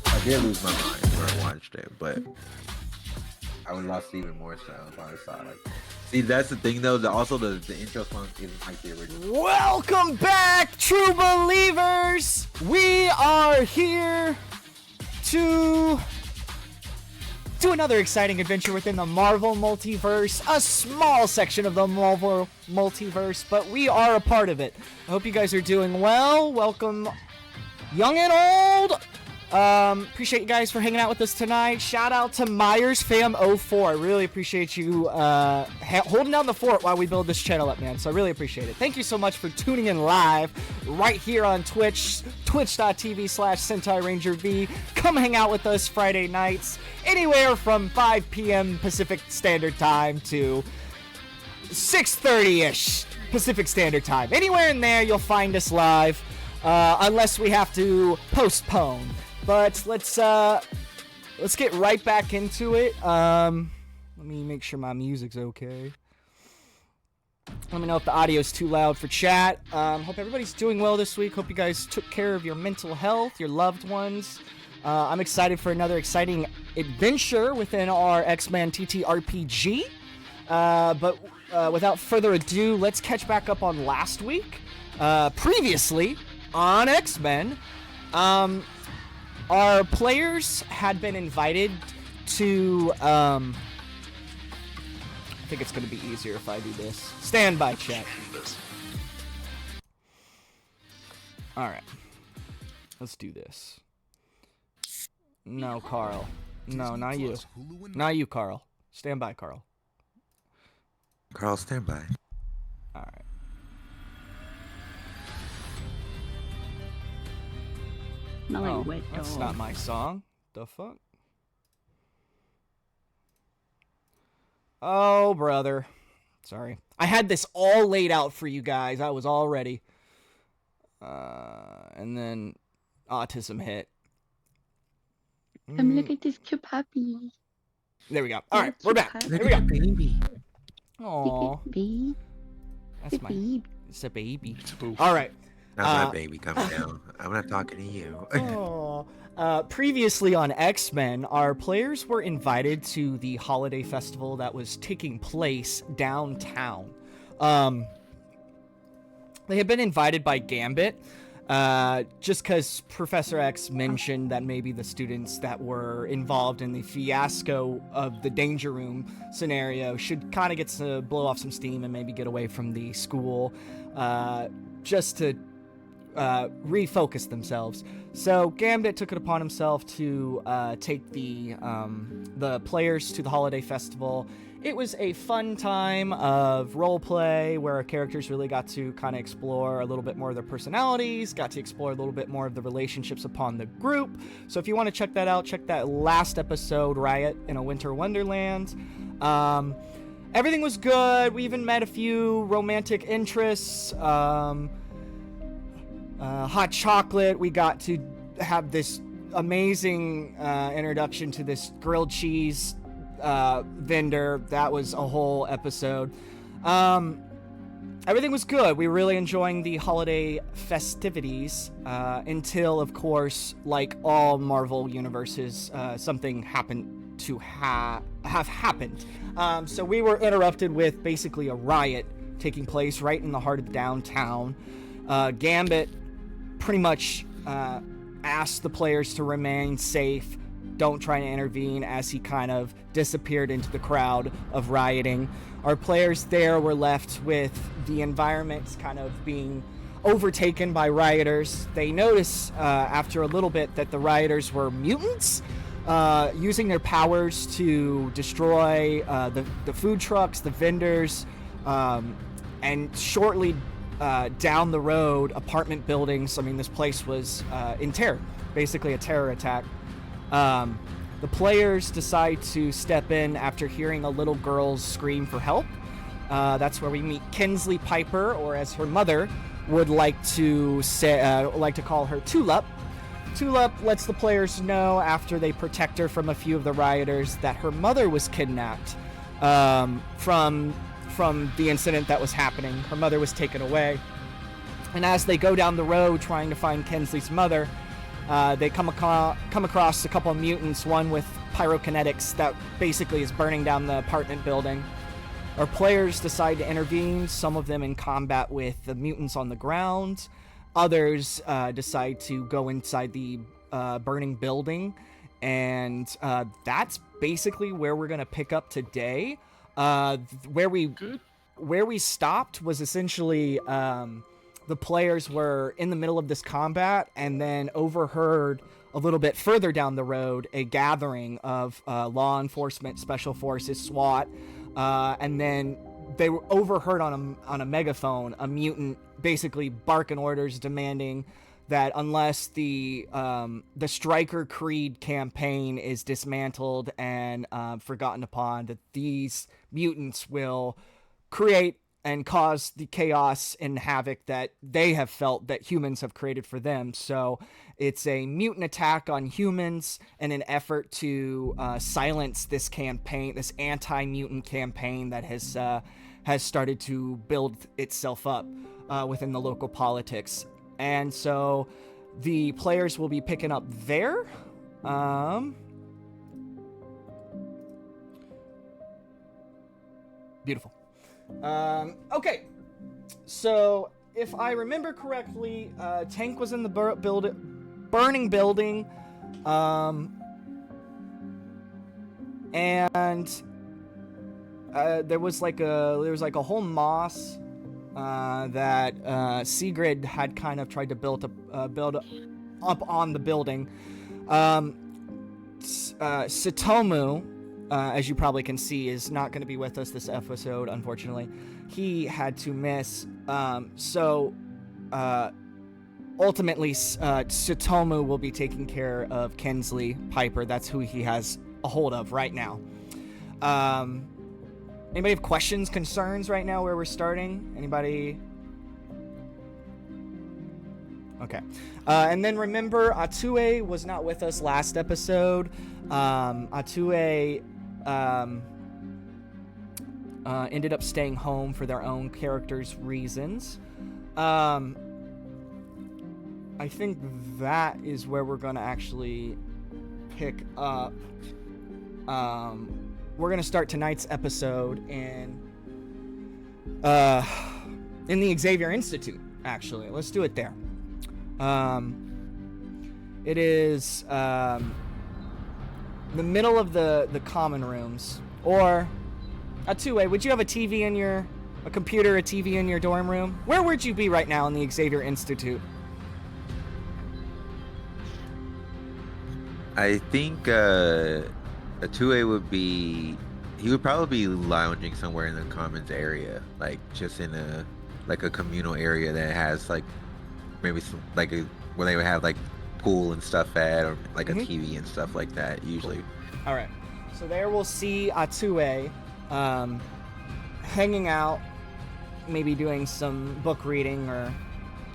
I did lose my mind when I watched it, but I would lost even more so if I saw it. See, that's the thing though. Also, the intro song isn't like the original. Welcome back, true believers. We are here to do another exciting adventure within the Marvel Multiverse. A small section of the Marvel Multiverse, but we are a part of it. I hope you guys are doing well. Welcome, young and old. Appreciate you guys for hanging out with us tonight. Shout out to MyersFam04. I really appreciate you holding down the fort while we build this channel up, man. So I really appreciate it. Thank you so much for tuning in live right here on Twitch, twitch.tv/SentaiRangerV. Come hang out with us Friday nights, anywhere from 5 p.m. Pacific Standard Time to 6:30-ish Pacific Standard Time. Anywhere in there, you'll find us live, unless we have to postpone. But let's get right back into it. Let me make sure my music's okay. Let me know if the audio's too loud for chat. Hope everybody's doing well this week. Hope you guys took care of your mental health, your loved ones. I'm excited for another exciting adventure within our X-Men TTRPG. But without further ado, let's catch back up on last week. Previously on X-Men, our players had been invited to, I think it's going to be easier if I do this. Stand by, chat. Alright. Let's do this. No, Carl. No, not you. Not you, Carl. Stand by, Carl. Carl, stand by. Alright. Oh, that's not my song. The fuck? Oh, brother. Sorry. I had this all laid out for you guys. I was all ready. And then autism hit. Come look at this cute puppy. There we go. All right, we're back. Here we go. Baby. Aww. That's my... It's a baby. All right. That's my baby coming down. I'm not talking to you. Previously on X-Men, our players were invited to the holiday festival that was taking place downtown. They had been invited by Gambit, just because Professor X mentioned that maybe the students that were involved in the fiasco of the Danger Room scenario should kind of get to blow off some steam and maybe get away from the school, just to refocus themselves. So Gambit took it upon himself to take the players to the holiday festival. It was a fun time of roleplay where our characters really got to kind of explore a little bit more of their personalities, got to explore a little bit more of the relationships upon the group. So if you want to check that out, check that last episode, Riot in a Winter Wonderland. Everything was good. We even met a few romantic interests. Hot chocolate. We got to have this amazing introduction to this grilled cheese vendor. That was a whole episode. Everything was good. We were really enjoying the holiday festivities until, of course, like all Marvel universes, something happened to have happened. So we were interrupted with basically a riot taking place right in the heart of downtown. Gambit pretty much asked the players to remain safe, don't try to intervene, as he kind of disappeared into the crowd of rioting. Our players there were left with the environment kind of being overtaken by rioters. They noticed after a little bit that the rioters were mutants, using their powers to destroy the food trucks, the vendors, and shortly down the road, apartment buildings. I mean, this place was in terror, basically a terror attack. The players decide to step in after hearing a little girl's scream for help. That's where we meet Kinsley Piper, or as her mother would like to say, like to call her, Tulip. Tulip lets the players know after they protect her from a few of the rioters that her mother was kidnapped from the incident that was happening. Her mother was taken away. And as they go down the road trying to find Kensley's mother, they come across a couple of mutants, one with pyrokinetics that basically is burning down the apartment building. Our players decide to intervene, some of them in combat with the mutants on the ground. Others decide to go inside the burning building. And that's basically where we're going to pick up today. Where we stopped was essentially the players were in the middle of this combat and then overheard a little bit further down the road a gathering of law enforcement, special forces, SWAT, and then they were overheard on a megaphone a mutant basically barking orders demanding that unless the Striker Creed campaign is dismantled and forgotten upon, that these mutants will create and cause the chaos and havoc that they have felt that humans have created for them. So it's a mutant attack on humans in an effort to silence this campaign, this anti-mutant campaign that has started to build itself up within the local politics. And so the players will be picking up there. Beautiful. Okay. So if I remember correctly, Tank was in the burning building. And there was like a whole moss that Sigrid had kind of tried to build up on the building. Satomu, as you probably can see, is not going to be with us this episode, unfortunately. He had to miss. So ultimately, Satomu will be taking care of Kensley Piper. That's who he has a hold of right now. Anybody have questions, concerns right now where we're starting? Anybody? Okay. And then remember, Atue was not with us last episode. Atue ended up staying home for their own characters' reasons. I think that is where we're going to actually pick up. We're going to start tonight's episode in the Xavier Institute, actually. Let's do it there. It is the middle of the common rooms. Or, Atue, would you have a computer, a TV in your dorm room? Where would you be right now in the Xavier Institute? I think Atue would probably be lounging somewhere in the commons area, like just in a communal area that has like maybe some where they would have like pool and stuff at, or like a TV and stuff like that usually. All right, so there we'll see Atue hanging out, maybe doing some book reading, or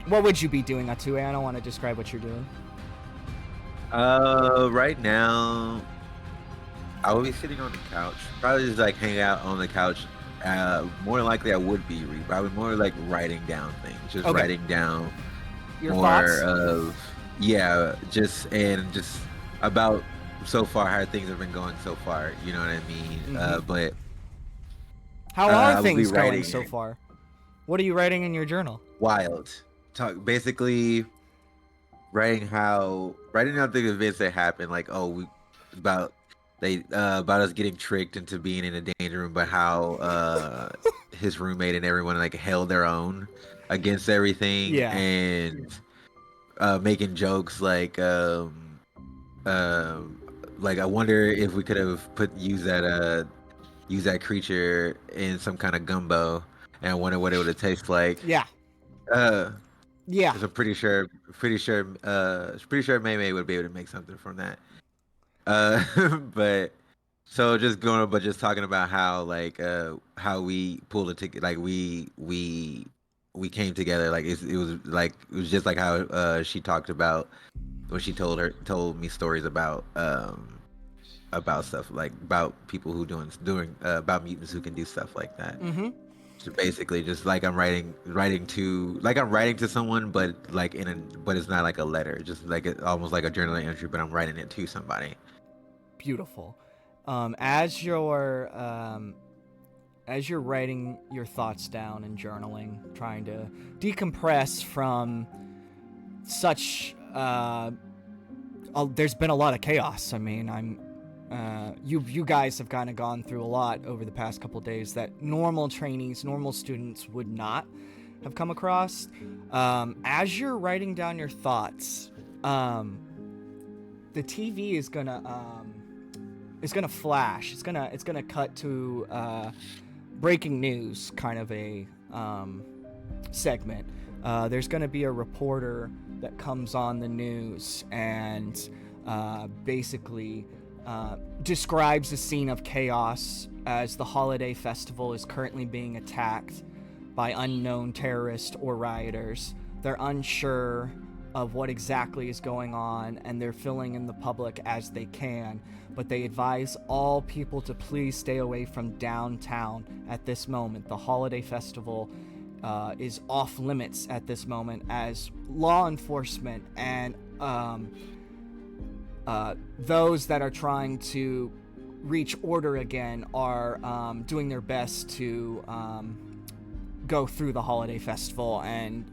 what would you be doing, Atue? I don't want to describe what you're doing. Right now, I would be sitting on the couch, probably just like hang out on the couch. More likely, I would be probably more like writing down things, just writing down your more thoughts of just about so far how things have been going so far. You know what I mean? But how are things going so far? What are you writing in your journal? Wild. Basically writing down the events that happened, like about us getting tricked into being in a danger room, but how his roommate and everyone like held their own against everything, and making jokes like I wonder if we could have used that creature in some kind of gumbo, and I wonder what it would have tasted like. I'm pretty sure May would be able to make something from that. But just talking about how how we pulled it together, like we came together, like it was just like how she talked about when she told me stories about stuff like about people who doing about mutants who can do stuff like that. Mm-hmm. So basically, just like I'm writing to someone, but like but it's not like a letter, just like almost like a journal entry, but I'm writing it to somebody. Beautiful. As you're writing your thoughts down and journaling, trying to decompress from such there's been a lot of chaos. I mean, you guys have kind of gone through a lot over the past couple days that normal trainees, normal students would not have come across. As you're writing down your thoughts, the TV is gonna flash. It's gonna cut to breaking news, kind of a segment. There's gonna be a reporter that comes on the news and basically describes a scene of chaos as the holiday festival is currently being attacked by unknown terrorists or rioters. They're unsure of what exactly is going on, and they're filling in the public as they can, but they advise all people to please stay away from downtown at this moment. The holiday festival is off limits at this moment, as law enforcement and those that are trying to reach order again are doing their best to go through the holiday festival, and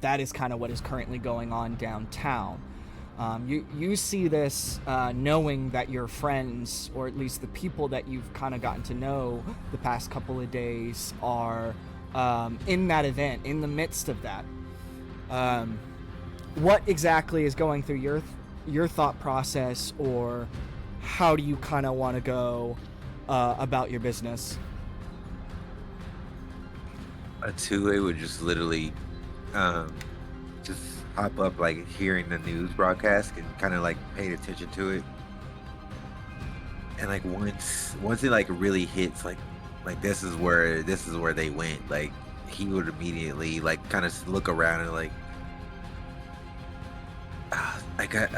that is kind of what is currently going on downtown. You see this knowing that your friends, or at least the people that you've kind of gotten to know the past couple of days, are in that event, in the midst of that. What exactly is going through your thought process, or how do you kind of want to go about your business? A two-way would just literally just hop up, like hearing the news broadcast and kind of like paying attention to it, and like once it like really hits like this is where they went, like he would immediately like kind of look around and like I can't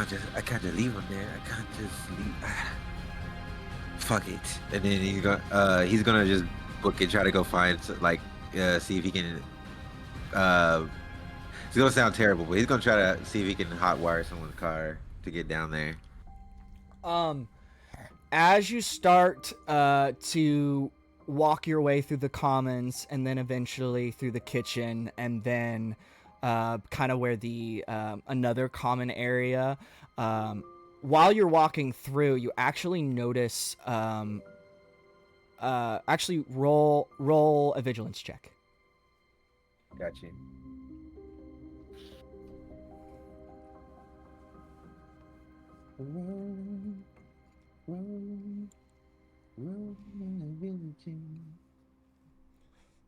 just leave him there. I can't just leave. Fuck it. And then he's gonna just book it, try to go find like see if he can. It's gonna sound terrible, but he's gonna try to see if he can hotwire someone's car to get down there. As you start to walk your way through the commons, and then eventually through the kitchen, and then kind of where the another common area, while you're walking through, you actually notice actually roll a vigilance check. Got you.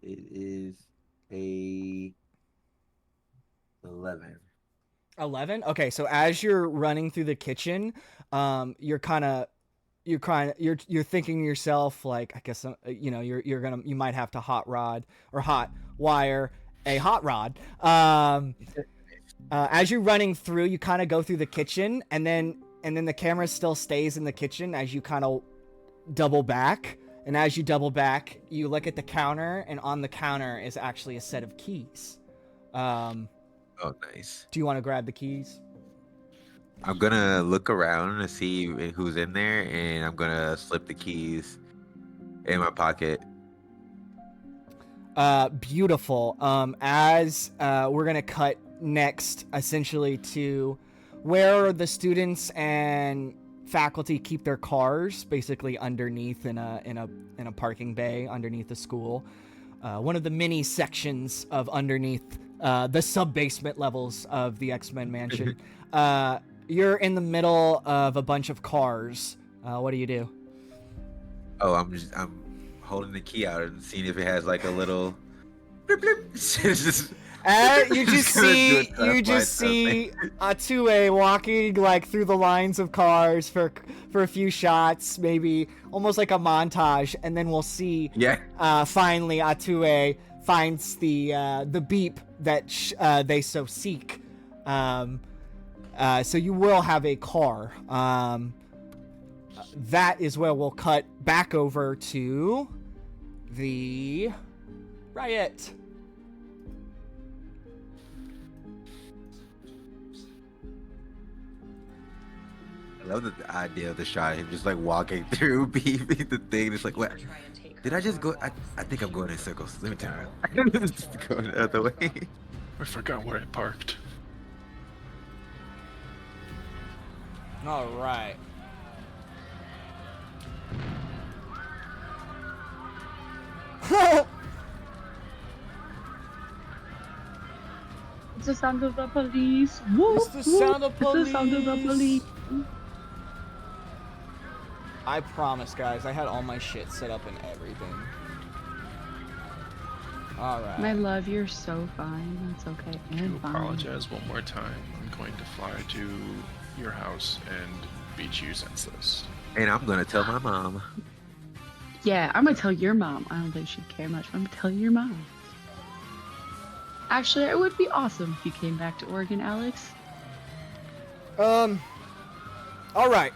It is a 11. 11. Okay, so as you're running through the kitchen, you're thinking to yourself, like, I guess you might have to hot wire a hot rod. As you're running through, you kind of go through the kitchen, and then the camera still stays in the kitchen as you kind of double back. And as you double back, you look at the counter, and on the counter is actually a set of keys. Oh, nice. Do you want to grab the keys? I'm gonna look around to see who's in there, and I'm gonna slip the keys in my pocket. Beautiful. As we're gonna cut next, essentially, to where the students and faculty keep their cars, basically underneath in a parking bay underneath the school. One of the many sections of underneath the sub-basement levels of the X-Men mansion. You're in the middle of a bunch of cars. What do you do? Oh, I'm holding the key out and seeing if it has like a little blip, blip. You just see Atue walking like through the lines of cars for a few shots, maybe almost like a montage, and then we'll see. Yeah. Finally, Atue finds the beep that they so seek, So you will have a car. That is where we'll cut back over to the riot. I love the idea of the shot of him just like walking through, beeping the thing. It's like, what? Did I just go? I think I'm going in circles. Let me turn around. Just going the other way. I forgot where I parked. All right. It's the sound of the police. Whoop, It's the sound of whoop. It's the sound of the police. I promise, guys, I had all my shit set up and everything. All right. My love, you're so fine. That's okay. To I'm fine. apologize one more time, I'm going to fly to your house and beat you senseless. And I'm gonna tell my mom. Yeah, I'm gonna tell your mom. I don't think she'd care much, but I'm gonna tell your mom. Actually, it would be awesome if you came back to Oregon, Alex. All right.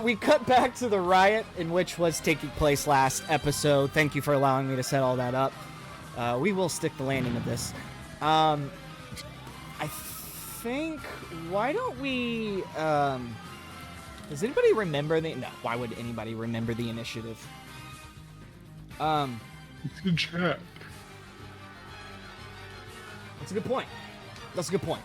We cut back to the riot in which was taking place last episode. Thank you for allowing me to set all that up. We will stick the landing of this. I think, why don't we, does anybody remember no, why would anybody remember the initiative? It's in chat. That's a good point. That's a good point.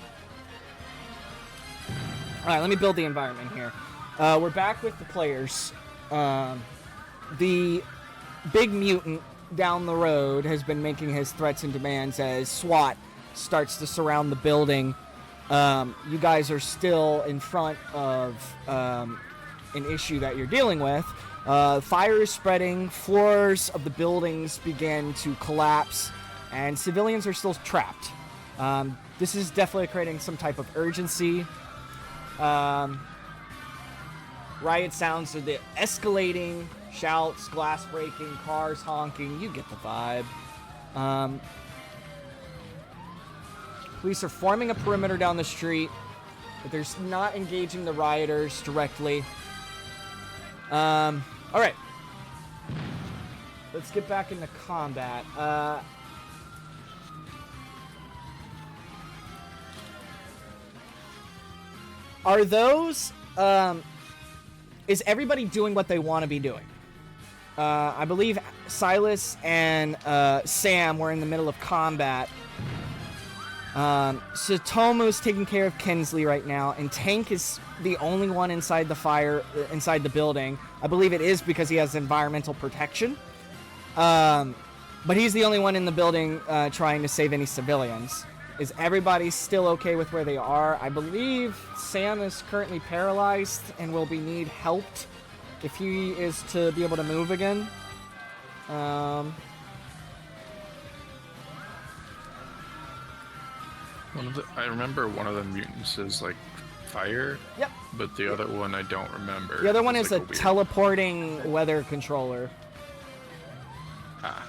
All right, let me build the environment here. We're back with the players. The big mutant down the road has been making his threats and demands as SWAT starts to surround the building. You guys are still in front of an issue that you're dealing with. Fire is spreading, floors of the buildings begin to collapse, and civilians are still trapped. This is definitely creating some type of urgency. Riot sounds are the escalating, shouts, glass breaking, cars honking. You get the vibe. Police are forming a perimeter down the street, but they're not engaging the rioters directly. All right. Let's get back into combat. Are those... is everybody doing what they want to be doing? I believe Silas and Sam were in the middle of combat. Satomu's taking care of Kinsley right now, and Tank is the only one inside inside the building. I believe it is because he has environmental protection. But he's the only one in the building trying to save any civilians. Is everybody still okay with where they are? I believe Sam is currently paralyzed and will need helped if he is to be able to move again. I remember one of the mutants is like fire. Yep. But the other one I don't remember. The other one is like a teleporting weather controller. Ah.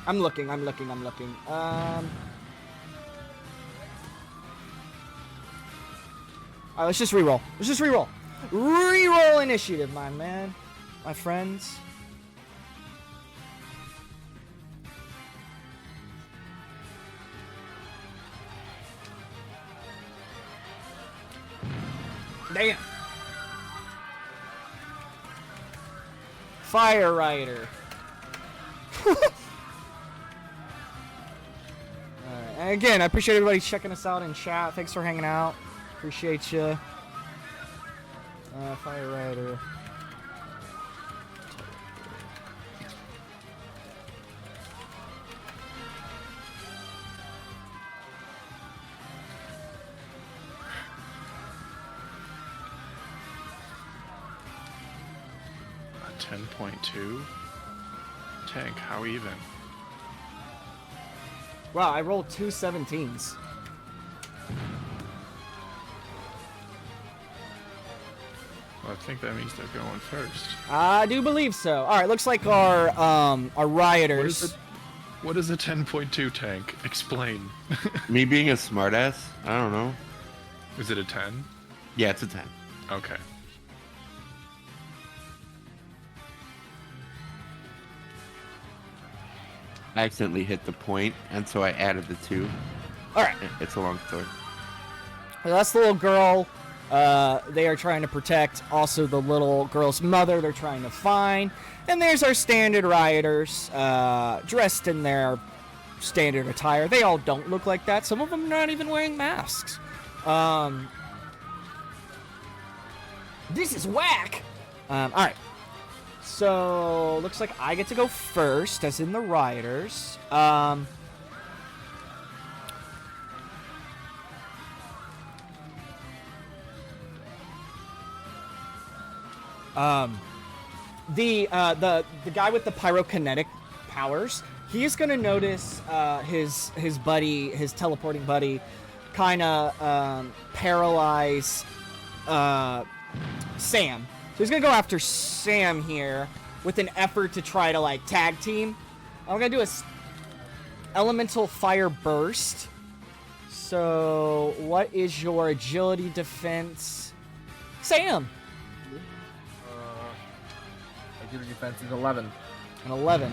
I'm looking. All right, let's just reroll. Reroll initiative, my man. My friends. Damn. Fire Rider. And again, I appreciate everybody checking us out in chat. Thanks for hanging out. Appreciate you. Fire Rider. A 10.2? Tank, how even? Wow, I rolled 2 17s. Well, I think that means they're going first. I do believe so. All right, looks like our rioters. What is a 10.2 tank? Explain. Me being a smartass? I don't know. Is it a 10? Yeah, it's a 10. Okay. I accidentally hit the point, and so I added the 2. All right. It's a long story. Well, that's the little girl. They are trying to protect. Also, the little girl's mother. They're trying to find. And there's our standard rioters, dressed in their standard attire. They all don't look like that. Some of them are not even wearing masks. This is whack. All right. So looks like I get to go first, as in the rioters. The guy with the pyrokinetic powers, he's gonna notice his buddy, his teleporting buddy, kind of paralyze Sam. So he's gonna go after Sam here with an effort to try to like tag team. I'm gonna do a elemental fire burst. So what is your agility defense, Sam? Agility defense is 11. An 11.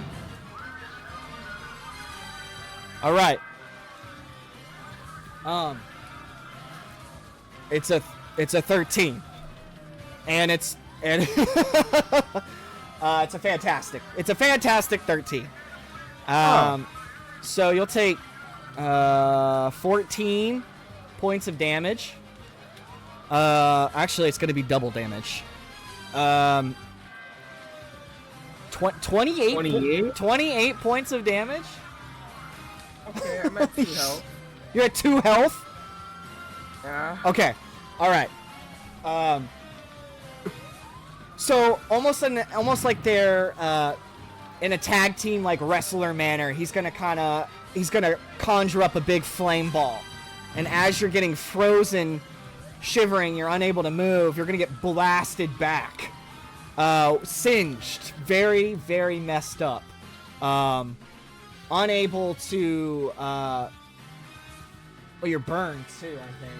All right. It's a 13, and it's a fantastic 13. So you'll take 14 points of damage. Actually, it's going to be double damage. 28 points of damage. Okay, I'm at 2 health. You're at 2 health. Yeah. Okay. All right. So almost like they're in a tag team like wrestler manner. He's gonna conjure up a big flame ball, and as you're getting frozen, shivering, you're unable to move. You're gonna get blasted back, singed, very, very messed up, unable to. Well, you're burned too, I think.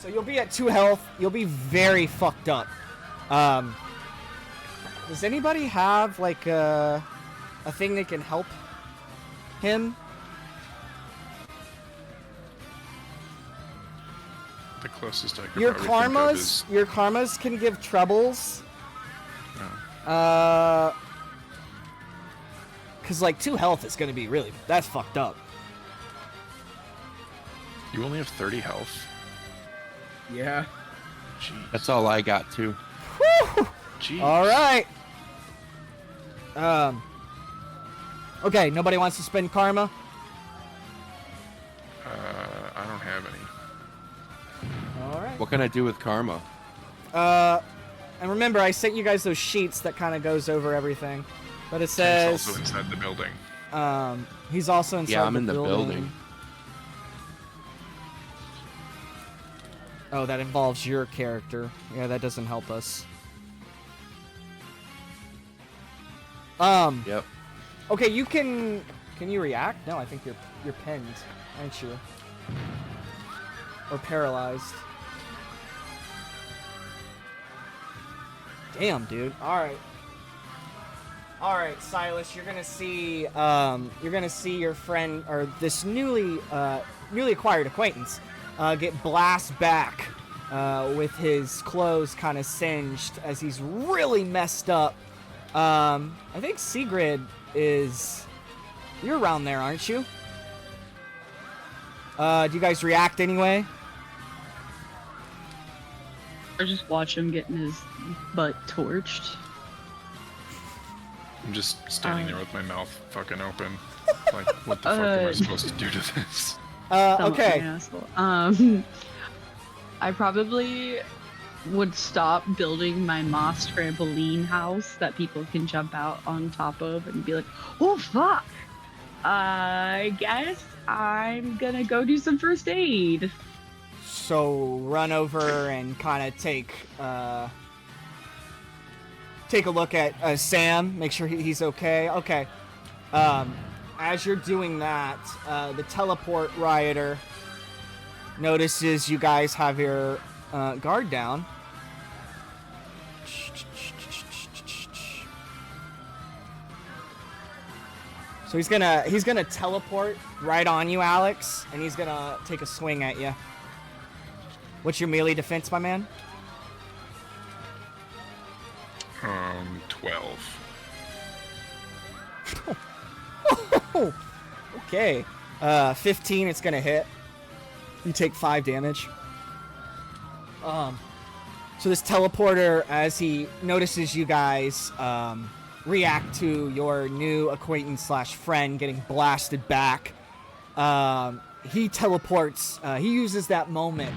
So you'll be at 2 health. You'll be very fucked up. Does anybody have like a thing that can help him? The closest I could Your probably think of is... karmas can give troubles. Oh. Cause like 2 health is gonna be that's fucked up. You only have 30 health? Yeah. Jeez. That's all I got, too. Whew! Jeez. All right. Okay, nobody wants to spend karma? I don't have any. All right. What can I do with karma? And remember, I sent you guys those sheets that kind of goes over everything. But it says... He's also inside the building. He's also inside I'm in the building. Oh, that involves your character. Yeah, that doesn't help us. Yep. Okay, you can you react? No, I think you're pinned, aren't you? Or paralyzed. Damn, dude. All right, Silas, you're gonna see your friend, or this newly acquired acquaintance, get blasted back with his clothes kind of singed as he's really messed up. I think Sigrid you're around there, aren't you? Do you guys react anyway? Or just watch him getting his butt torched. I'm just standing there with my mouth fucking open. Like, what the fuck am I supposed to do to this? Okay. I probably would stop building my moss trampoline house that people can jump out on top of and be like, oh fuck, I guess I'm gonna go do some first aid. So run over and kind of take a look at Sam. Make sure he's okay. Okay. As you're doing that, the teleport rioter notices you guys have your guard down. So he's gonna teleport right on you, Alex, and he's gonna take a swing at you. What's your melee defense, my man? 12. Oh, okay. 15, it's gonna hit. You take 5 damage. So this teleporter, as he notices you guys react to your new acquaintance / friend getting blasted back, he teleports. He uses that moment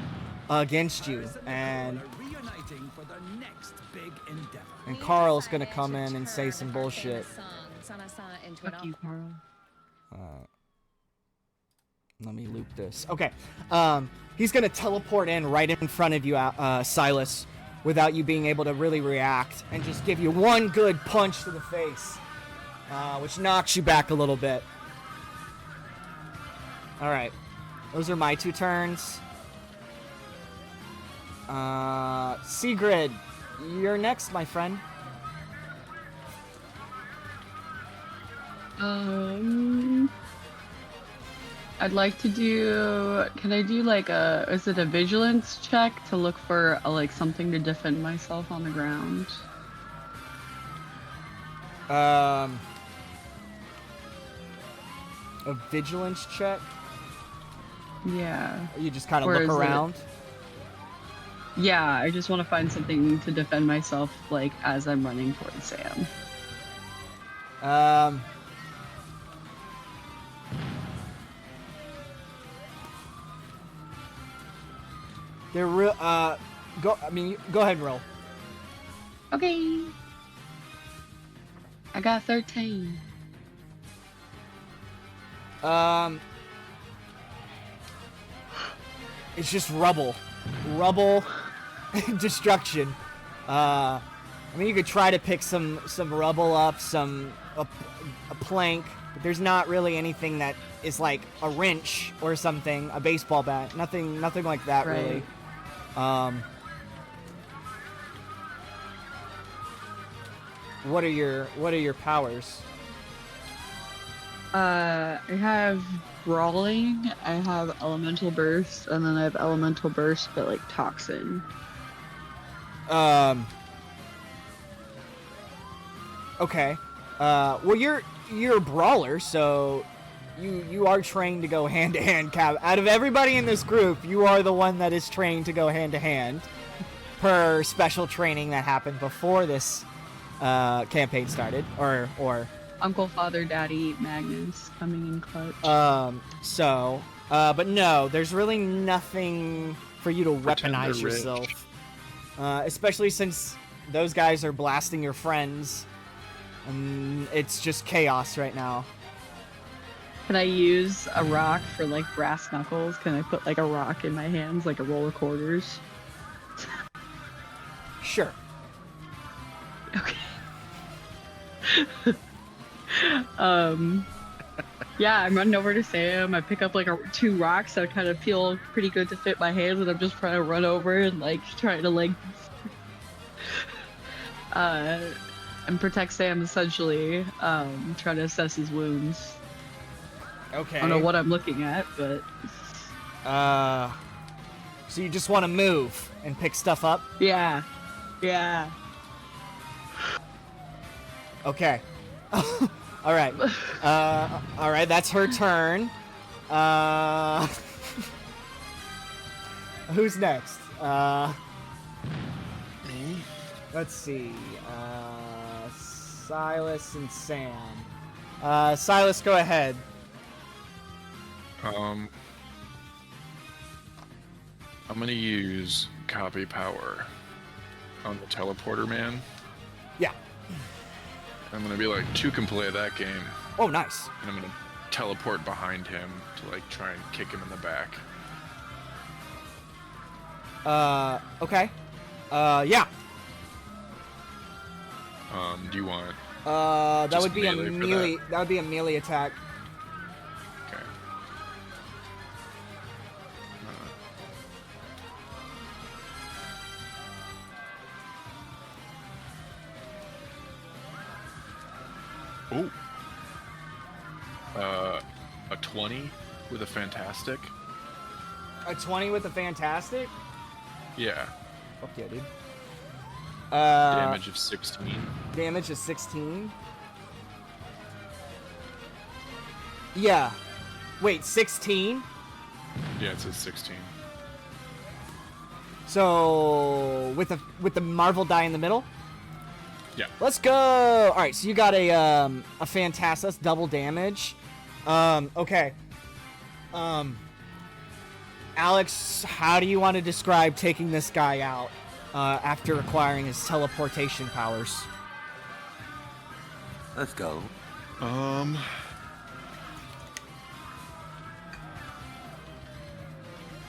against you, and Carl's gonna come in and say some bullshit. Fuck you, Carl. Let me loop this. Okay. He's gonna teleport in right in front of you, Silas, without you being able to really react, and just give you one good punch to the face, which knocks you back a little bit. All right. Those are my 2 turns. Sigrid, you're next, my friend. I'd like to do. Can I do like is it a vigilance check to look for like something to defend myself on the ground? A vigilance check? Yeah. You just kind of Or look is it- around? Yeah, I just want to find something to defend myself, like as I'm running towards Sam. They're real. Go ahead and roll. Okay. I got 13. It's just rubble, destruction. You could try to pick some rubble up, a plank, but there's not really anything that is like a wrench or something, a baseball bat, nothing like that really. What are your powers? I have brawling, I have elemental burst, and then I have elemental burst but like toxin. Okay. Well, you're a brawler, so you are trained to go hand to hand. Out of everybody in this group, you are the one that is trained to go hand to hand, per special training that happened before this campaign started, or. Uncle, Father, Daddy, Magnus coming in clutch. But no, there's really nothing for you to Pretend weaponize they're rich. yourself. Especially since those guys are blasting your friends. And it's just chaos right now. Can I use a rock for like brass knuckles? Can I put like a rock in my hands, like a roll of quarters? Sure. Okay. Yeah, I'm running over to Sam. I pick up like 2 rocks that kind of feel pretty good to fit my hands, and I'm just trying to run over and like trying to like and protect Sam essentially. Trying to assess his wounds. Okay. I don't know what I'm looking at, but So you just want to move and pick stuff up? yeah. Okay. All right. All right. That's her turn. Who's next? Me? Let's see. Silas and Sam. Silas, go ahead. I'm gonna use copy power on the teleporter man. Yeah. I'm gonna be like, 2 can play that game, Oh, nice. and I'm gonna teleport behind him to like try and kick him in the back. Okay. Yeah. Do you want? That Just would be a melee for melee. That would be a melee attack. Okay. A 20 with a fantastic. A 20 with a fantastic. Yeah. Fuck yeah, dude. Damage of 16. Damage is 16. Yeah. Wait, 16? Yeah, it says 16. So with the Marvel die in the middle. Yeah. Let's go. All right, so you got a fantastic. That's double damage. Okay. Alex, how do you want to describe taking this guy out after acquiring his teleportation powers? Let's go. Let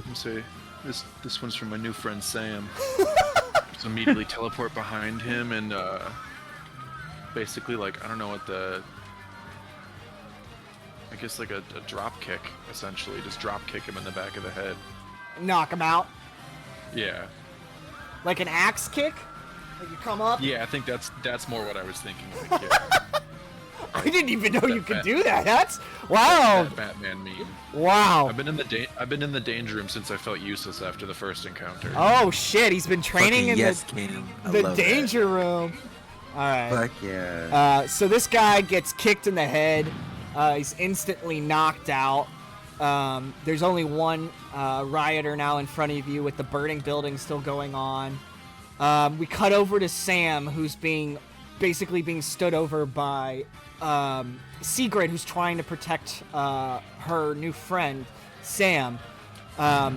me see. This one's from my new friend Sam. Just immediately teleport behind him and basically like I don't know what I guess like a drop kick essentially. Just drop kick him in the back of the head. Knock him out. Yeah. Like an axe kick? Like you come up? Yeah, I think that's more what I was thinking. Like, yeah. I didn't even know that you could bat- do that. That's wow. That Batman meme. Wow. I've been in the danger room since I felt useless after the first encounter. Oh shit, he's been training Fucking in yes, King. I the love danger room. All right. That. Fuck yeah. So this guy gets kicked in the head. He's instantly knocked out. There's only one rioter now in front of you with the burning building still going on. We cut over to Sam, who's basically being stood over by Sigrid, who's trying to protect her new friend, Sam. How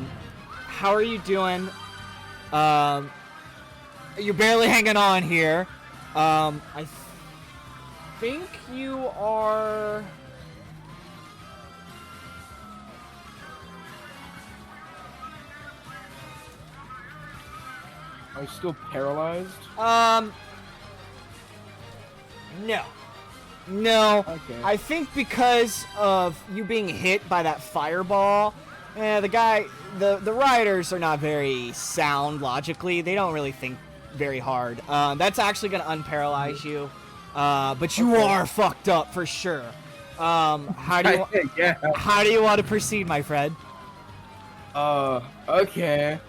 are you doing? You're barely hanging on here. I think you are... Are you still paralyzed? No. No. Okay. I think because of you being hit by that fireball, the rioters are not very sound logically. They don't really think very hard. That's actually going to unparalyze you. But you are fucked up for sure. How do you Yeah. How do you want to proceed, my friend? Okay.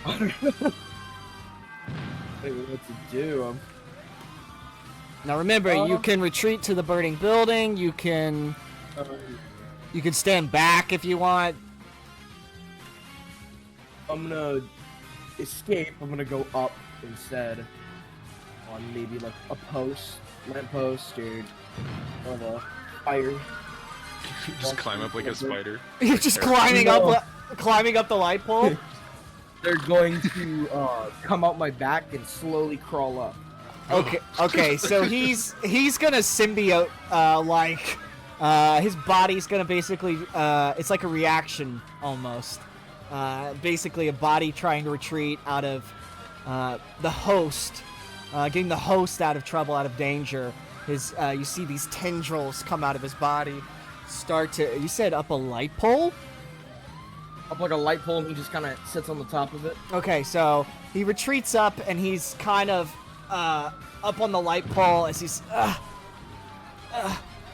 I don't know what to do. Now remember, you can retreat to the burning building. You can stand back if you want. I'm gonna escape. I'm gonna go up instead. On maybe like a lamppost, or a fire. Just climb up like a spider. You're just Terrible. climbing up the light pole. They're going to come out my back and slowly crawl up. Okay. So he's gonna symbiote his body's gonna basically it's like a reaction almost. Basically a body trying to retreat out of the host, getting the host out of trouble, out of danger. You see these tendrils come out of his body, you said up a light pole? Up like a light pole, and he just kind of sits on the top of it. Okay, so he retreats up, and he's kind of up on the light pole as he's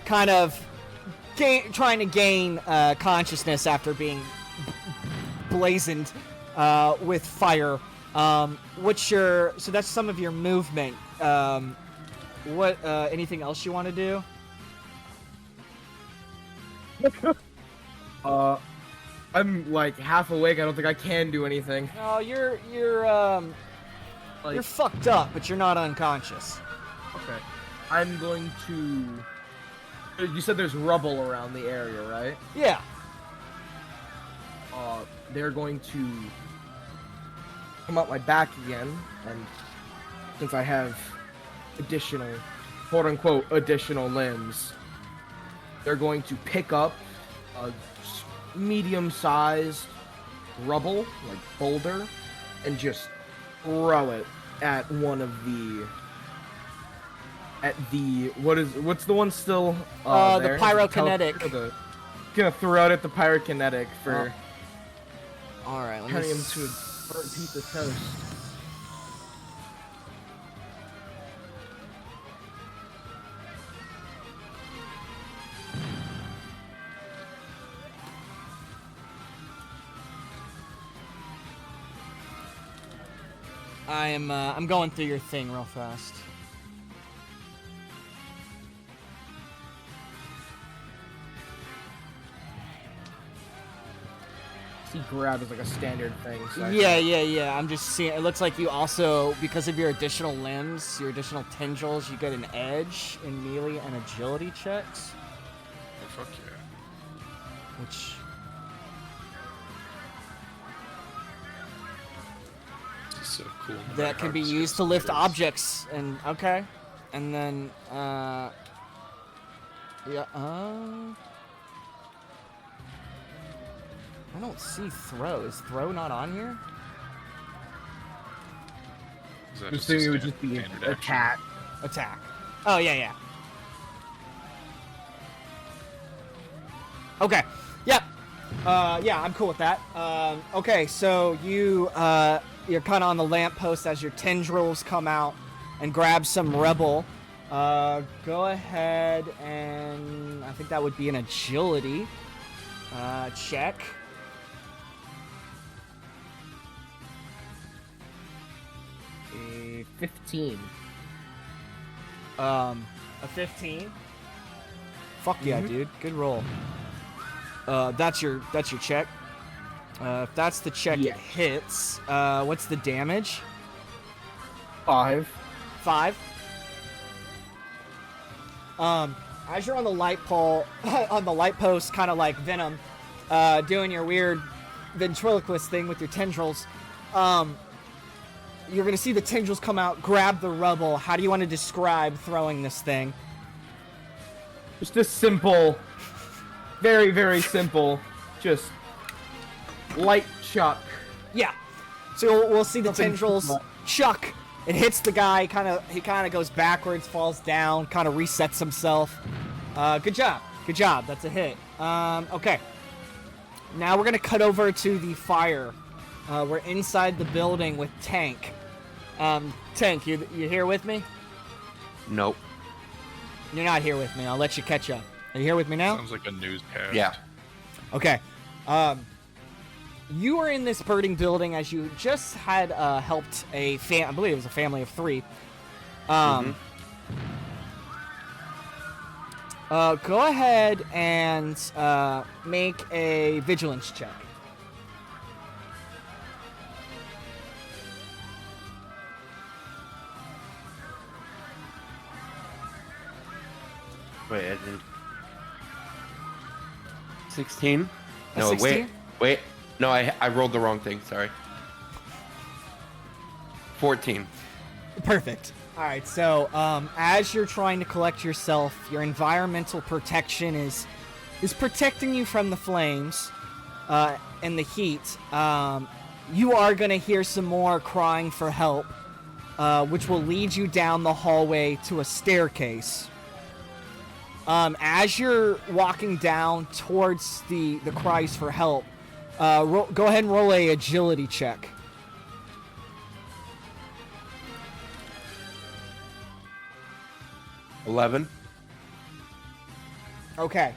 kind of trying to gain consciousness after being blazoned with fire. So that's some of your movement. Anything else you want to do? I'm like half awake. I don't think I can do anything. No, you're fucked up, but you're not unconscious. Okay. I'm going to... You said there's rubble around the area, right? Yeah. They're going to come out my back again, and since I have additional, quote-unquote, additional limbs, they're going to pick up a medium-sized rubble, like boulder, and just throw it at one of the. What's the one still? The there? pyrokinetic. Gonna throw it at the pyrokinetic for All right, let turning me him to a burnt piece of toast. I'm going through your thing real fast. See, grab is like a standard thing. So Yeah. I'm just seeing. It looks like you also, because of your additional limbs, your additional tendrils, you get an edge in melee and agility checks, Oh, fuck yeah. which This is so cool. no matter that can how be used to expensive lift it is. objects. And okay, and then yeah. I don't see throw. Is throw not on here? Is that I'm just a assuming it would just be standard action? attack. Attack. Oh, yeah. Okay. Yep. Yeah, I'm cool with that. Okay, so you're kind of on the lamppost as your tendrils come out and grab some rebel. Go ahead and I think that would be an agility check. A 15. A 15. Fuck yeah, dude. Good roll. That's your check. If that's the check, Yeah. it hits. What's the damage? 5. 5. As you're on the light pole, on the light post, kind of like Venom, doing your weird ventriloquist thing with your tendrils, you're gonna see the tendrils come out, grab the rubble. How do you want to describe throwing this thing? Just a simple, very, very simple, just light chuck. Yeah. So we'll see the Nothing tendrils too much. chuck. It hits the guy. He kind of goes backwards, falls down, kind of resets himself. Good job. Good job. That's a hit. Okay. Now we're gonna cut over to the fire. We're inside the building with Tank. Tank, you here with me? Nope. You're not here with me. I'll let you catch up. Are you here with me now? Sounds like a newscast. Yeah. Okay. You are in this burning building as you just had helped I believe it was a family of 3. Go ahead and make a vigilance check. Wait, I didn't. 16? A No, 16? wait. No, I rolled the wrong thing. Sorry. 14. Perfect. All right. So as you're trying to collect yourself, your environmental protection is protecting you from the flames and the heat. You are gonna hear some more crying for help, which will lead you down the hallway to a staircase. As you're walking down towards the cries for help, go ahead and roll a agility check. $11. Okay.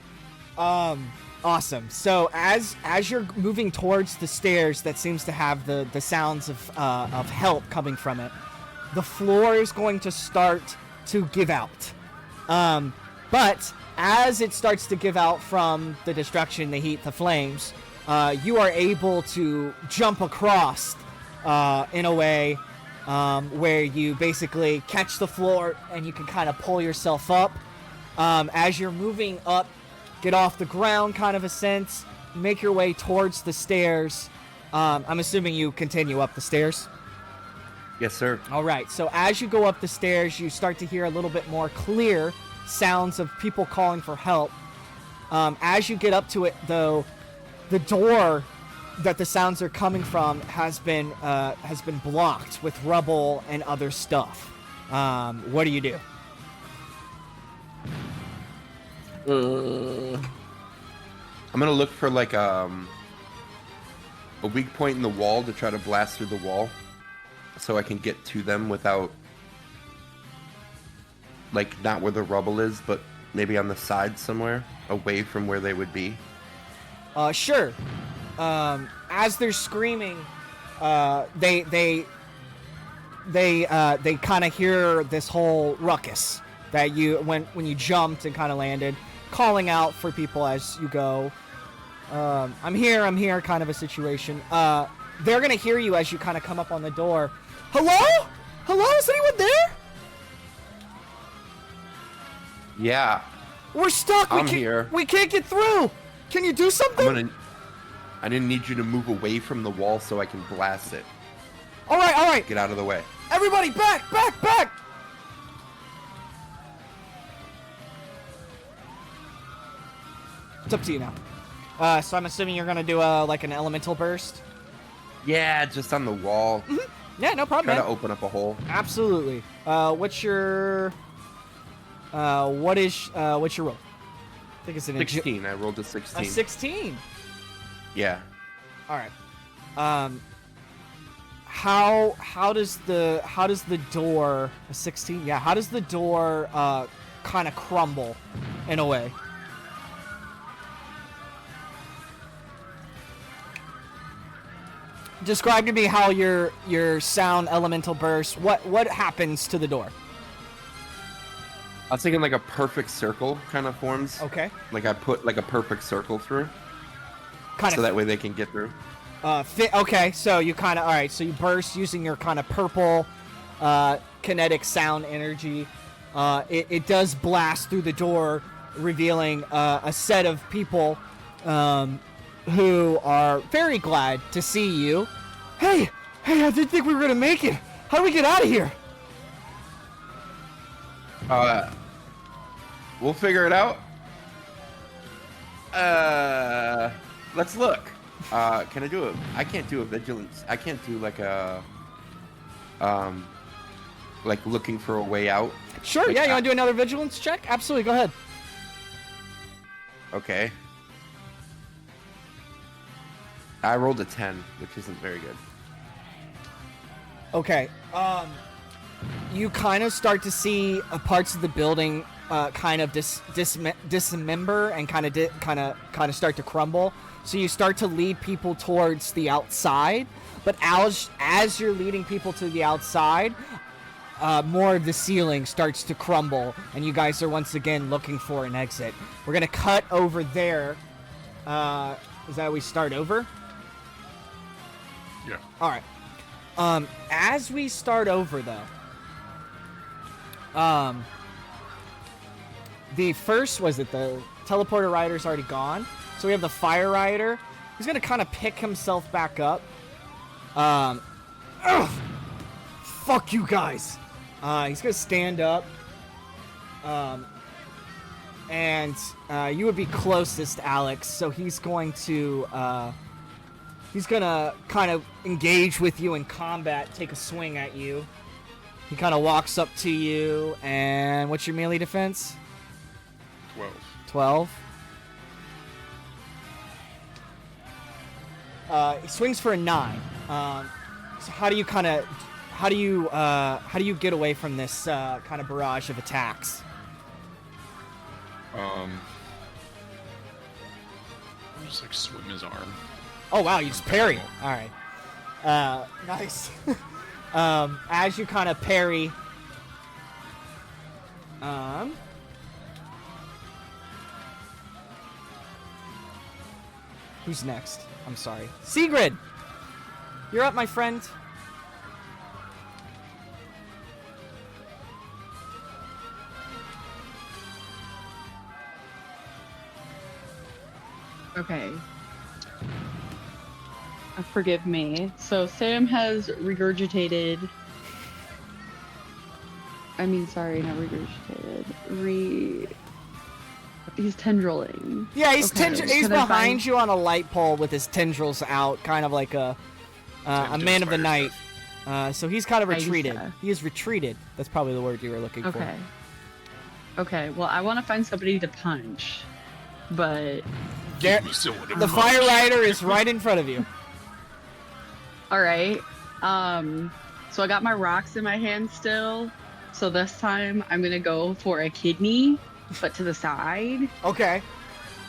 Awesome. So as you're moving towards the stairs that seems to have the sounds of help coming from it, the floor is going to start to give out. But as it starts to give out from the destruction, the heat, the flames, you are able to jump across in a way where you basically catch the floor and you can kind of pull yourself up. As you're moving up, get off the ground, kind of a sense, make your way towards the stairs. I'm assuming you continue up the stairs. Yes, sir. All right, so as you go up the stairs, you start to hear a little bit more clear sounds of people calling for help. As you get up to it, though, the door that the sounds are coming from has been blocked with rubble and other stuff. What do you do? I'm gonna look for like a weak point in the wall to try to blast through the wall, so I can get to them without, like, not where the rubble is, but maybe on the side somewhere, away from where they would be. Sure. As they're screaming, they kind of hear this whole ruckus that you when you jumped and kind of landed, calling out for people as you go. I'm here, kind of a situation. They're gonna hear you as you kind of come up on the door. Hello? Hello? Is anyone there? Yeah, We're stuck. I'm here. We can't get through. Can you do something? I didn't need you to move away from the wall so I can blast it. All right. Get out of the way. Everybody, back! It's up to you now. So I'm assuming you're gonna do like an elemental burst. Yeah, just on the wall. Yeah, no problem. Try to Man. open up a hole. Absolutely. What's your what's your roll? I think it's an 16. I rolled a 16. A 16. Yeah. All right. How does the door a 16? Yeah. How does the door kind of crumble in a way? Describe to me how your sound elemental burst. What happens to the door? I was thinking like a perfect circle kind of forms. Okay. Like I put like a perfect circle through, Kind so of. that way they can get through. Okay, so you kind of, all right, so you burst using your kind of purple kinetic sound energy. It does blast through the door, revealing a set of people who are very glad to see you. Hey, I didn't think we were going to make it. How do we get out of here? We'll figure it out. Let's look. Can I do it? I can't do a vigilance. I can't do like a, like looking for a way out. Sure, Like, yeah, you want to do another vigilance check? Absolutely, go ahead. Okay. I rolled a 10, which isn't very good. Okay. You kind of start to see parts of the building kind of dismember and kind of start to crumble. So you start to lead people towards the outside, but as you're leading people to the outside, more of the ceiling starts to crumble, and you guys are once again looking for an exit. We're gonna cut over there. Is that how we start over? Yeah. All right. As we start over though, the first the teleporter rider's already gone, so we have the fire rider. He's gonna kind of pick himself back up. Fuck you guys. He's gonna stand up. And you would be closest, Alex. So he's going to kind of engage with you in combat, take a swing at you. He kind of walks up to you, and what's your melee defense? 12. 12. He swings for a 9. So how do you get away from this kind of barrage of attacks? I'll just like swim his arm. Oh wow, you just parry. All right. Nice. As you kind of parry, who's next? I'm sorry. Sigrid! You're up, my friend. Okay. Forgive me. So Sam has regurgitated. Not regurgitated. He's tendriling. Yeah, he's Okay, he's can I behind find- you on a light pole with his tendrils out, kind of like a man of the night. So he's kind of retreated. Aisa. He is retreated. That's probably the word you were looking for. Okay. Okay, well, I want to find somebody to punch, but... There, Me someone to the punch. fire rider is right in front of you. Alright, so I got my rocks in my hand still, so this time I'm gonna go for a kidney, but to the side. Okay.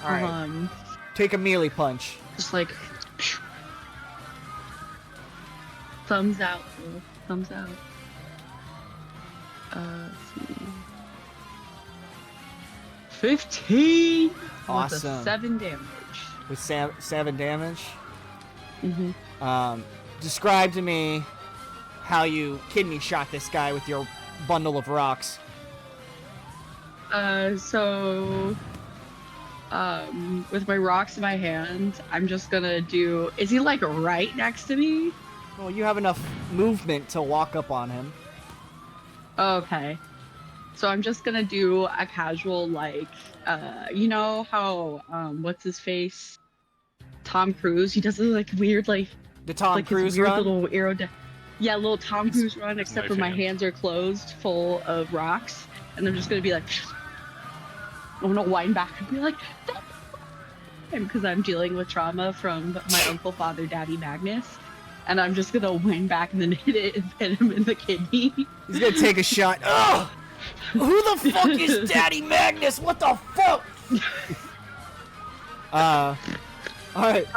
All right. Take a melee punch. Just like... Thumbs out, bro. Thumbs out. Let's see. 15! Awesome. With a 7 damage. With 7 damage. Mm-hmm. Describe to me how you kidney shot this guy with your bundle of rocks. With my rocks in my hand, I'm just gonna do... Is he, like, right next to me? Well, you have enough movement to walk up on him. Okay. So I'm just gonna do a casual, like, you know how, what's his face? Tom Cruise, he does this, like, weird, like... The Tom like Cruise his weird run? little yeah, little Tom Cruise run, except for knife my hand. hands are closed, full of rocks. And I'm just gonna be like... I'm gonna wind back and be like... Because I'm dealing with trauma from my uncle, father, daddy, Magnus. And I'm just gonna wind back and then hit him in the kidney. He's gonna take a shot. Ugh! Who the fuck is Daddy Magnus? What the fuck? Alright.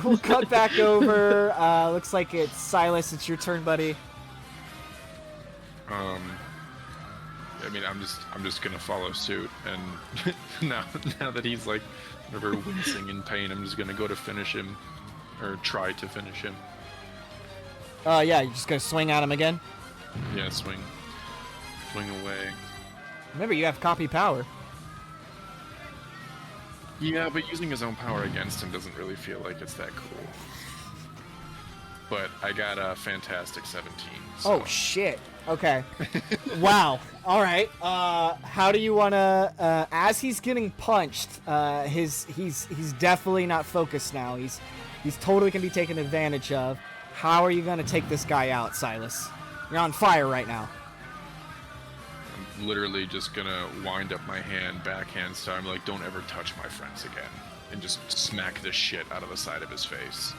We'll cut back over. Looks like it's Silas. It's your turn, buddy. I mean, I'm just gonna follow suit, and now that he's like, whatever, wincing in pain, I'm just gonna go to finish him, or try to finish him. Yeah, you're just gonna swing at him again? Yeah, swing away. Remember, you have copy power. Yeah, but using his own power against him doesn't really feel like it's that cool. But I got a fantastic 17. So. Oh, shit. Okay. Wow. All right. How do you want to? As he's getting punched, he's definitely not focused now. He's totally gonna be taken advantage of. How are you gonna take this guy out, Silas? You're on fire right now. I'm literally just gonna wind up my hand, backhand style. I'm like, don't ever touch my friends again, and just smack the shit out of the side of his face.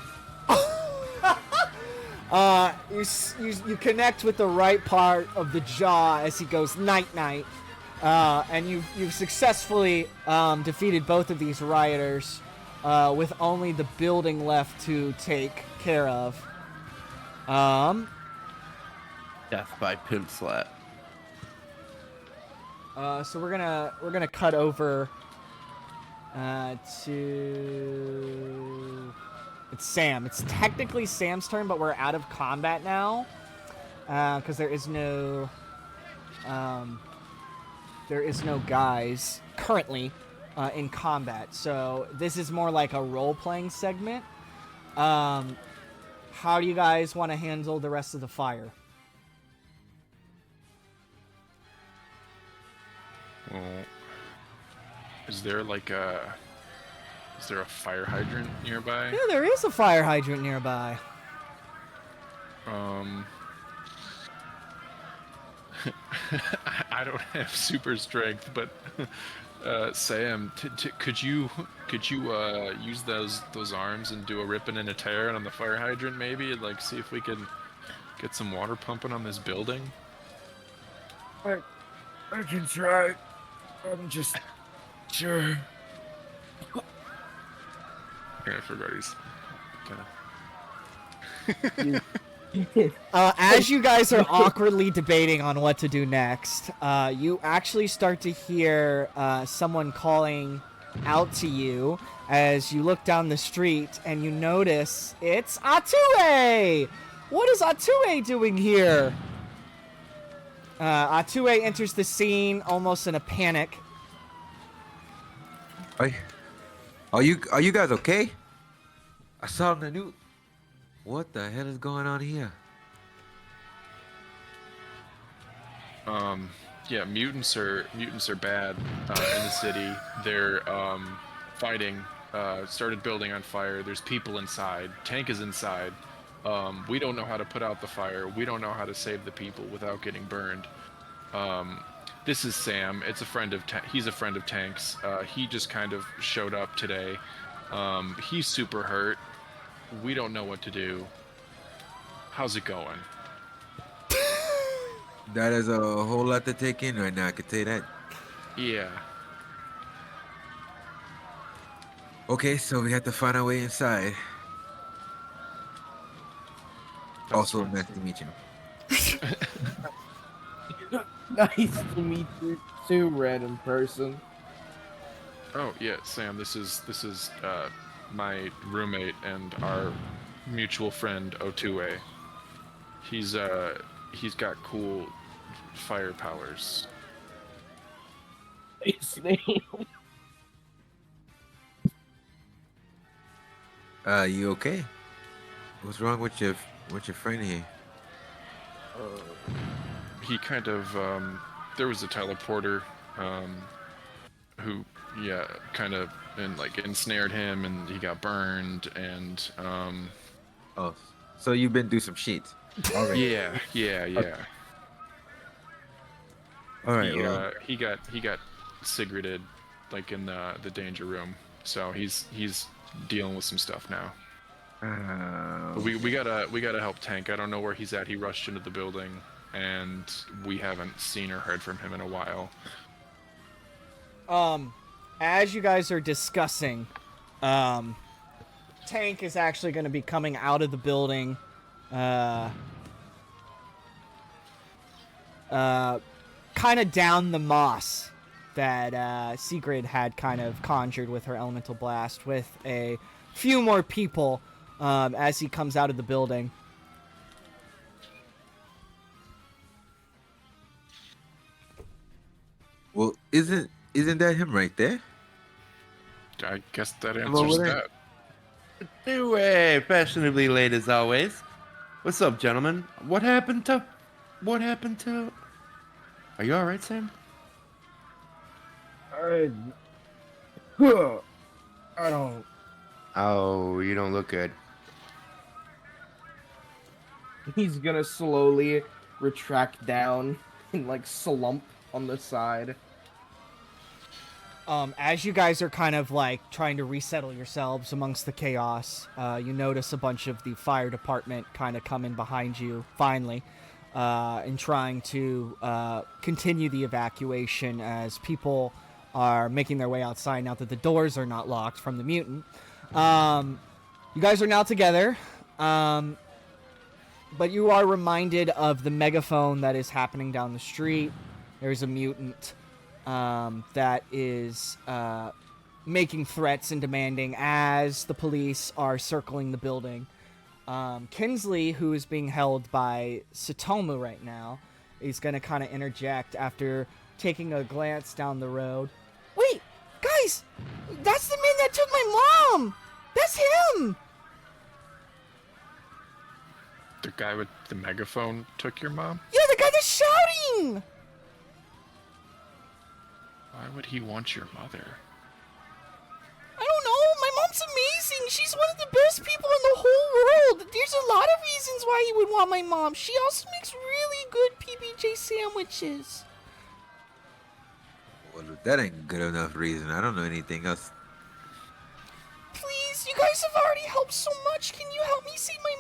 You connect with the right part of the jaw as he goes night night, and you've successfully defeated both of these rioters, with only the building left to take care of. Death by pimp slap. So we're gonna cut over to it's Sam. It's technically Sam's turn, but we're out of combat now because there is no guys currently in combat. So this is more like a role-playing segment. How do you guys want to handle the rest of the fire? Well, is there a fire hydrant nearby? Yeah, there is a fire hydrant nearby. I don't have super strength, but Sam, could you use those arms and do a ripping and a tearing on the fire hydrant, maybe, and like see if we can get some water pumping on this building? I can try. I'm just sure. Yeah, I forgot he's kind As you guys are awkwardly debating on what to do next, you actually start to hear someone calling out to you as you look down the street and you notice it's Atue! What is Atue doing here? Atue enters the scene almost in a panic. Are you guys okay? I saw on the news. What the hell is going on here? Yeah, mutants are bad in the city. They're fighting. Started building on fire. There's people inside. Tank is inside. We don't know how to put out the fire. We don't know how to save the people without getting burned. This is Sam. It's a friend of he's a friend of Tank's. He just kind of showed up today. He's super hurt. We don't know what to do. How's it going? That is a whole lot to take in right now. I could tell you that. Yeah. Okay, so we have to find our way inside. Also, fine. nice to meet you. Nice to meet you too, random person. Oh yeah, Sam. This is my roommate and our mutual friend Otue. He's got cool fire powers. His name. You okay? What's wrong with your friend here? He kind of there was a teleporter who kind of ensnared him and he got burned and Oh, so you've been through some shit. Already. yeah. All right. Well, He got Sigrided like in the danger room. So he's dealing with some stuff now. But we gotta help Tank. I don't know where he's at. He rushed into the building and we haven't seen or heard from him in a while. As you guys are discussing, Tank is actually going to be coming out of the building, kind of down the moss that Sigrid had kind of conjured with her elemental blast, with a few more people as he comes out of the building. well, isn't that him right there? I guess that Come over answers there. that. Anyway, fashionably late as always. What's up, gentlemen? What happened to? Are you all right, Sam? I don't. Oh, you don't look good. He's gonna slowly retract down and like slump on the side. As you guys are kind of like trying to resettle yourselves amongst the chaos, you notice a bunch of the fire department kind of coming behind you finally, and trying to continue the evacuation as people are making their way outside now that the doors are not locked from the mutant. You guys are now together, but you are reminded of the megaphone that is happening down the street. There's a mutant that is making threats and demanding as the police are circling the building. Kinsley, who is being held by Satomu right now, is going to kind of interject after taking a glance down the road. Wait, guys! That's the man that took my mom! That's him! The guy with the megaphone took your mom? Yeah, the guy that's shouting! Why would he want your mother? I don't know. My mom's amazing. She's one of the best people in the whole world. There's a lot of reasons why he would want my mom. She also makes really good PBJ sandwiches. Well, that ain't good enough reason. I don't know anything else. Please, you guys have already helped so much. Can you help me see my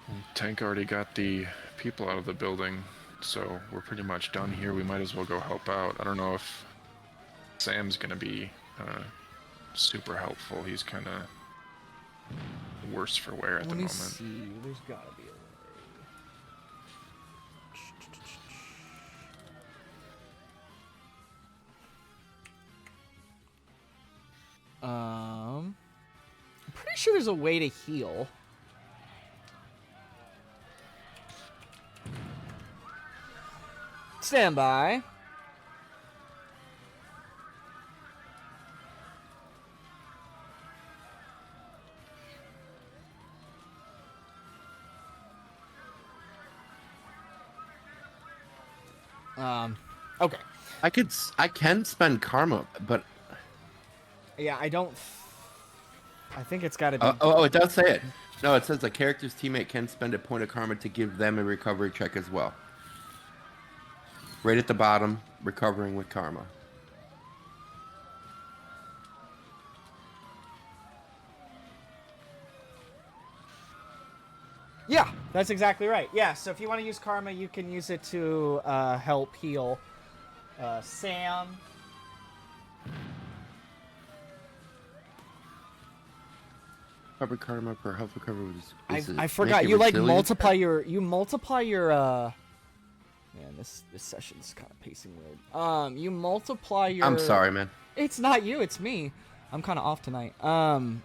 mom? Tank already got the people out of the building, so we're pretty much done here. We might as well go help out. I don't know if Sam's gonna be super helpful. He's kind of worse for wear at the moment. See. There's gotta be a way. I'm pretty sure there's a way to heal. Stand by. Okay. I can spend karma, but Yeah, I don't. I think it's got to be. it does say it. No, it says a character's teammate can spend a point of karma to give them a recovery check as well. Right at the bottom, recovering with karma. Yeah, that's exactly right. Yeah, so if you want to use karma, you can use it to help heal Sam. Recover karma per health recovery. I forgot. You like multiply your. Man, this session's kind of pacing weird. You multiply your. I'm sorry, man. It's not you. It's me. I'm kind of off tonight. Heal.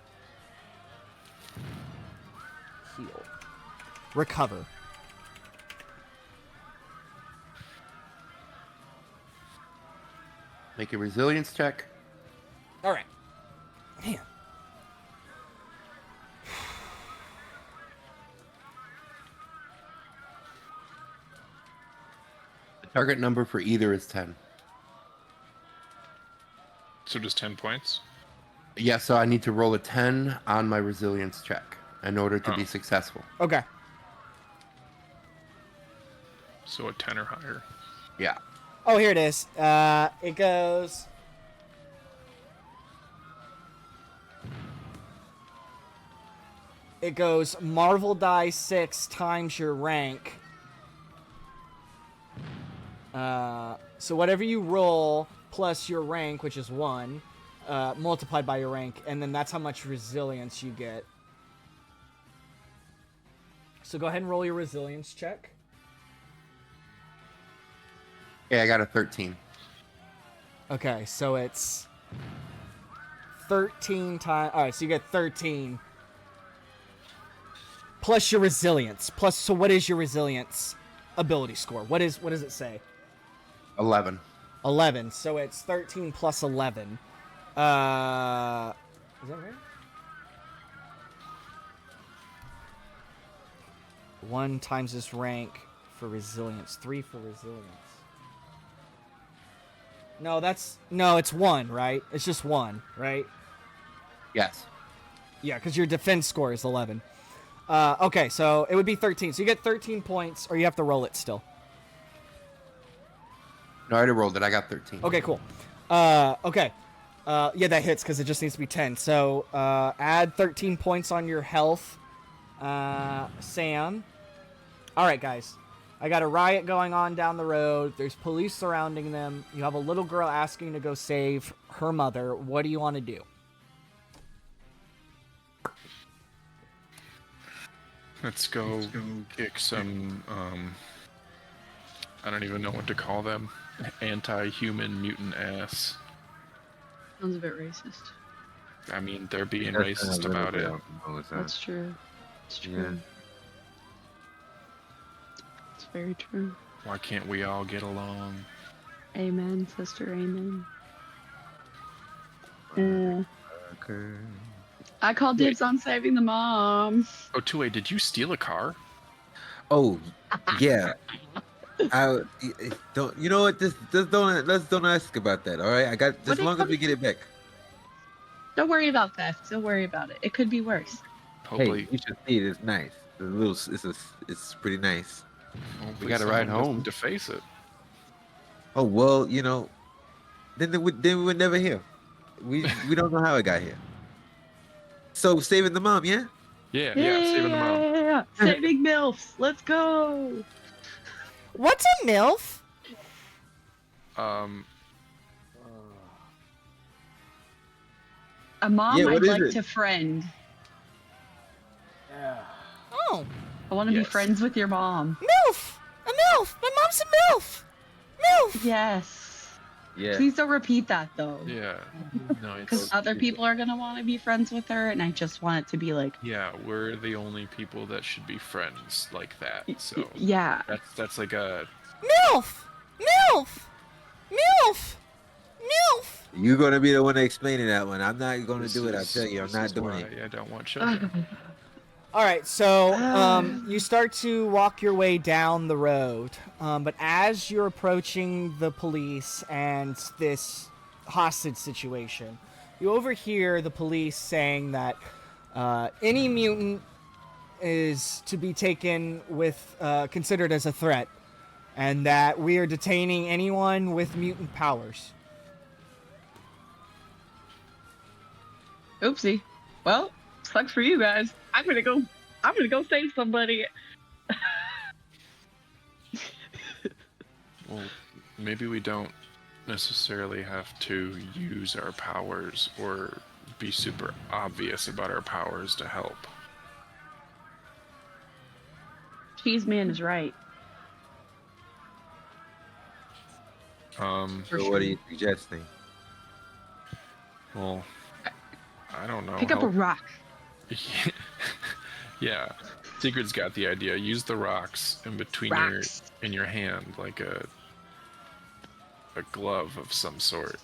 Recover. Make a resilience check. All right. Man. The target number for either is 10. So just 10 points? Yeah, so I need to roll a 10 on my resilience check in order to be successful. Okay. So a 10 or higher. Yeah. Oh, here it is. It goes. It goes Marvel die 6 times your rank. So whatever you roll plus your rank, which is 1, multiplied by your rank, and then that's how much resilience you get. So go ahead and roll your resilience check. Yeah, I got a 13. Okay, so it's 13 times. All right, so you get 13 plus your resilience. Plus, so what is your resilience ability score? What does it say? 11. 11. So it's 13 plus 11. Is that right? 1 times his rank for resilience. 3 for resilience. No, it's 1, right? It's just 1, right? Yes. Yeah, because your defense score is 11. Okay, so it would be 13. So you get 13 points, or you have to roll it still. No, I already rolled it. I got 13. Okay, cool. Okay. Yeah, that hits because it just needs to be 10. So add 13 points on your health, Sam. All right, guys. I got a riot going on down the road. There's police surrounding them. You have a little girl asking to go save her mother. What do you want to do? Let's go kick some, I don't even know what to call them. Anti-human mutant ass. Sounds a bit racist. I mean, they're being racist about it. That's true. It's true. Yeah. It's very true. Why can't we all get along? Amen, sister. Amen. I call dibs on saving the mom. Oh, Two-Way, did you steal a car? Oh, yeah. Don't. You know what? Just don't ask about that. All right. I got as long as we get it back. Don't worry about theft. Don't worry about it. It could be worse. Hopefully, Hey, you should see it. It's nice. It's pretty nice. hopefully We gotta ride someone doesn't home. deface it. Oh well, you know, then we were never here. We don't know how it got here. So saving the mom, yeah. Yeah, saving the mom. Yeah, saving MILFs. Let's go. What's a MILF? A mom Yeah, I'd what is like it? to friend. Oh, I want to be Yes. friends with your mom. MILF! A MILF! My mom's a MILF! MILF! Yes. Yeah. Please don't repeat that though. Yeah. No, Because it's, other people are gonna want to be friends with her, and I just want it to be like, yeah, we're the only people that should be friends like that. So yeah. that's like a MILF! MILF! MILF! MILF! You're gonna be the one explaining that one. I'm not gonna this do it. I is- tell you, I'm this not is doing why it. I don't want children. All right, so you start to walk your way down the road, but as you're approaching the police and this hostage situation, you overhear the police saying that any mutant is to be taken with considered as a threat, and that we are detaining anyone with mutant powers. Oopsie. Well, sucks for you guys. I'm gonna go save somebody. Well, maybe we don't necessarily have to use our powers or be super obvious about our powers to help. Cheese Man is right. So For what sure. are you suggesting? Well, I don't know. Pick up a rock. Yeah, Sigrid's got the idea. Use the rocks in between Rocks. your hand, like a glove of some sort.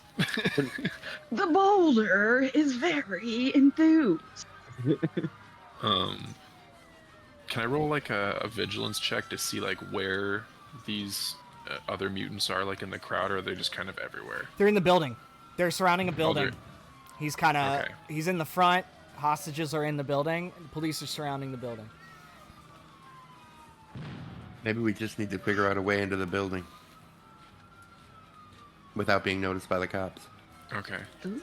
The boulder is very enthused. Can I roll like a vigilance check to see like where these other mutants are, like in the crowd, or are they just kind of everywhere? They're in the building. They're surrounding a building. they're- He's kind of Okay. he's in the front. Hostages are in the building. And the police are surrounding the building. Maybe we just need to figure out a way into the building without being noticed by the cops. Okay. Ooh,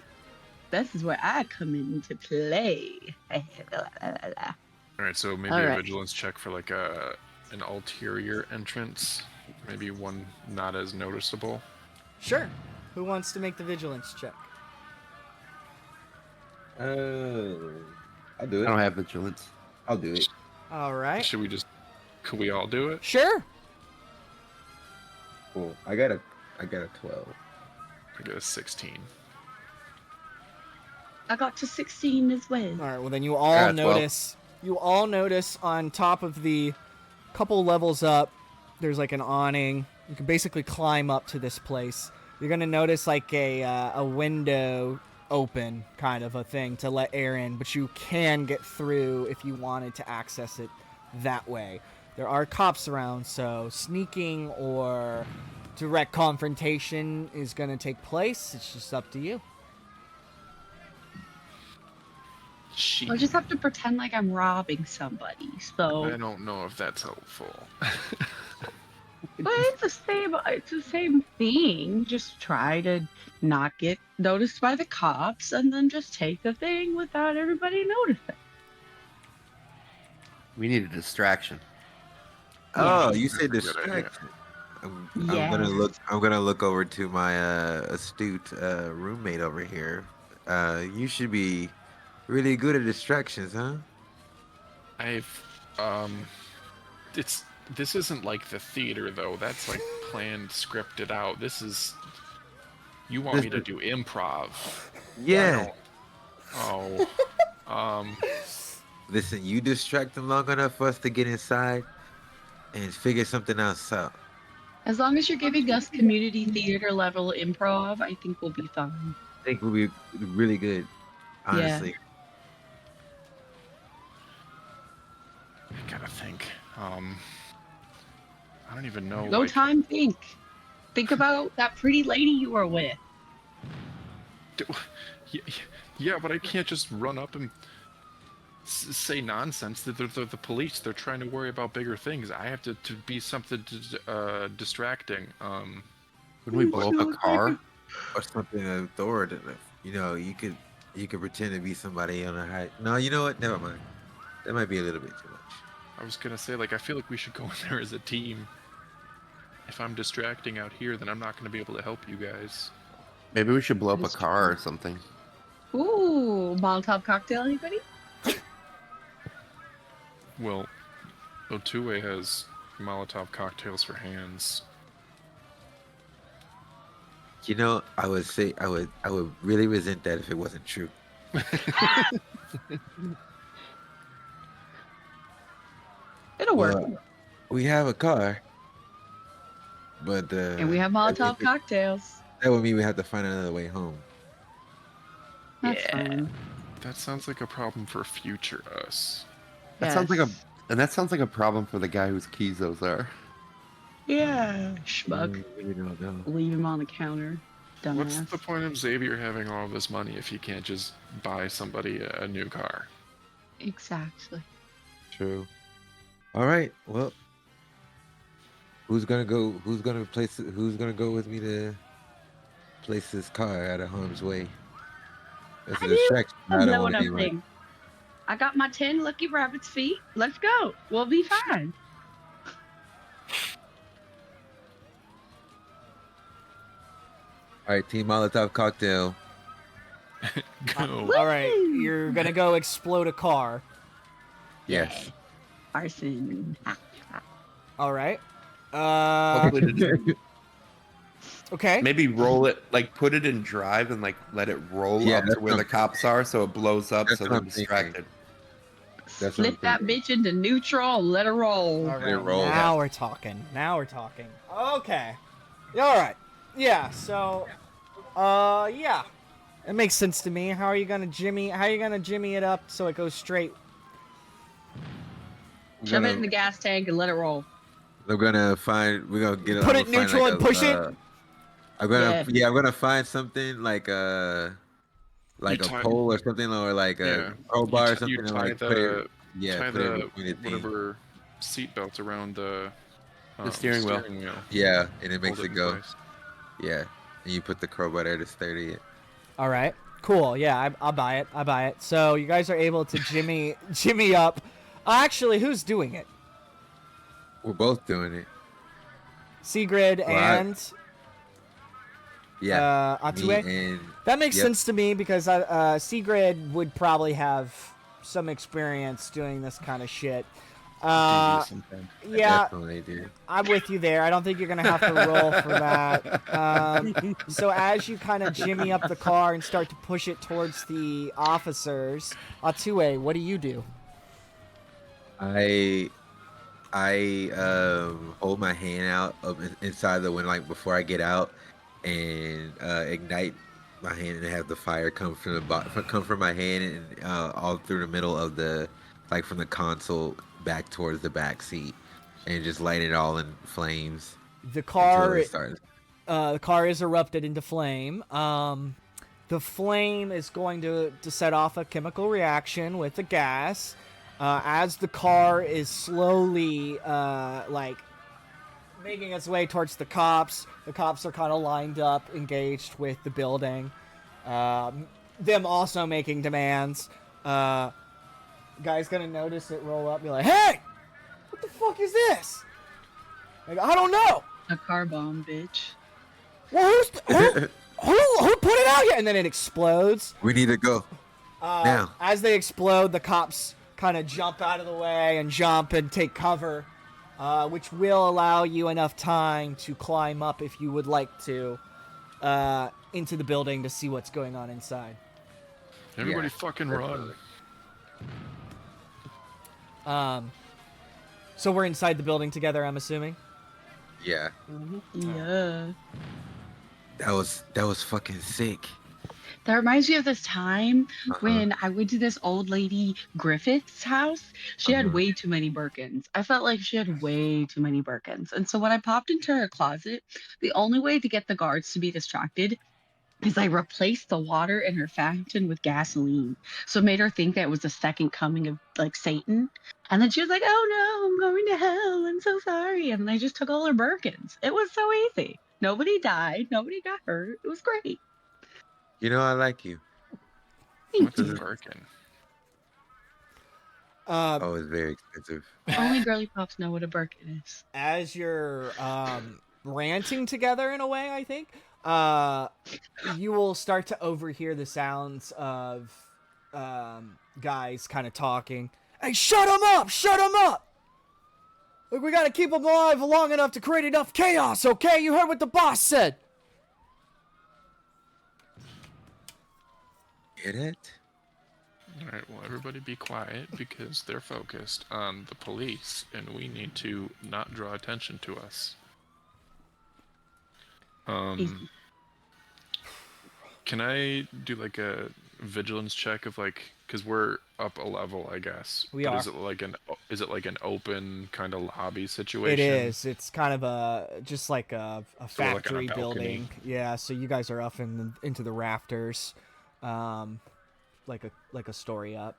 this is where I come into play. All right. So maybe All a right. vigilance check for like an ulterior entrance, maybe one not as noticeable. Sure. Who wants to make the vigilance check? I'll do I it. don't have vigilance. I'll do it. All right. Could we all do it? Sure. Cool. I got a 12. I get a 16. I got to 16 as well. All right. Well, then you all Yeah, 12. notice. You all notice on top of the couple levels up, there's like an awning. You can basically climb up to this place. You're gonna notice like a window open, kind of a thing to let air in, but you can get through if you wanted to access it that way. There are cops around, so sneaking or direct confrontation is gonna take place. It's just up to you. I just have to pretend like I'm robbing somebody. So, I don't know if that's helpful. but it's the same thing. Just try to not get noticed by the cops, and then just take the thing without everybody noticing. We need a distraction. Oh, Yeah. you said That's a good idea. distraction. I'm Yeah. gonna look. I'm gonna look over to my astute roommate over here. You should be really good at distractions, huh? This isn't like the theater though. That's like planned, scripted out. You want me to do improv? Yeah. Oh. Listen, you distract them long enough for us to get inside and figure something else out. As long as you're giving us community theater level improv, I think we'll be fine. I think we'll be really good, honestly. I gotta think. I don't even know. No like, time, think. Think about that pretty lady you were with. Yeah, but I can't just run up and say nonsense. They're the police. They're trying to worry about bigger things. I have to be something distracting. Would we blow up a car? Or something authoritative. You know, you could pretend to be somebody on a high. No, you know what? Never mind. That might be a little bit too much. I was gonna say, like, I feel like we should go in there as a team. If I'm distracting out here, then I'm not gonna be able to help you guys. Maybe we should blow up a car or something. Ooh, Molotov cocktail, anybody? Well, Otue has Molotov cocktails for hands. You know, I would really resent that if it wasn't true. It'll work. Well, we have a car, but And we have Molotov cocktails. that would mean we have to find another way home. That's Yeah. fine. That sounds like a problem for future us. That sounds like that sounds like a problem for the guy whose keys those are. Yeah, schmuck. We don't know. Leave him on the counter. What's Dumbass. the point of Xavier having all this money if he can't just buy somebody a new car? Exactly. True. All right. Well, who's gonna go? Who's gonna place? Who's gonna go with me to place this car out of harm's way? That's a I do. distraction. I'm I don't blowing want up anyone. thing. I got my 10 lucky rabbit's feet. Let's go. We'll be fine. All right, Team Molotov cocktail. Go. All right, Woo! you're gonna go explode a car. Yes. Arson. All right. Hopefully to Okay. maybe roll it, like put it in drive and like let it roll Yeah, up to that's where what the I'm- cops are, so it blows up, that's so what they're I'm thinking. distracted. That's what I'm Flip that thinking. bitch into neutral and let her roll. All Let it right. roll. Now we're talking. Now we're talking. Okay. All right. Yeah. So, yeah, it makes sense to me. How are you gonna jimmy? How are you gonna jimmy it up so it goes straight? I'm Shove it in gonna, the gas tank and let it roll. we're gonna find. We're gonna get. Put I'm it gonna find neutral like and push it? I'm gonna. Yeah. Yeah, I'm gonna find something like a You a tie- pole or something, or like a Yeah. crowbar or You something, and tie like put it. the Yeah, tie put it the between the thing. whatever seat belt around the steering wheel. Yeah, and it makes Hold it in go. place. Yeah, and you put the crowbar there to steady it. All right. Cool. Yeah, I'll buy it. I buy it. So you guys are able to jimmy up. Actually, who's doing it? We're both doing it. Sigrid Well, I- and Yeah, Atsue? me and That makes yep. sense to me because Sigrid would probably have some experience doing this kind of shit. Yeah, Definitely, dude. I'm with you there. I don't think you're gonna have to roll for that. So as you kind of jimmy up the car and start to push it towards the officers, Atsue, what do you do? I hold my hand out up inside the window like before I get out and ignite my hand and have the fire come from come from my hand and all through the middle of the like from the console back towards the back seat and just light it all in flames The until car, it starts. the car is erupted into flame. The flame is going to set off a chemical reaction with the gas. As the car is slowly like making its way towards the cops are kind of lined up, engaged with the building. Them also making demands. Guy's gonna notice it roll up, be like, "Hey, what the fuck is this?" Like, I don't know. A car bomb, bitch. Well, who put it out here? And then it explodes. We need to go now. As they explode, the cops kind of jump out of the way and jump and take cover, which will allow you enough time to climb up if you would like to into the building to see what's going on inside. Everybody Yeah, fucking definitely. run. So we're inside the building together, I'm assuming. Yeah, Yeah. that was fucking sick. That reminds me of this time Uh-huh. when I went to this old lady Griffith's house. She had Uh-huh. way too many Birkins. I felt like she had way too many Birkins. And so when I popped into her closet, the only way to get the guards to be distracted is I replaced the water in her fountain with gasoline. So it made her think that it was the second coming of like Satan. And then she was like, "Oh no, I'm going to hell. I'm so sorry." And I just took all her Birkins. It was so easy. Nobody died. Nobody got hurt. It was great. You know I like you. What's a Mhm. Birkin? Oh, it's very expensive. Only girly pops know what a Birkin is. As you're ranting together in a way, I think, you will start to overhear the sounds of guys kind of talking. Hey, shut him up! Shut him up! Look, we gotta keep him alive long enough to create enough chaos, okay? You heard what the boss said! Hear that? Alright, well, everybody be quiet because they're focused on the police and we need to not draw attention to us. Can I do like a vigilance check of like because we're up a level, I guess. We but are. Is it like an open kind of lobby It situation? is. It's kind of just like a Sort of like on a factory balcony. building. Yeah. So you guys are up into the rafters, like a story up.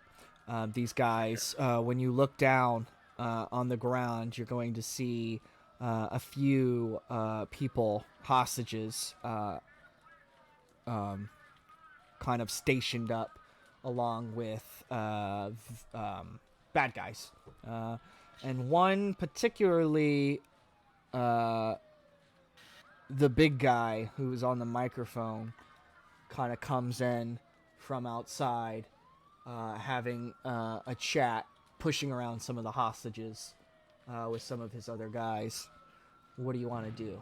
These guys, when you look down on the ground, you're going to see a few people, hostages, kind of stationed up along with bad guys. And one particularly, the big guy who's on the microphone kind of comes in from outside, having a chat, pushing around some of the hostages with some of his other guys. What do you want to do?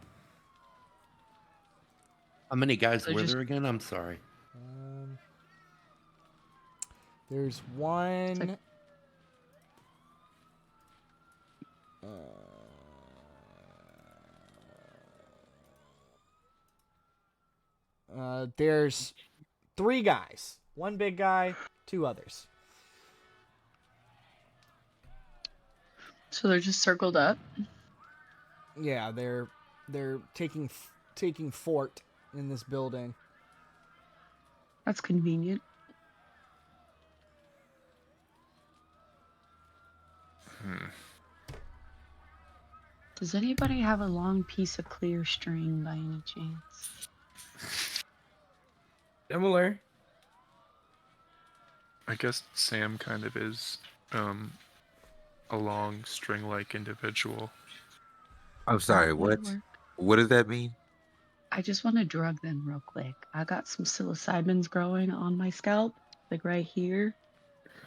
How many guys So were just- there again? I'm sorry. There's one. There's 3 guys. One big guy, 2 others. So they're just circled up. Yeah, they're taking fort in this building. That's convenient. Does anybody have a long piece of clear string by any chance? Similar. I guess Sam kind of is a long string-like individual. I'm sorry. That What? would work. What does that mean? I just want to drug them real quick. I got some psilocybins growing on my scalp, like right here.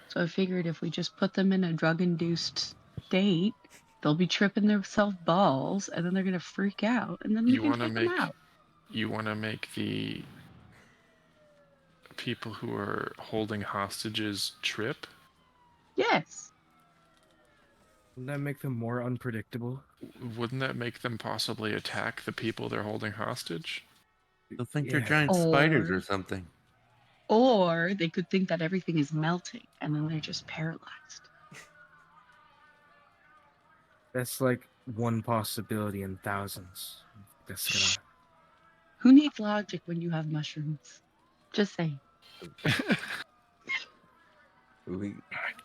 So I figured if we just put them in a drug-induced state, they'll be tripping themselves balls, and then they're gonna freak out, and then we You can want to take them make out. you want to make the people who are holding hostages trip? Yes. Wouldn't that make them more unpredictable? Wouldn't that make them possibly attack the people they're holding hostage? They'll think they're Yeah. giant spiders Or- or something. Or they could think that everything is melting, and then they're just paralyzed. That's like one possibility in thousands. That's gonna. Who needs logic when you have mushrooms? Just saying. We,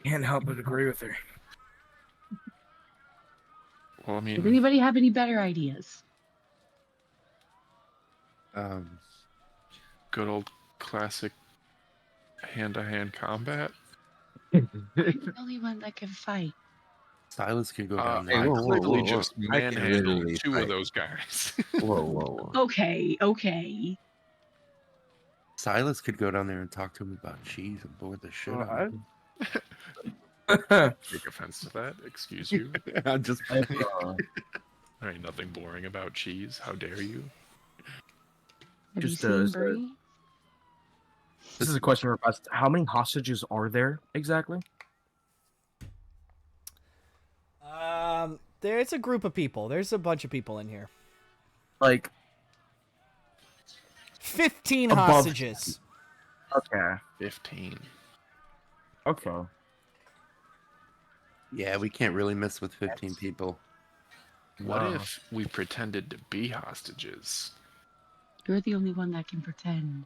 Can't help but agree with her. Well, I Does mean, anybody have any better ideas? good old classic hand-to-hand combat. I'm the only one that can fight. Silas could go down I there. whoa, whoa, clearly whoa. just I can manhandled literally 2 fight. of those guys. whoa, whoa, whoa. Okay. Silas could go down there and talk to him about cheese and bore the shit out of him. Take offense to that. Excuse you. I'm just There ain't nothing boring about cheese. How dare you? Have Just, you seen so- Brie? This is a question for us. How many hostages are there exactly? There's a group of people. There's a bunch of people in here. Like, 15 Above- hostages. okay. 15. Okay. Yeah, we can't really mess with 15 people. What Wow. if we pretended to be hostages? You're the only one that can pretend.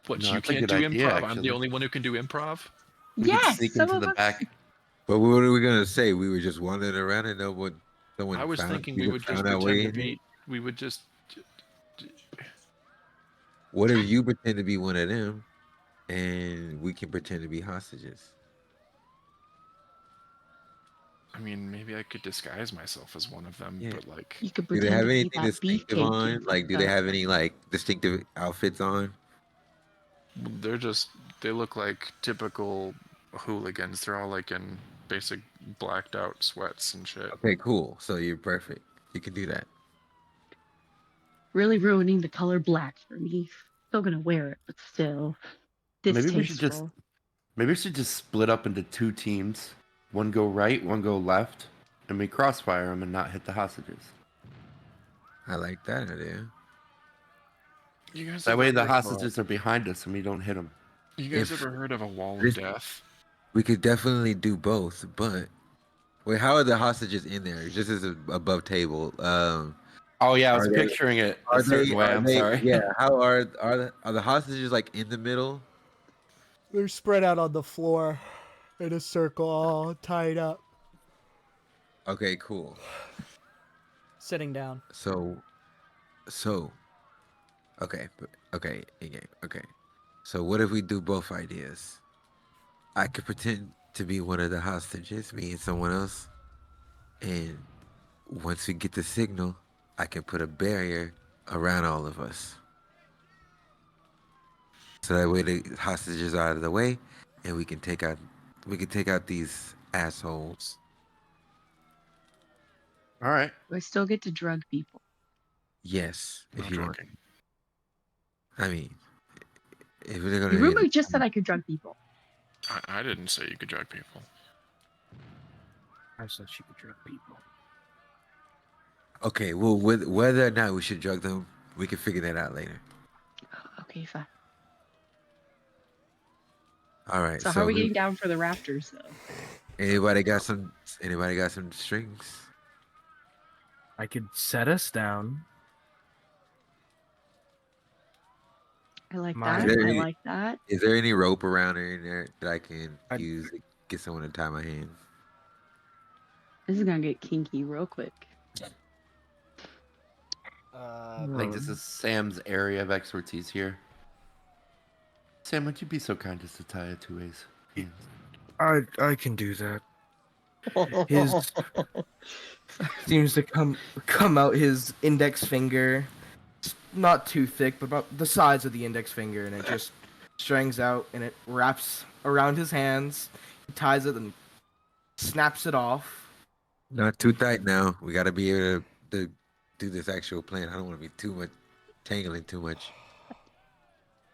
What, No, you that's a can't good do idea, improv? I'm the actually. only one who can do improv? We could Yes, sneak some into of the us. back. But what are we gonna say? We were just wandering around and someone I was found, thinking we we would just found our way pretend to in here? be. We would just. What if you pretend to be one of them, and we can pretend to be hostages? I mean, maybe I could disguise myself as one of them, Yeah. but like, You could Do they pretend have to be anything that distinctive beefcake on? you Like, do picked they up. have any like distinctive outfits on? they're just. They look like typical hooligans. They're all like in basic blacked out sweats and shit. Okay, cool. So you're perfect. You can do that. Really ruining the color black for me. Still gonna wear it, but still. Maybe we should Distasteful. just split up into 2 teams. One go right, one go left, and we crossfire them and not hit the hostages. I like that idea. You guys That have way the ever- hostages are behind us and we don't hit them. You guys If ever heard of a wall this- of death? we could definitely do both, but wait, how are the hostages in there? Just as above table. Oh yeah, I was Are they- picturing it a certain way. I'm sorry. Yeah. How are the hostages like in the middle? They're spread out on the floor in a circle, all tied up. Okay, cool. Sitting down. So, okay, okay. So what if we do both ideas? I could pretend to be one of the hostages, me and someone else, and once we get the signal, I can put a barrier around all of us. So that way the hostages are out of the way, and we can take out these assholes. All right. I still get to drug people. Yes, No if you want. drugging. I mean, if they're gonna Your be, roommate just said I could drug people. I didn't say you could drug people. I said she could drug people. okay. Well, whether or not we should drug them, we can figure that out later. Okay, fine. All right. So how are we getting down for the Raptors, though? Anybody got some? Anybody got some strings? I could set us down. I like My- that. Is there I any- like that. Is there any rope around or in there that I can I- use to get someone to tie my hands? This is gonna get kinky real quick. I think this is Sam's area of expertise here. Sam, would you be so kind as to tie a two-ways hands? I can do that. His seems to come out his index finger, not too thick, but about the size of the index finger, and it just strings out and it wraps around his hands. He ties it and snaps it off. Not too tight now. We got to be able to do this actual plan. I don't want to be too much tangling too much.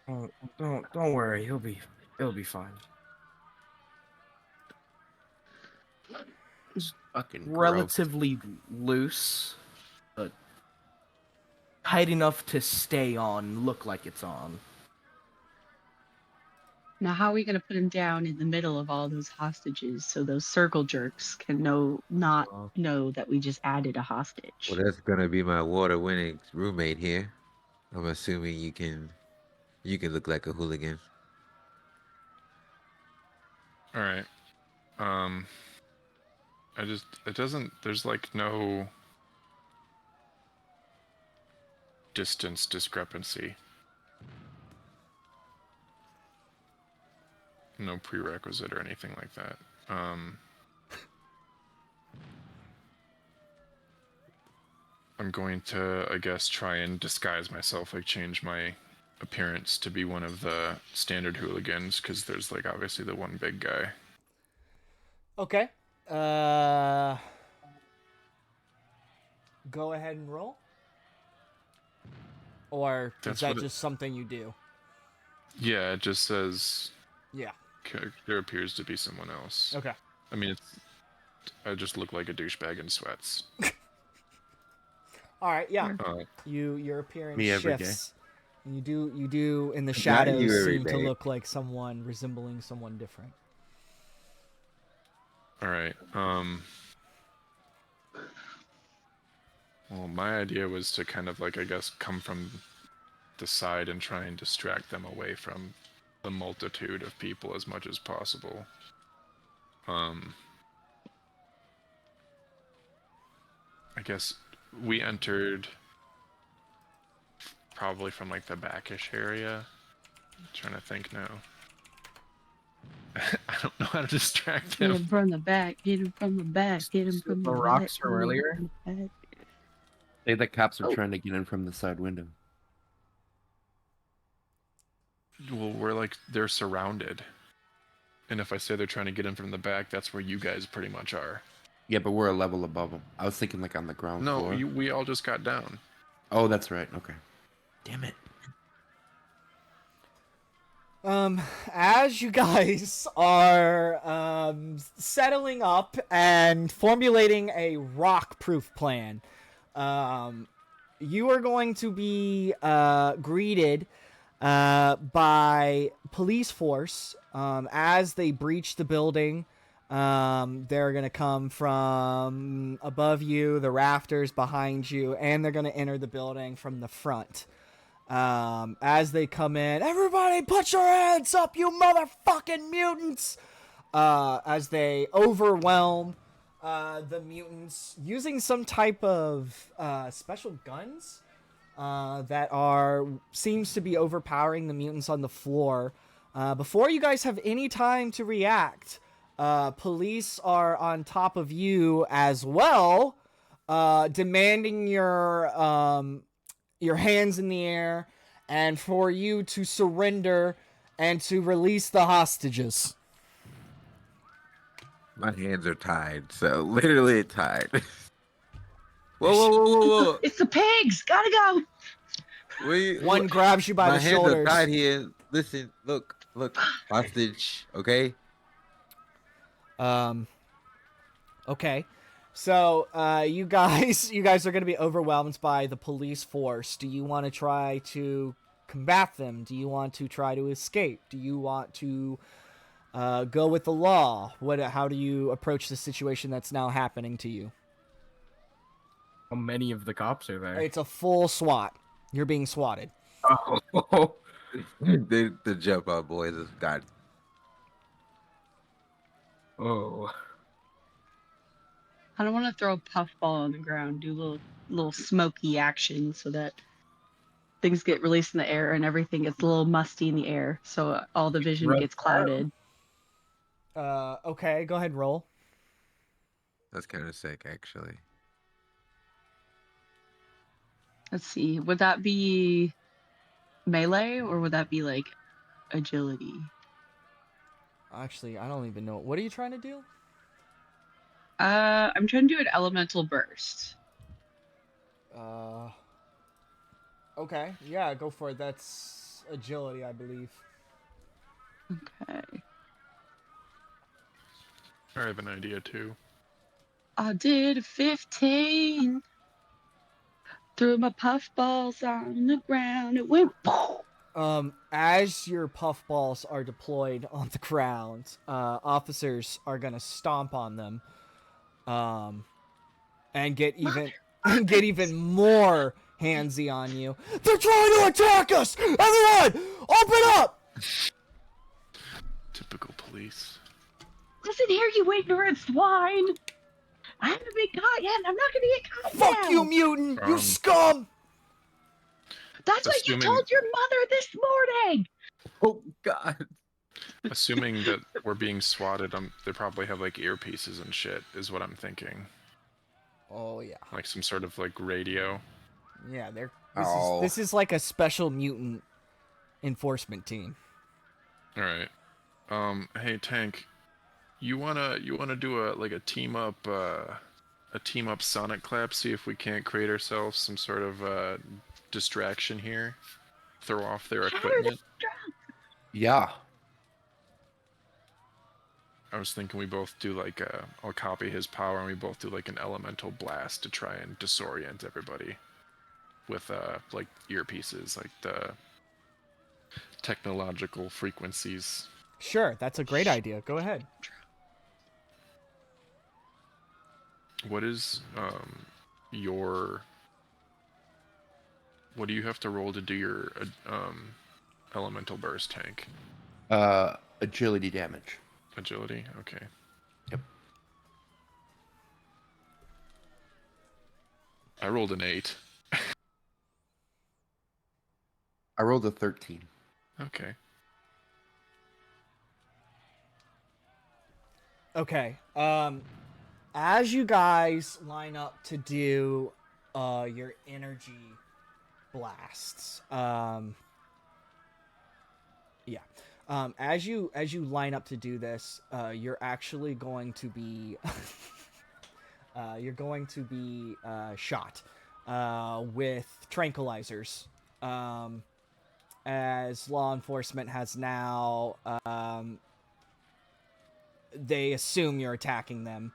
Oh, don't worry, it'll be fine. Fucking gross. Relatively loose, but tight enough to stay on, look like it's on. Now, how are we gonna put him down in the middle of all those hostages so those circle jerks can not know that we just added a hostage? Well, that's gonna be my water-winning roommate here. I'm assuming you can look like a hooligan. All right. There's like no distance discrepancy. No prerequisite or anything like that. I'm going to, I guess, try and disguise myself, like change my appearance to be one of the standard hooligans, because there's like obviously the one big guy. Okay. Go ahead and roll. Or is That's that what just something you do? Yeah, it just says Yeah. there appears to be someone else. Okay. I mean, I just look like a douchebag in sweats. All right. Yeah. Uh, Your appearance Me every day. shifts. You do in the Not you shadows every seem to day. look like someone resembling someone different. all right. Well, my idea was to kind of like, I guess, come from the side and try and distract them away from the multitude of people as much as possible. I guess we entered probably from like the backish area. I'm trying to think now. I don't know how to distract Get him. him from the back. Get him from the back. Get him from The the rocks back. from get him earlier? from the back. Say the cops are Oh. trying to get in from the side window. Well, we're like, they're surrounded. And if I say they're trying to get in from the back, that's where you guys pretty much are. Yeah, but we're a level above them. I was thinking like on the ground No, floor. we all just got down. Oh, that's right. Okay. Damn it. As you guys are settling up and formulating a rock-proof plan, you are going to be greeted by police force. As they breach the building, they're going to come from above you, the rafters behind you, and they're going to enter the building from the front. As they come in, everybody put your hands up, you motherfucking mutants! As they overwhelm the mutants using some type of special guns that seems to be overpowering the mutants on the floor. Before you guys have any time to react, police are on top of you as well, demanding your hands in the air and for you to surrender and to release the hostages. My hands are tied, so literally tied. Whoa. It's the pigs. Gotta go. One grabs you by my the hands shoulders. are tied here. Listen, look, hostage. Okay. Okay. So, you guys are going to be overwhelmed by the police force. Do you want to try to combat them? Do you want to try to escape? Do you want to go with the law? How do you approach the situation that's now happening to you? How many of the cops are there? It's a full SWAT. You're being swatted. Oh. The jump out boys has got. Oh. I don't want to throw a puffball on the ground. Do little smoky action so that things get released in the air and everything gets a little musty in the air, so all the vision Right. gets clouded. Okay, go ahead and roll. That's kind of sick, actually. Let's see. Would that be melee or would that be like agility? Actually, I don't even know. What are you trying to do? I'm trying to do an elemental burst. Okay. Yeah, go for it. That's agility, I believe. Okay. I have an idea too. I did a 15. Threw my puffballs on the ground. It went poof. As your puffballs are deployed on the ground, officers are gonna stomp on them, and get even more handsy on you. They're trying to attack us! Everyone, open up! Typical police. Listen here, you ignorant swine. I haven't been caught yet, and I'm not gonna get caught Fuck now. you, mutant! You scum! That's what you Assuming- told your mother this morning. Oh God. Assuming that we're being swatted, they probably have like earpieces and shit, is what I'm thinking. Oh yeah, Like some sort of like radio. yeah. This is like a special mutant enforcement team. All right. Hey Tank, you wanna do a team up Sonic clap? See if we can't create ourselves some sort of distraction here. Throw off their equipment. Yeah. I was thinking we both do like I'll copy his power and we both do like an elemental blast to try and disorient everybody with like earpieces, like the technological frequencies. Sure, that's a great idea. Go ahead. What is what do you have to roll to do your elemental burst, Tank? Agility damage. Agility? Okay. Yep. I rolled an 8. I rolled a 13. Okay. Okay. As you guys line up to do your energy blasts, as you line up to do this, you're actually going to be shot with tranquilizers, as law enforcement has now they assume you're attacking them,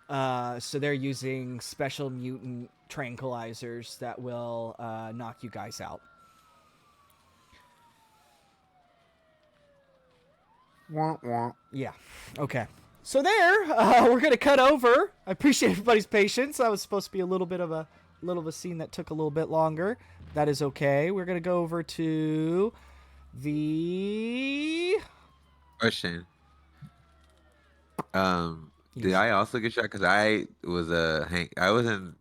so they're using special mutant tranquilizers that will knock you guys out. Wah, wah. Yeah. Okay. So there, we're gonna cut over. I appreciate everybody's patience. That was supposed to be a little of a scene that took a little bit longer. That is okay. We're gonna go over to the. Question. Did Yes. I also get shot? Because I was I wasn't.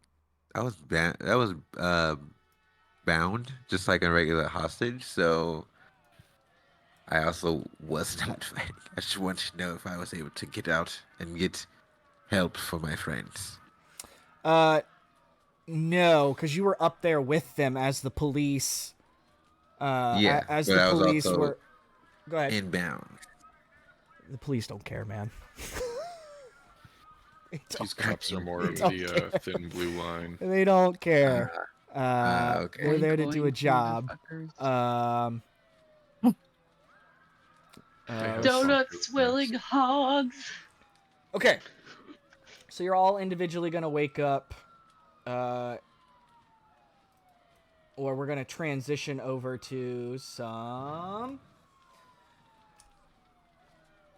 I was ban. I was bound, just like a regular hostage. So I also was not fighting. I just wanted to know if I was able to get out and get help for my friends. No, because you were up there with them as the police. Yeah, As but the I was police also were. Go ahead. inbound. The police don't care, man. They don't These cops are more of Don't the thin blue line. They don't care. Okay. They're there to Oink, do a oink, job. motherfuckers. They have Donut some swilling hogs. Okay. So you're all individually gonna wake up, or we're gonna transition over to some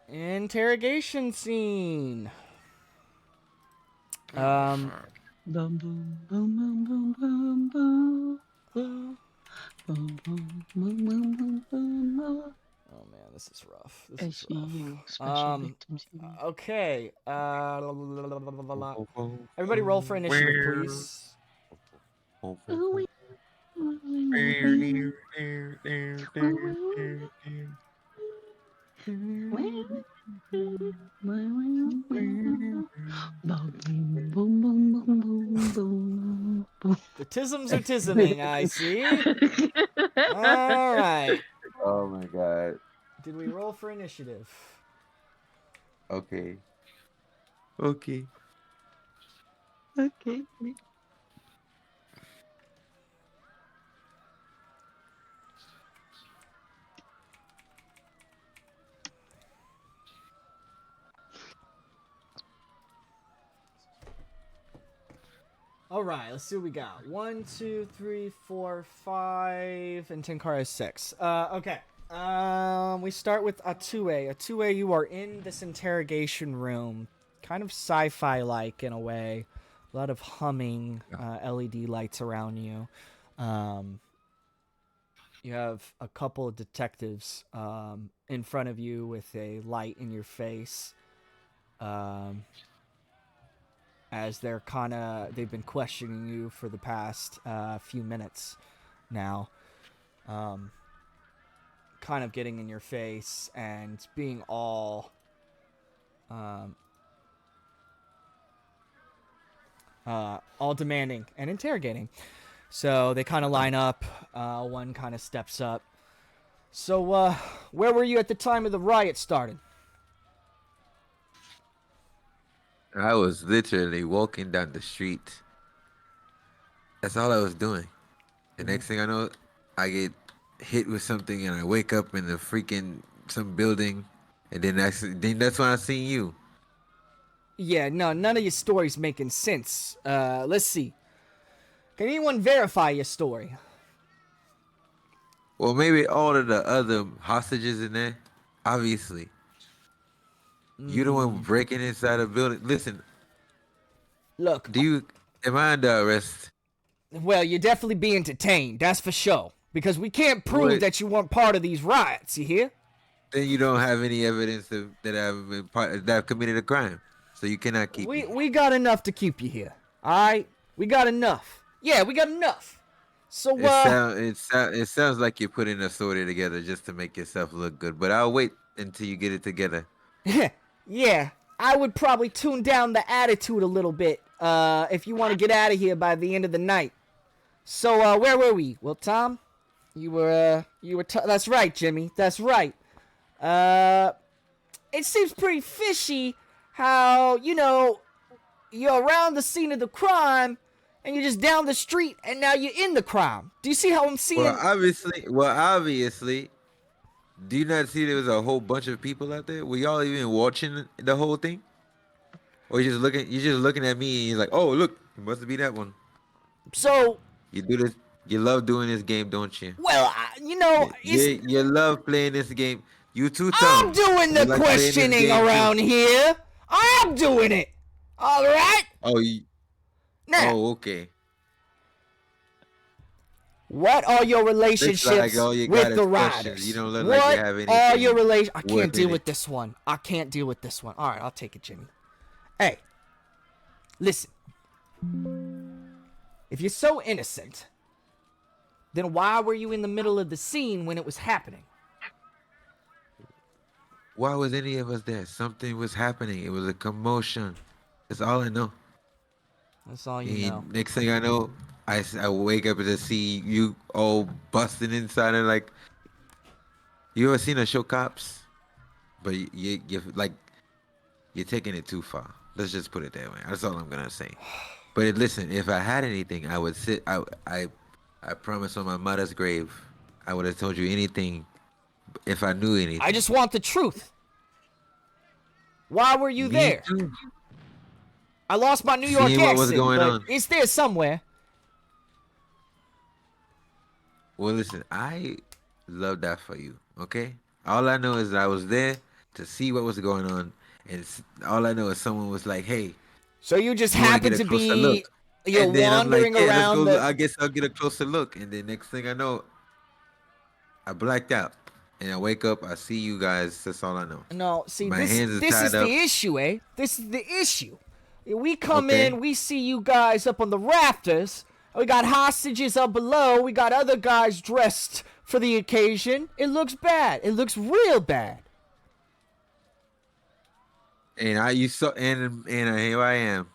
interrogation scene. Boom, boom, boom, boom, boom, boom, boom. Boom, boom, boom, boom, boom, boom, boom. Oh man, this is rough. This is rough. SVU, Special Victims Unit. Okay. Everybody roll for initiative, please. The tisms are tisming, I see. All right. Oh my god. Did we roll for initiative? Okay. Okay. Okay. All right, let's see what we got. 1, 2, 3, 4, 5, and Tenkara is 6. Okay. We start with Atue. Atue, you are in this interrogation room, kind of sci-fi like in a way. A lot of humming LED lights around you. You have a couple of detectives in front of you with a light in your face. As they've been questioning you for the past few minutes now. Kind of getting in your face and being all demanding and interrogating. So they kind of line up. One kind of steps up. So, where were you at the time of the riot started? I was literally walking down the street. That's all I was doing. The next thing I know, I get hit with something and I wake up in the freaking some building, and then that's when I seen you. Yeah, no, none of your story's making sense. Let's see. Can anyone verify your story? Well, maybe all of the other hostages in there. Obviously, you the one breaking inside a building. Listen, Look, am I under arrest? well, you're definitely being detained, that's for sure. Because we can't prove Wait. that you weren't part of these riots, you hear? Then you don't have any evidence that I've committed a crime, so you cannot keep me. We got enough to keep you here. Alright? We got enough. Yeah, we got enough. So, It sounds like you're putting a story together just to make yourself look good, but I'll wait until you get it together. yeah, I would probably tune down the attitude a little bit, if you want to get out of here by the end of the night. So, where were we? Well, Tom, that's right, Jimmy, that's right. It seems pretty fishy how, you're around the scene of the crime, and you're just down the street, and now you're in the crime. Do you see how I'm seeing? Well, obviously, do you not see there was a whole bunch of people out there? Were y'all even watching the whole thing? Or you're just looking at me and you're like, oh, look, it must be that one. So, You do this, you love doing this game, don't you? well, You love playing this game. You too, I'm Tom. doing the You like playing this questioning game, too. around here. I'm doing it. All right. Oh, Now, okay. what are your relationships like all you with got the is questions. riders? You don't look What like you have are anything your relations? I worth can't deal in with it. this one. I can't deal with this one. All right, I'll take it, Jimmy. Hey, listen. If you're so innocent, then why were you in the middle of the scene when it was happening? Why was any of us there? Something was happening. It was a commotion. That's all I know. That's all you know. Next thing I know, I wake up to see you all busting inside and like. You ever seen a show Cops? But you like you're taking it too far. Let's just put it that way. That's all I'm gonna say. But listen, if I had anything, I would sit. I promise on my mother's grave, I would have told you anything if I knew anything. I just want the truth. Why were you Me there? too. I lost my New York Seeing what was accent, going but on. it's there somewhere. Well, listen, I love that for you. Okay. All I know is that I was there to see what was going on, and all I know is someone was like, "Hey, So you just you want to happen get a to closer be look?" you're And then I'm like, wandering "Yeah, let's around go. the I guess I'll get a closer look." And then next thing I know, I blacked out, and I wake up. I see you guys. That's all I know. No, see, My this hands are is tied the up. issue, eh? This is the issue. We come Okay. in, we see you guys up on the rafters. We got hostages up below. We got other guys dressed for the occasion. It looks bad. It looks real bad. And here I am,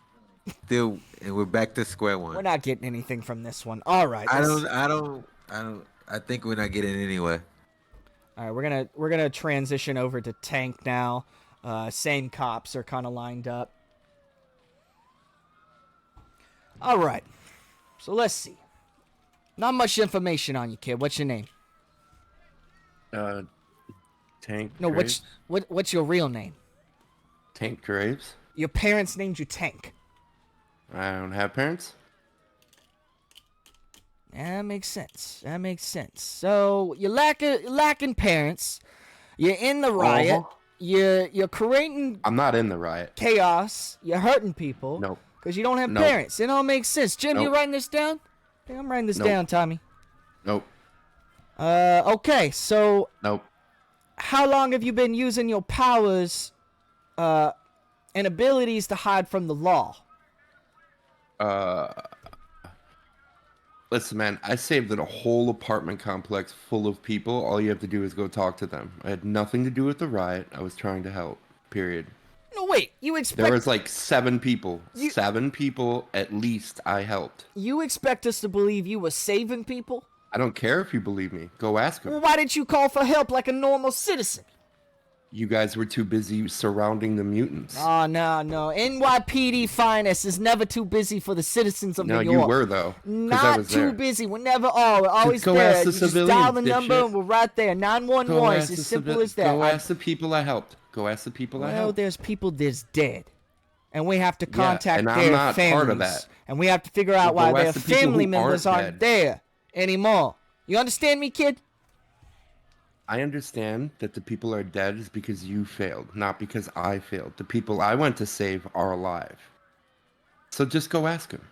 still, and we're back to square We're one. not getting anything from this one. All right. I let's- don't. I think we're not getting anywhere. All right, we're gonna transition over to Tank now. Same cops are kind of lined up. All right, so let's see. Not much information on you, kid. What's your name? Tank. No, Graves? what's your real name? Tank Graves. Your parents named you Tank. I don't have parents. That makes sense. That makes sense. So you're lacking parents. You're in the riot. Uh-huh. You're creating I'm not in the riot. chaos. You're hurting people. Nope. Because you don't have Nope. parents. It all makes sense. Jim, you Nope. writing this down? Hey, I'm writing this Nope. down, Tommy. Nope. Okay, so Nope. how long have you been using your powers and abilities to hide from the law? Listen, man, I saved a whole apartment complex full of people. All you have to do is go talk to them. I had nothing to do with the riot. I was trying to help. Period. No, wait. You There expect was like 7 people. 7 people at least I helped. you expect us to believe you were saving people? I don't care if you believe me. Go ask Well, them. why didn't you call for help like a normal citizen? You guys were too busy surrounding the mutants. Oh, no. NYPD finest is never too busy for the citizens of No, New you York. were though. 'Cause I Not was too there. busy. We're never. We're always go there. ask the You just civilians, dial the number dipshit. and we're right there. 911 is as simple as that. Go ask the people I helped. Go ask the people I Well, helped. there's people that's dead, and we have to contact and I'm their not families, part of that. and we have to figure out Well, why go their ask the people family who members aren't aren't dead. there anymore. You understand me, kid? I understand that the people are dead is because you failed, not because I failed. The people I went to save are alive. So just go ask them.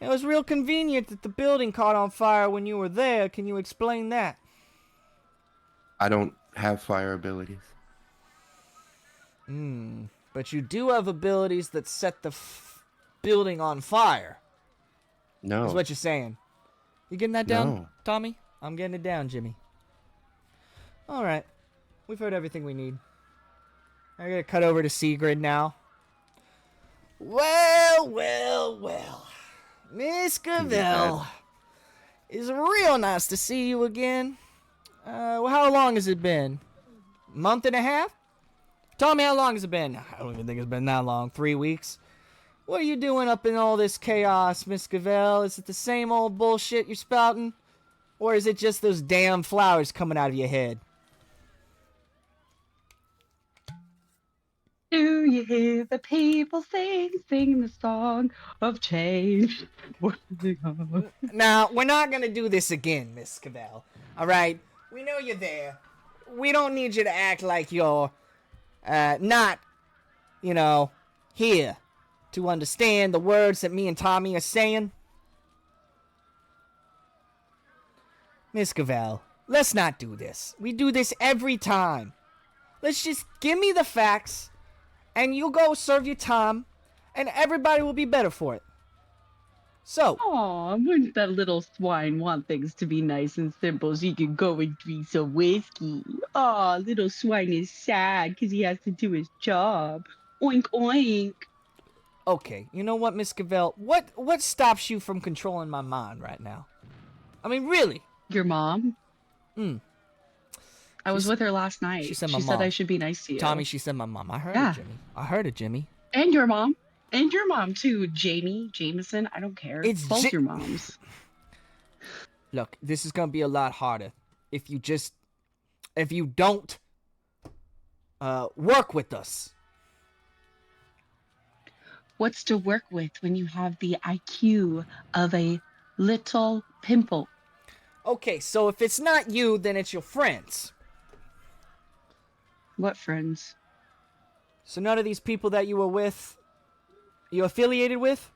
It was real convenient that the building caught on fire when you were there. Can you explain that? I don't have fire abilities. But you do have abilities that set the building on fire. No. Is what you're saying. You getting that down, No. Tommy? I'm getting it down, Jimmy. All right. We've heard everything we need. I gotta cut over to Sigrid now. Well. Miss Cavell. It's real nice to see you again. Well, how long has it been? Month and a half? Tommy, how long has it been? I don't even think it's been that long. 3 weeks? What are you doing up in all this chaos, Miss Cavell? Is it the same old bullshit you're spouting? Or is it just those damn flowers coming out of your head? Do you hear the people sing the song of change? Now, we're not gonna do this again, Miss Cavell. Alright? We know you're there. we don't need you to act like you're not, here to understand the words that me and Tommy are saying. Miss Cavell, let's not do this. We do this every time. Let's just give me the facts, and you go serve your time, and everybody will be better for it. So. Aw, wouldn't that little swine want things to be nice and simple so he could go and drink some whiskey? Aw, little swine is sad because he has to do his job. Oink, oink. Okay, you know what, Miss Cavell? What stops you from controlling my mind right now? I mean, really? Your mom? I was with her last night. She said my She said mom. I should be nice to you. Tommy, she said my mom. I heard Yeah. it, Jimmy. I heard it, Jimmy. And your mom. And your mom, too. Jamie, Jameson, I don't care. It's both your moms. Look, this is gonna be a lot harder if you don't work with us. What's to work with when you have the IQ of a little pimple? Okay, so if it's not you, then it's your friends. What friends? So none of these people that you were with, you affiliated with?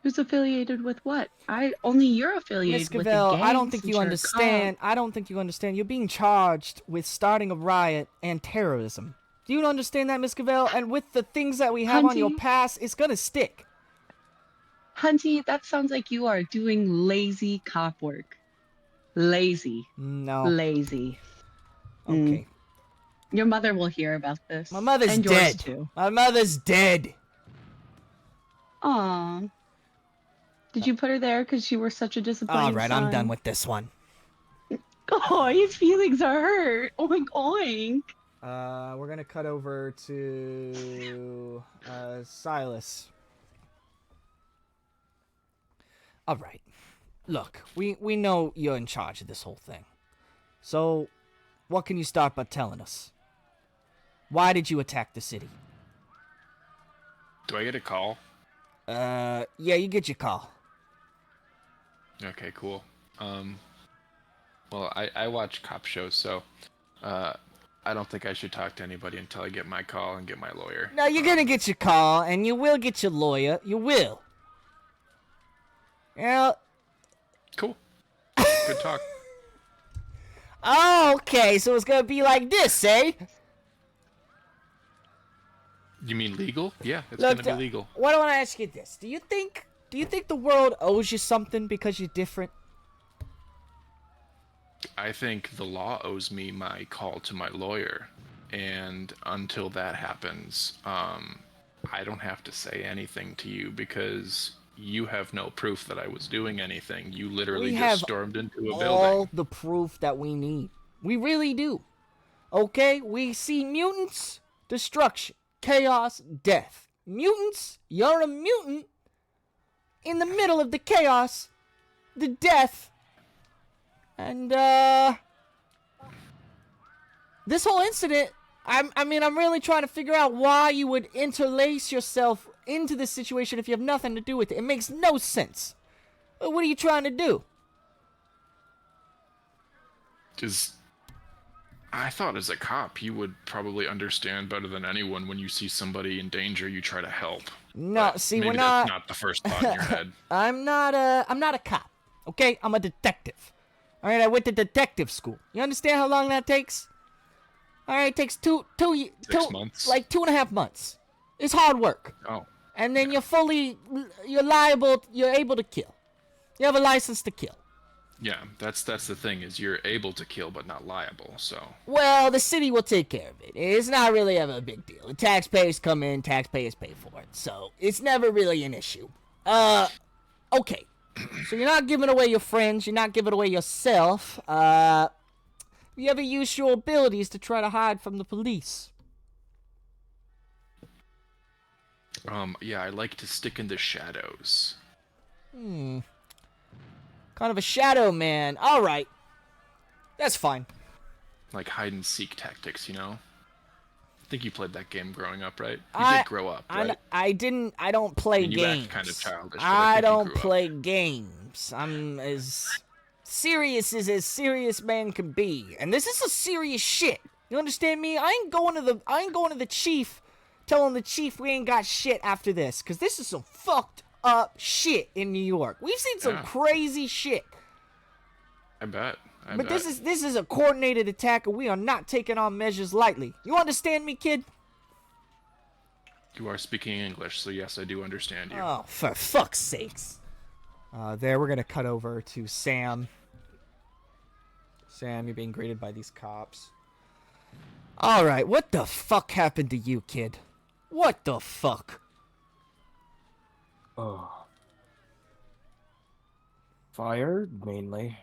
Who's affiliated with what? Only you're Miss affiliated with the Cavell, gangs I don't think since you you're a understand. cop. I don't think you understand. You're being charged with starting a riot and terrorism. Do you understand that, Miss Cavell? And with the things that we have on your Hunty. past, it's gonna stick. Hunty, that sounds like you are doing lazy cop work. Lazy. No. Lazy. Okay. Your mother will hear about this. My mother's and yours dead. too. My mother's dead. Aw. Did you put her there because you were such a disappointing All right, I'm son? done with this one. Oh, his feelings are hurt. Oink, oink. We're gonna cut over to Silas. All right. Look, we know you're in charge of this whole thing. So, what can you start by telling us? Why did you attack the city? Do I get a call? Yeah, you get your call. Okay, cool. Well, I watch cop shows, so I don't think I should talk to anybody until I get my call and get my lawyer. Now, you're gonna get your call, and you will get your lawyer. You will. Yeah. Cool. Good talk. Oh, okay, so it's gonna be like this, eh? You mean legal? Yeah, it's Look, gonna be legal. Why do I ask you this? Do you think the world owes you something because you're different? I think the law owes me my call to my lawyer, and until that happens, I don't have to say anything to you because you have no proof that I was doing anything. You literally We just have stormed into a all building. the proof that we need. We really do. Okay? We see mutants, destruction, chaos, death. Mutants, you're a mutant. In the middle of the chaos, the death, and this whole incident, I'm really trying to figure out why you would interlace yourself into this situation if you have nothing to do with it. It makes no sense. What are you trying to do? I thought as a cop you would probably understand better than anyone when you see somebody in danger, you try to help. No, But see, maybe we're that's not. not the first thought in your head. I'm not a cop. Okay, I'm a detective. All right, I went to detective school. You understand how long that takes? All right, it takes 2 months? like 2.5 months. It's hard work. Oh. And then you're able to kill. You have a license to kill. Yeah, that's the thing, is you're able to kill but not liable, so. Well, the city will take care of it. It's not really ever a big deal. The taxpayers come in, taxpayers pay for it. So, it's never really an issue. Okay. So you're not giving away your friends, you're not giving away yourself. You ever use your abilities to try to hide from the police? Yeah, I like to stick in the shadows. Kind of a shadow man. All right. That's fine. Like hide and seek tactics, you know? I think you played that game growing up, right? You I- did grow up, right? I don't play I mean, you act games. kind of childish, but I I think you don't grew up. play games. I'm as serious is as serious man can be, and this is a serious shit. You understand me? I ain't going to the chief, telling the chief we ain't got shit after this, cause this is some fucked up shit in New York. We've seen some crazy shit. I bet. But this is a coordinated attack, and we are not taking our measures lightly. You understand me, kid? You are speaking English, so yes, I do understand you. Oh, for fuck's sakes. There, we're gonna cut over to Sam. Sam, you're being greeted by these cops. Alright, what the fuck happened to you, kid? What the fuck? Oh. Fire, mainly.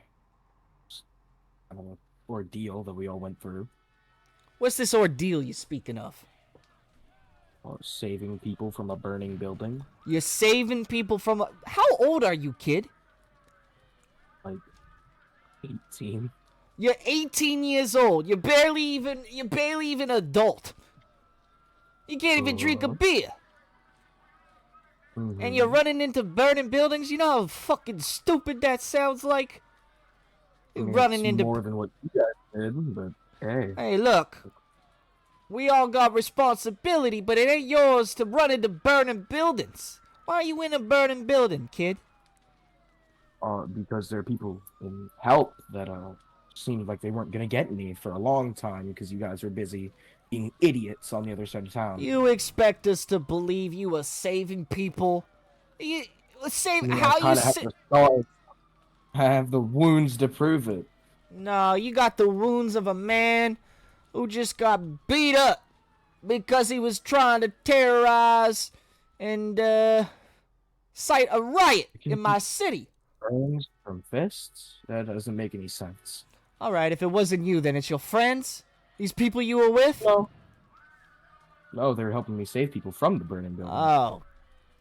I don't know, ordeal that we all went through. What's this ordeal you speaking of? Saving people from a burning building. You're saving people from a... How old are you, kid? Like 18. You're 18 years old. You're barely even adult. You can't even drink a beer. Mm-hmm. And you're running into burning buildings. You know how fucking stupid that sounds like? I mean, Running it's into... more than what you guys did, but hey. Hey, look. We all got responsibility, but it ain't yours to run into burning buildings. Why are you in a burning building, kid? Because there are people in help that seemed like they weren't gonna get any for a long time because you guys were busy being idiots on the other side of town. You expect us to believe you were saving people? You save Yeah, how you I have the wounds to prove it. No, you got the wounds of a man who just got beat up because he was trying to terrorize and cite a riot in my city. Burns from fists? That doesn't make any sense. Alright, if it wasn't you, then it's your friends? These people you were with? No, they're helping me save people from the burning building. Oh,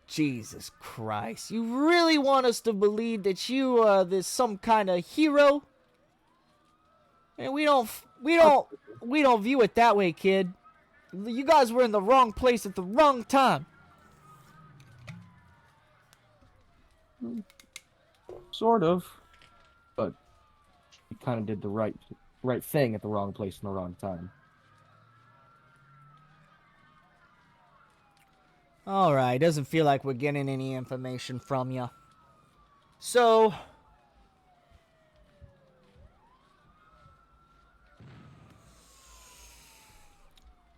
Jesus Christ. You really want us to believe that you are some kind of hero? And we don't view it that way, kid. You guys were in the wrong place at the wrong time. Sort of. But you kind of did the right thing at the wrong place in the wrong time. Alright, doesn't feel like we're getting any information from you. So...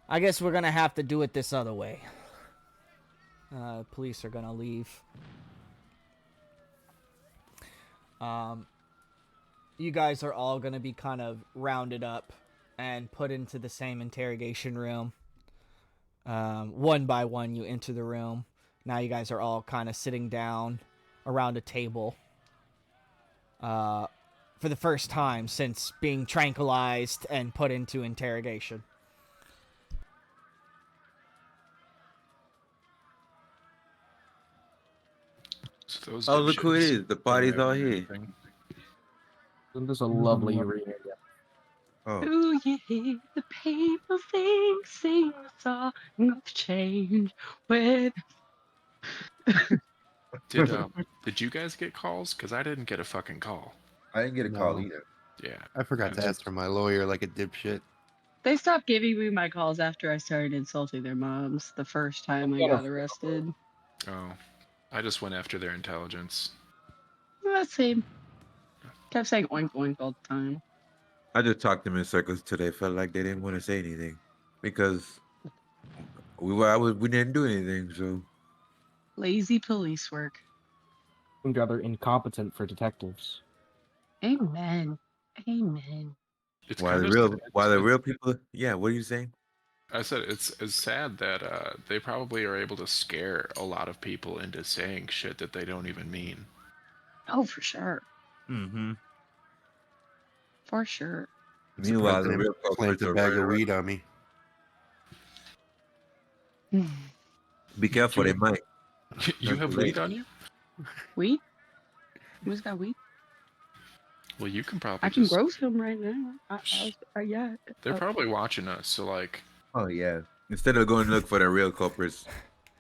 I guess we're gonna have to do it this other way. Police are gonna leave. You guys are all gonna be kind of rounded up and put into the same interrogation room. One by one, you enter the room. Now you guys are all kind of sitting down around a table. For the first time since being tranquilized and put into interrogation. So those Oh, look who it dipshits is. The body's all here. everything. Isn't this a lovely arena? Oh. Ooh, yeah, the paper thing sing a song of change. When Did you guys get calls? Because I didn't get a fucking call. I didn't get a call No. either. Yeah. I forgot to ask for my lawyer like a dipshit. they stopped giving me my calls after I started insulting their moms the first time I got arrested. Oh, I just went after their intelligence. Well, same. Kept saying oink oink all the time. I just talked them in circles till they felt like they didn't want to say anything, because we didn't do anything. So Lazy police work. Rather incompetent for detectives. Amen. Amen. It's while the real people, yeah. What are you saying? I said it's sad that they probably are able to scare a lot of people into saying shit that they don't even mean. Oh, for sure. Mm-hmm. For sure. Meanwhile, the real Plant culprits a are bag running of around. weed on me. Be careful, they might. You have weed on you? Weed? Who's got weed? Well, you can probably I can just... grow some right now. Yeah. They're probably watching us, so like... Oh yeah. Instead of going to look for the real culprits.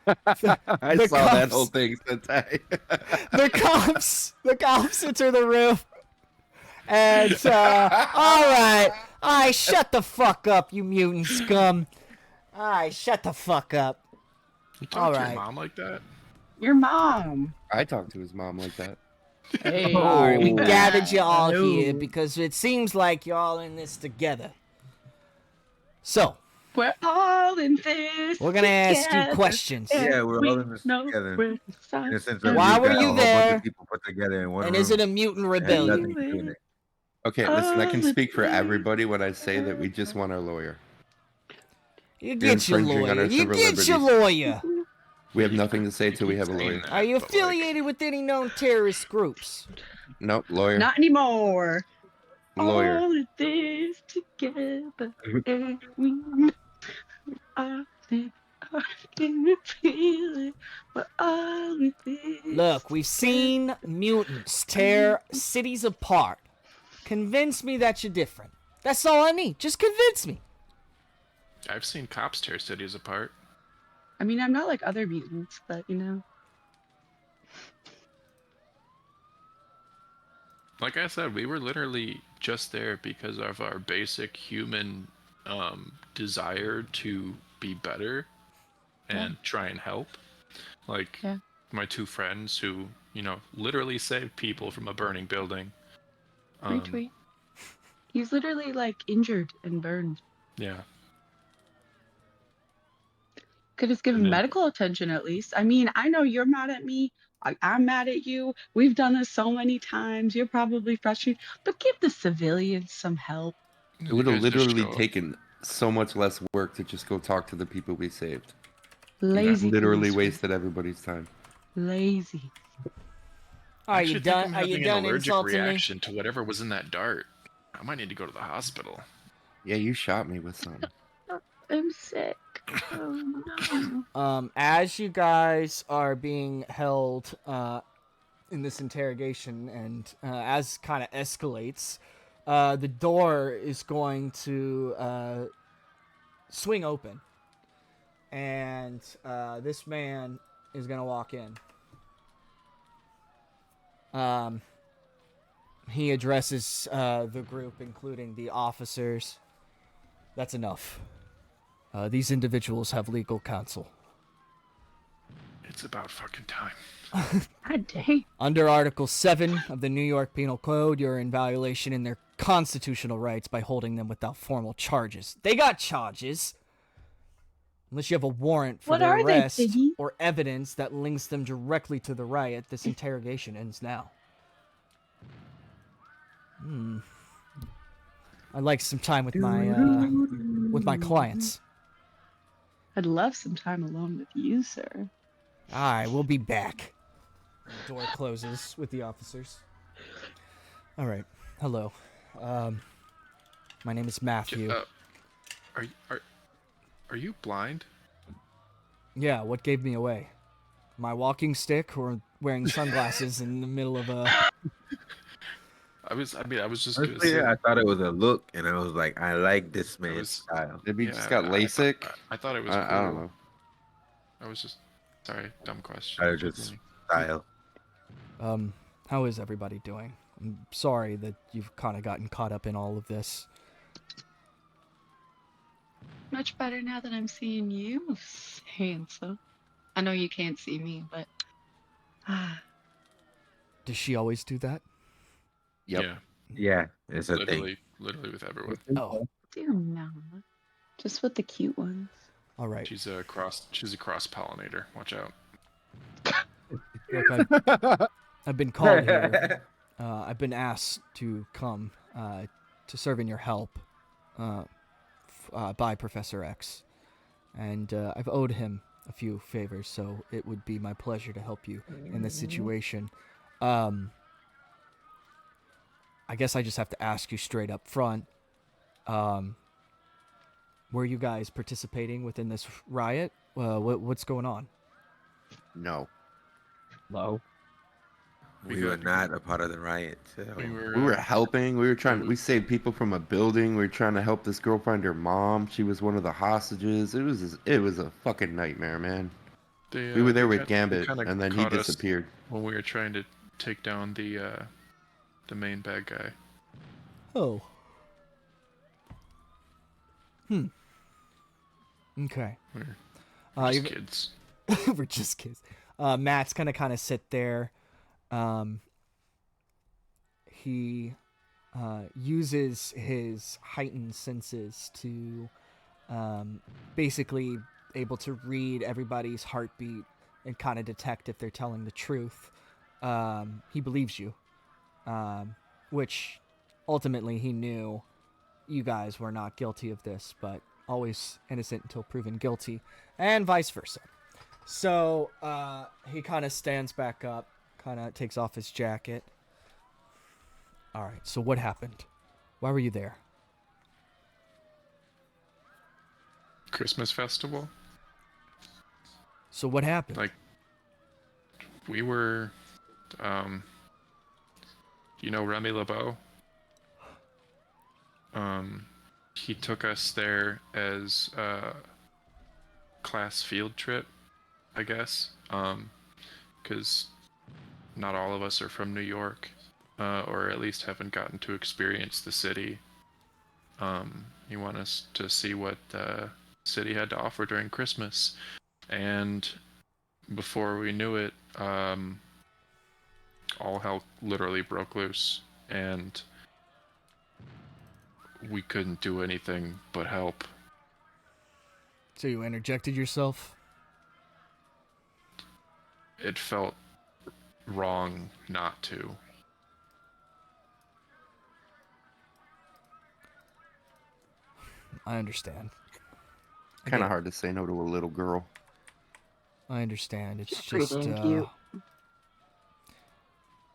I The saw that cops. whole thing, Sentai. The cops enter the room. And all right, shut the fuck up, you mutant scum. All right, shut the fuck up. You talk All to right. your mom like that? Your mom. I talked to his mom like that. Hey. All right, we Oh. gathered you all No. here because it seems like you're all in this together. So, We're all in this. we're gonna ask you together, questions. and Yeah, we're we all in this know together. we're In inside a sense and of Why you were got you a whole bunch there? of people put together in one And room. is it a mutant It has nothing rebellion? to do with it. Okay, listen, I can all speak for of everybody when I say that we just want our lawyer. You You're get your infringing on lawyer. our You civil get your liberties. lawyer. We have nothing to say till we have a saying lawyer. that, Are you but, like, affiliated with any known terrorist groups? Nope, lawyer. Not anymore. Lawyer. All of this together, and we know I think I can feel it. We're all of this. Look, we've seen mutants tear cities apart. Convince me that you're different. That's all I need. Just convince me. I've seen cops tear cities apart. I mean, I'm not like other mutants, but you know. Like I said, we were literally just there because of our basic human desire to be better and try and help. Like Yeah. my two friends who, literally saved people from a burning building. Retweet. He's literally like injured and burned. Yeah. Could have given And then- medical attention at least. I mean, I know you're mad at me. I'm mad at you. We've done this so many times. You're probably frustrated, but give the civilians some help. It You would have guys just literally show up. taken so much less work to just go talk to the people we saved. Lazy. Literally police. wasted everybody's time. Lazy. Are I you actually think done? I'm Are you having done an allergic insulting me? reaction to whatever was in that dart. I might need to go to the hospital. Yeah, you shot me with something. I'm sick. Oh no. As you guys are being held in this interrogation, and as kind of escalates, the door is going to swing open, and this man is going to walk in. He addresses the group, including the officers. That's enough. These individuals have legal counsel. It's about fucking time. God dang. Under Article 7 of the New York Penal Code, you're in violation in their constitutional rights by holding them without formal charges. They got charges. Unless you have a warrant for What their are they, arrest Piggy? or evidence that links them directly to the riot, this interrogation ends now. I'd like some time with my clients. I'd love some time alone with you, sir. All right, we'll be back. The door closes with the officers. All right, hello. My name is Matthew. Are you blind? Yeah, what gave me away? My walking stick or wearing sunglasses in the middle of a... I was just gonna Honestly, say. I thought it was a look, and I was like, I like this man's was- style. Maybe you Yeah, just got LASIK. I thought it was. I don't cool. know. I was just sorry, dumb question. I was just style. How is everybody doing? I'm sorry that you've kind of gotten caught up in all of this. Much better now that I'm seeing you, handsome. I know you can't see me, but Does she always do that? Yep. Yeah, Yeah, it's a thing. literally with everyone. Oh, dear no, just with the cute ones. all right. She's a cross pollinator. Watch out. Look, I've been called here. I've been asked to come to serve in your help by Professor X. And I've owed him a few favors, so it would be my pleasure to help you in this situation. I guess I just have to ask you straight up front. Were you guys participating within this riot? What's going on? No. Low. We were not a part of the riot. So. We We were helping. We were trying. We saved people from a building. We were trying to help this girl find her mom. She was one of the hostages. It was a fucking nightmare, man. We were there with Gambit, and then he disappeared. when we were trying to take down the main bad guy. Oh. Okay. We're just you- kids. We're just kids. Matt's kind of sit there. He uses his heightened senses to basically able to read everybody's heartbeat and kind of detect if they're telling the truth. He believes you, which ultimately he knew you guys were not guilty of this, but always innocent until proven guilty, and vice versa. So he kind of stands back up, kind of takes off his jacket. All right, so what happened? Why were you there? Christmas festival. So what happened? Like, we were, you know Remy LeBeau? He took us there as a class field trip, I guess. Because not all of us are from New York, or at least haven't gotten to experience the city. He wanted us to see what the city had to offer during Christmas. And before we knew it, all hell literally broke loose, and we couldn't do anything but help. So you interjected yourself? It felt wrong not to. I understand. Kind of hard to say no to a little girl. I understand. It's She's pretty just, damn cute.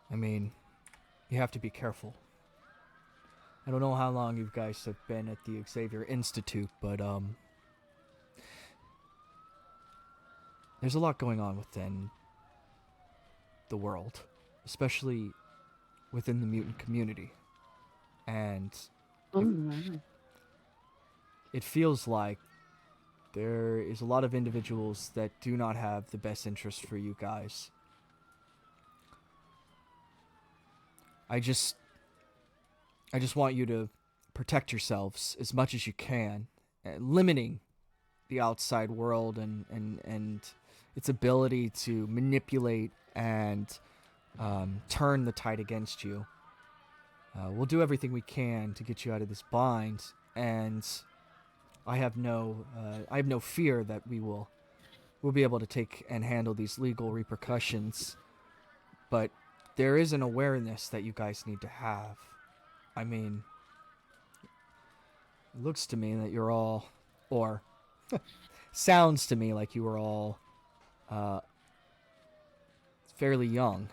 I mean, you have to be careful. I don't know how long you guys have been at the Xavier Institute, but, there's a lot going on within the world, especially within the mutant community. And it feels like there is a lot of individuals that do not have the best interest for you guys. I just want you to protect yourselves as much as you can, limiting the outside world and its ability to manipulate and turn the tide against you. We'll do everything we can to get you out of this bind, and I have no fear that we'll be able to take and handle these legal repercussions. But there is an awareness that you guys need to have. I mean, it looks to me that you're all, or sounds to me like you were all fairly young.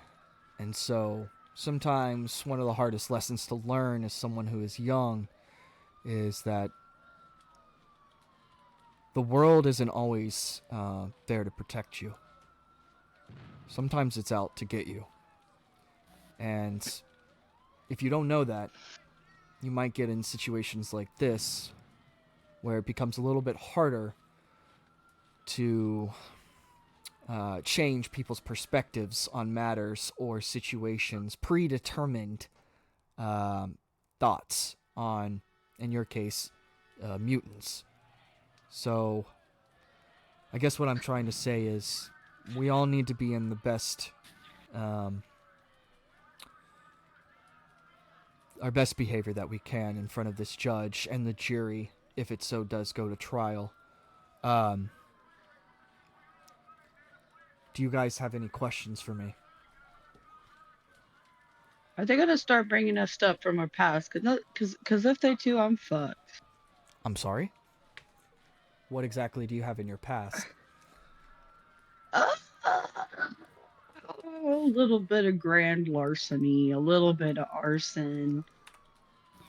And so sometimes one of the hardest lessons to learn as someone who is young is that the world isn't always there to protect you. Sometimes it's out to get you. And if you don't know that, you might get in situations like this where it becomes a little bit harder to change people's perspectives on matters or situations, predetermined thoughts on, in your case, mutants. So I guess what I'm trying to say is we all need to be in the best our best behavior that we can in front of this judge and the jury, if it so does go to trial. Do you guys have any questions for me? Are they gonna start bringing us stuff from our past? Cause if they do, I'm fucked. I'm sorry? What exactly do you have in your past? A little bit of grand larceny, a little bit of arson,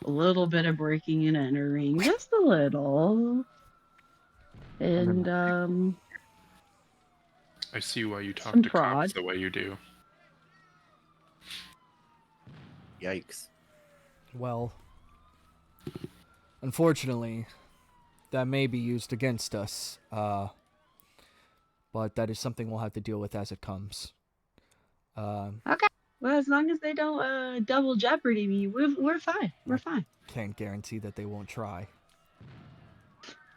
a little bit of breaking and entering, just a little. And I see why you talk Some to fraud. cops the way you do. Yikes. Well, unfortunately, that may be used against us, but that is something we'll have to deal with as it comes. Okay. Well, as long as they don't double jeopardy me, we're fine. We're fine. Can't guarantee that they won't try.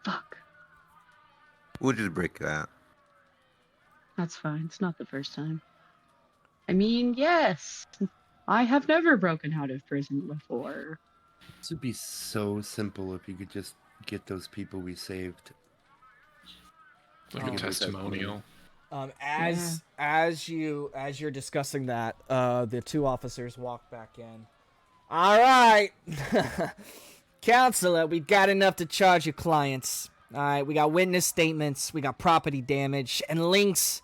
Fuck. We'll just break it out. That's fine. It's not the first time. I mean, yes. I have never broken out of prison before. This would be so simple if you could just get those people we saved. Like Oh. a testimonial. As you're discussing that, the two officers walk back in. All right, counselor, we got enough to charge your clients. All right, we got witness statements, we got property damage, and links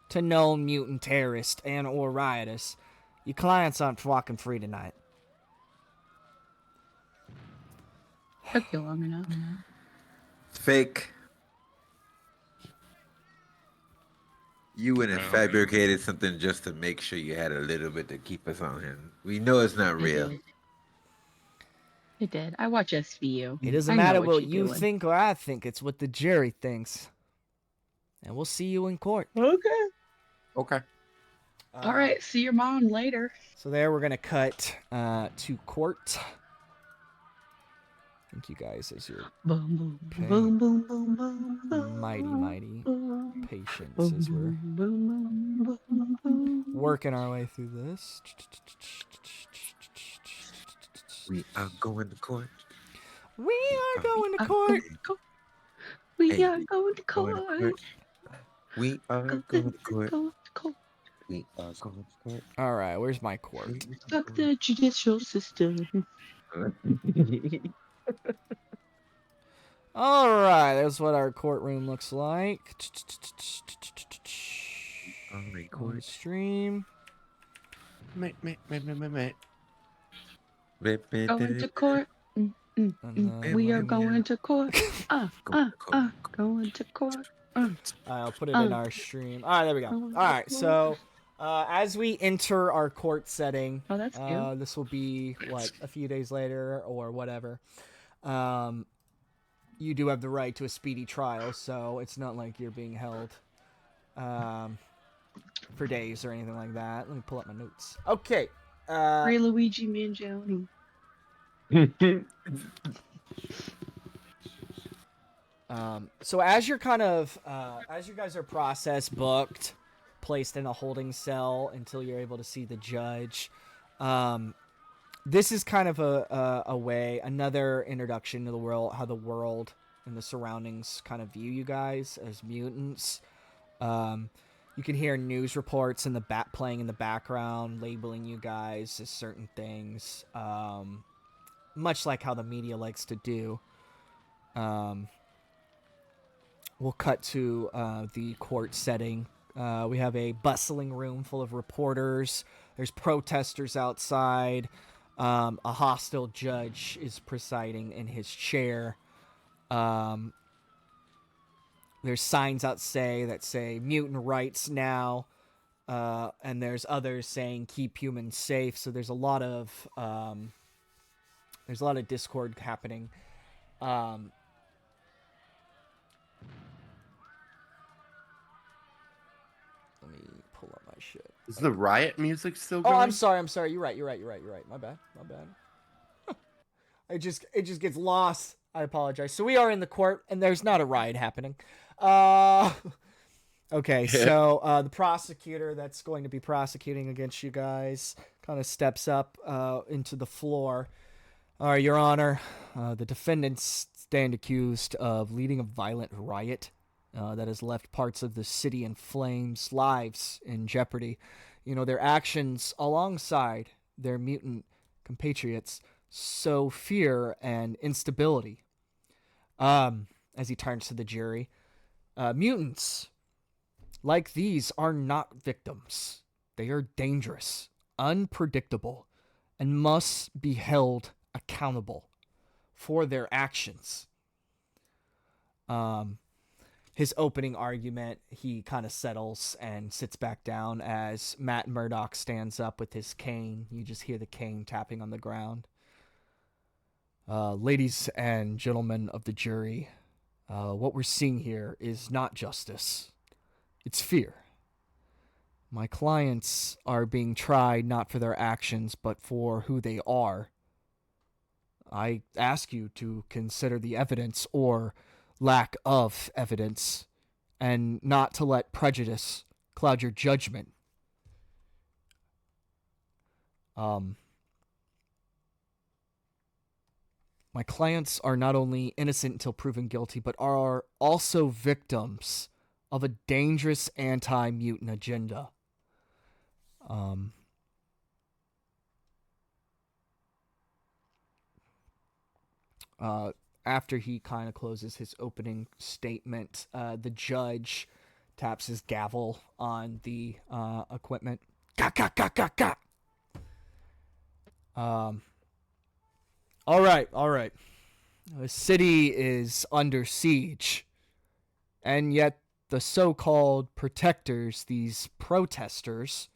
to known mutant terrorists and or rioters. Your clients aren't walking free tonight. Took you long enough. Fake. You went and fabricated something just to make sure you had a little bit to keep us on him. We know it's not real. I did. I watch SVU. It doesn't matter what you think or I think. It's what the jury thinks. And we'll see you in court. Okay. Okay. All right. See your mom later. So there, we're going to cut to court. Thank you guys as your Boom, Okay. boom, boom, boom, boom, boom. mighty boom, patience boom, as we're boom, boom, boom, boom. working our way through this. We are going to court. We are going to court. We Hey, are going to court. We are going to court. We are going to court. All right, where's my court? Fuck the judicial system. All right, that's what our courtroom looks like. On On court. stream. Mate. Going to court. And then We are let me- going to court. Going to court. I'll put it in our stream. All right, there we go. All right, so as we enter our court setting, Oh, that's cute. this will be what, a few days later or whatever. You do have the right to a speedy trial, so it's not like you're being held for days or anything like that. Let me pull up my notes. Okay. Ray Luigi Mangione. So as you're kind of, as you guys are processed, booked, placed in a holding cell until you're able to see the judge, this is kind of a way, another introduction to the world, how the world and the surroundings kind of view you guys as mutants. You can hear news reports in the playing in the background, labeling you guys as certain things, much like how the media likes to do. We'll cut to the court setting. We have a bustling room full of reporters. There's protesters outside. A hostile judge is presiding in his chair. There's signs that say mutant rights now. And there's others saying keep humans safe. So there's a lot of discord happening. Let me pull up my shit. Is the riot music still Oh, going? I'm sorry. You're right. My bad. It just gets lost. I apologize. So we are in the court, and there's not a riot happening. Okay, so the prosecutor that's going to be prosecuting against you guys kind of steps up into the floor. Your Honor, the defendants stand accused of leading a violent riot that has left parts of the city in flames, lives in jeopardy. You know, their actions alongside their mutant compatriots sow fear and instability. As he turns to the jury, mutants like these are not victims. They are dangerous, unpredictable, and must be held accountable for their actions. His opening argument, he kind of settles and sits back down as Matt Murdock stands up with his cane. You just hear the cane tapping on the ground. Ladies and gentlemen of the jury, what we're seeing here is not justice. It's fear. My clients are being tried not for their actions, but for who they are. I ask you to consider the evidence or lack of evidence, and not to let prejudice cloud your judgment. My clients are not only innocent until proven guilty, but are also victims of a dangerous anti-mutant agenda. After he kind of closes his opening statement, the judge taps his gavel on the equipment. Gah, gah, gah, gah, gah. All right. The city is under siege, and yet the so-called protectors, these protesters,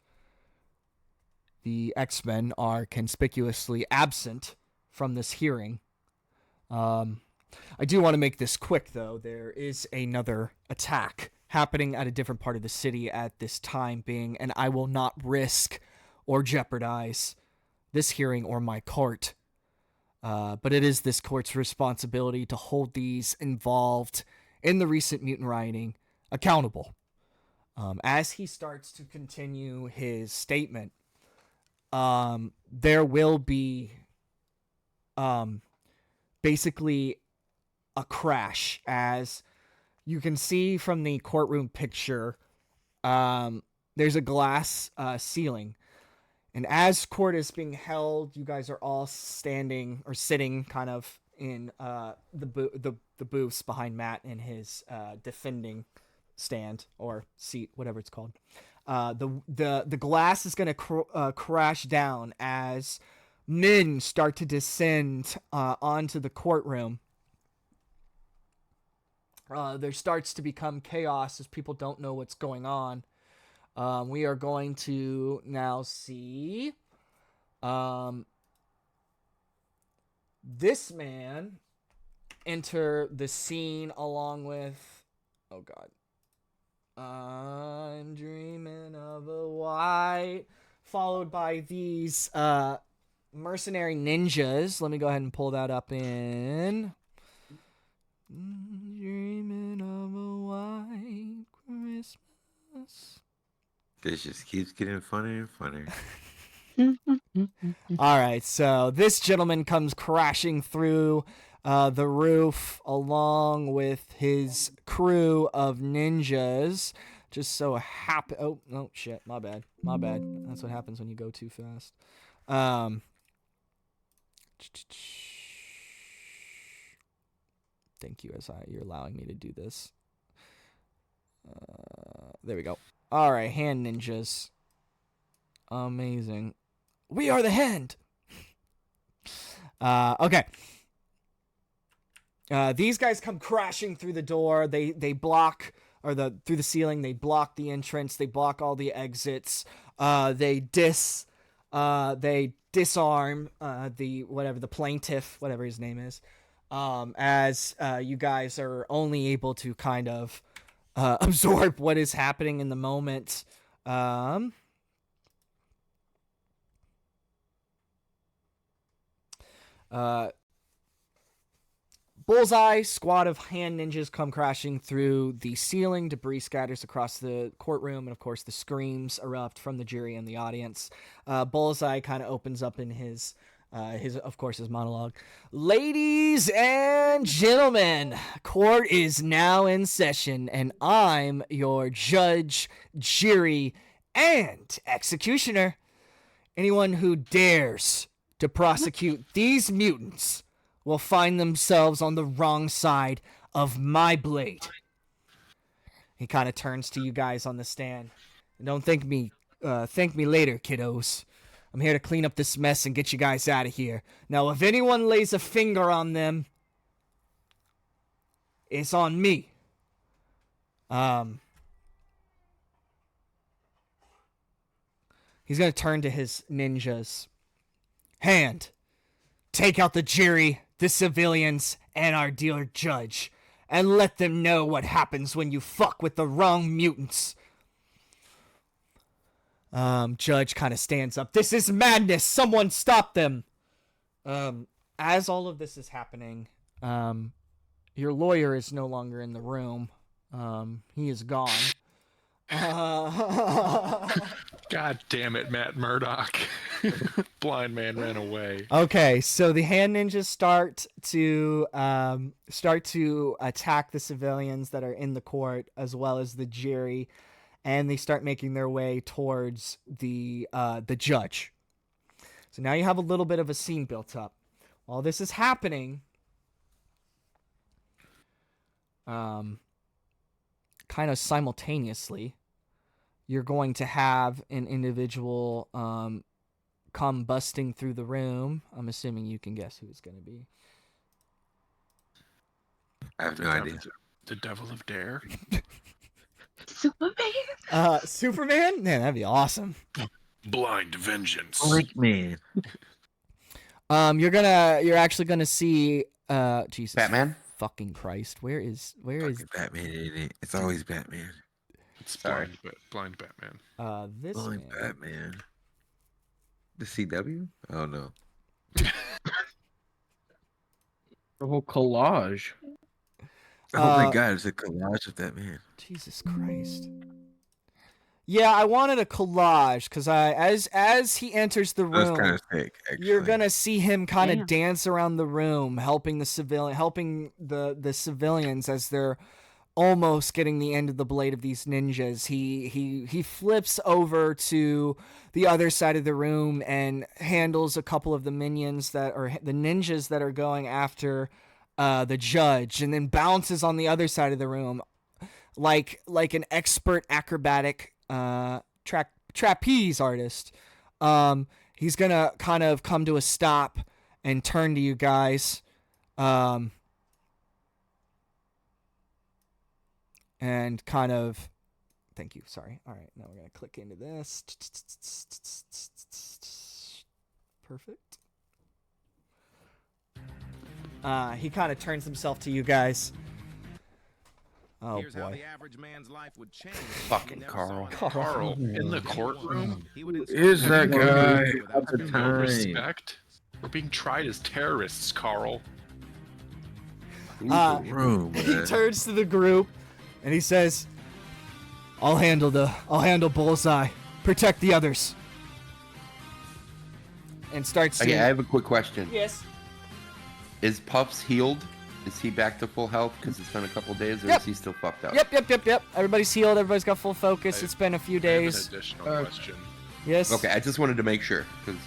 the X-Men, are conspicuously absent from this hearing. I do want to make this quick, though. There is another attack happening at a different part of the city at this time being, and I will not risk or jeopardize this hearing or my court. But it is this court's responsibility to hold these involved in the recent mutant rioting accountable. As he starts to continue his statement, there will be basically a crash. As you can see from the courtroom picture, there's a glass ceiling. And as court is being held, you guys are all standing or sitting kind of in the booths behind Matt in his defending stand or seat, whatever it's called. The glass is going to crash down as men start to descend onto the courtroom. There starts to become chaos as people don't know what's going on. We are going to now see this man enter the scene along with, oh God, I'm dreaming of a white, followed by these mercenary ninjas. Let me go ahead and pull that up in dreaming of a white Christmas. This just keeps getting funnier and funnier. All right, so this gentleman comes crashing through the roof along with his crew of ninjas. Just so happy. Oh shit! My bad. That's what happens when you go too fast. Thank you, you're allowing me to do this. There we go. All right, hand ninjas. Amazing. We are the hand. Okay. These guys come crashing through the door. They block, or through the ceiling. They block the entrance. They block all the exits. They disarm the plaintiff, whatever his name is. As you guys are only able to kind of absorb what is happening in the moment. Bullseye, squad of hand ninjas come crashing through the ceiling. Debris scatters across the courtroom, and of course the screams erupt from the jury and the audience. Bullseye kind of opens up in his monologue. Ladies and gentlemen, court is now in session, and I'm your judge, jury, and executioner. Anyone who dares to prosecute these mutants will find themselves on the wrong side of my blade. He kind of turns to you guys on the stand. Don't thank me later, kiddos. I'm here to clean up this mess and get you guys out of here. Now, if anyone lays a finger on them, it's on me. He's going to turn to his ninjas. Hand, take out the jury, the civilians, and our dear judge, and let them know what happens when you fuck with the wrong mutants. Judge kind of stands up. This is madness. Someone stop them. As all of this is happening, your lawyer is no longer in the room. He is gone. God damn it, Matt Murdock. Blind man ran away. Okay, so the hand ninjas start to attack the civilians that are in the court as well as the jury, and they start making their way towards the judge. So now you have a little bit of a scene built up. While this is happening, kind of simultaneously, you're going to have an individual come busting through the room. I'm assuming you can guess who it's going to be. I have no idea. The Devil of Dare? Superman. Superman? Man, that'd be awesome. Blind Vengeance. Blink man. You're actually gonna see Jesus Batman? fucking Christ. Where is Batman in it? It's always Batman. It's Sorry. blind Batman. this Blind man. Batman. The CW? Oh no. The whole collage. Oh my god, it's a collage of that man. Jesus Christ. Yeah, I wanted a collage because as he enters the That's room, kind of sick, actually. you're gonna see him kind of Damn. dance around the room, helping the civilians as they're almost getting the end of the blade of these ninjas. He flips over to the other side of the room and handles a couple of the minions the ninjas that are going after the judge, and then bounces on the other side of the room like an expert acrobatic trapeze artist. He's gonna kind of come to a stop and turn to you guys, and kind of thank you. Sorry. All right, now we're gonna click into this. Perfect. He kind of turns himself to you guys. Oh Here's how boy. the average man's life would change. Fucking Carl. Carl, in the courtroom? Is that guy? At the No time. respect? We're being tried as terrorists, Carl. Room, He man. turns to the group and he says, I'll handle Bullseye. Protect the others. And starts Okay, to... I have a quick question. Yes. Is Puffs healed? Is he back to full health because it's been a couple days, or Yep. is he still fucked up? Yep. Everybody's healed. Everybody's got full focus. It's been a few I have an days. additional question. Yes. Okay, I just wanted to make sure because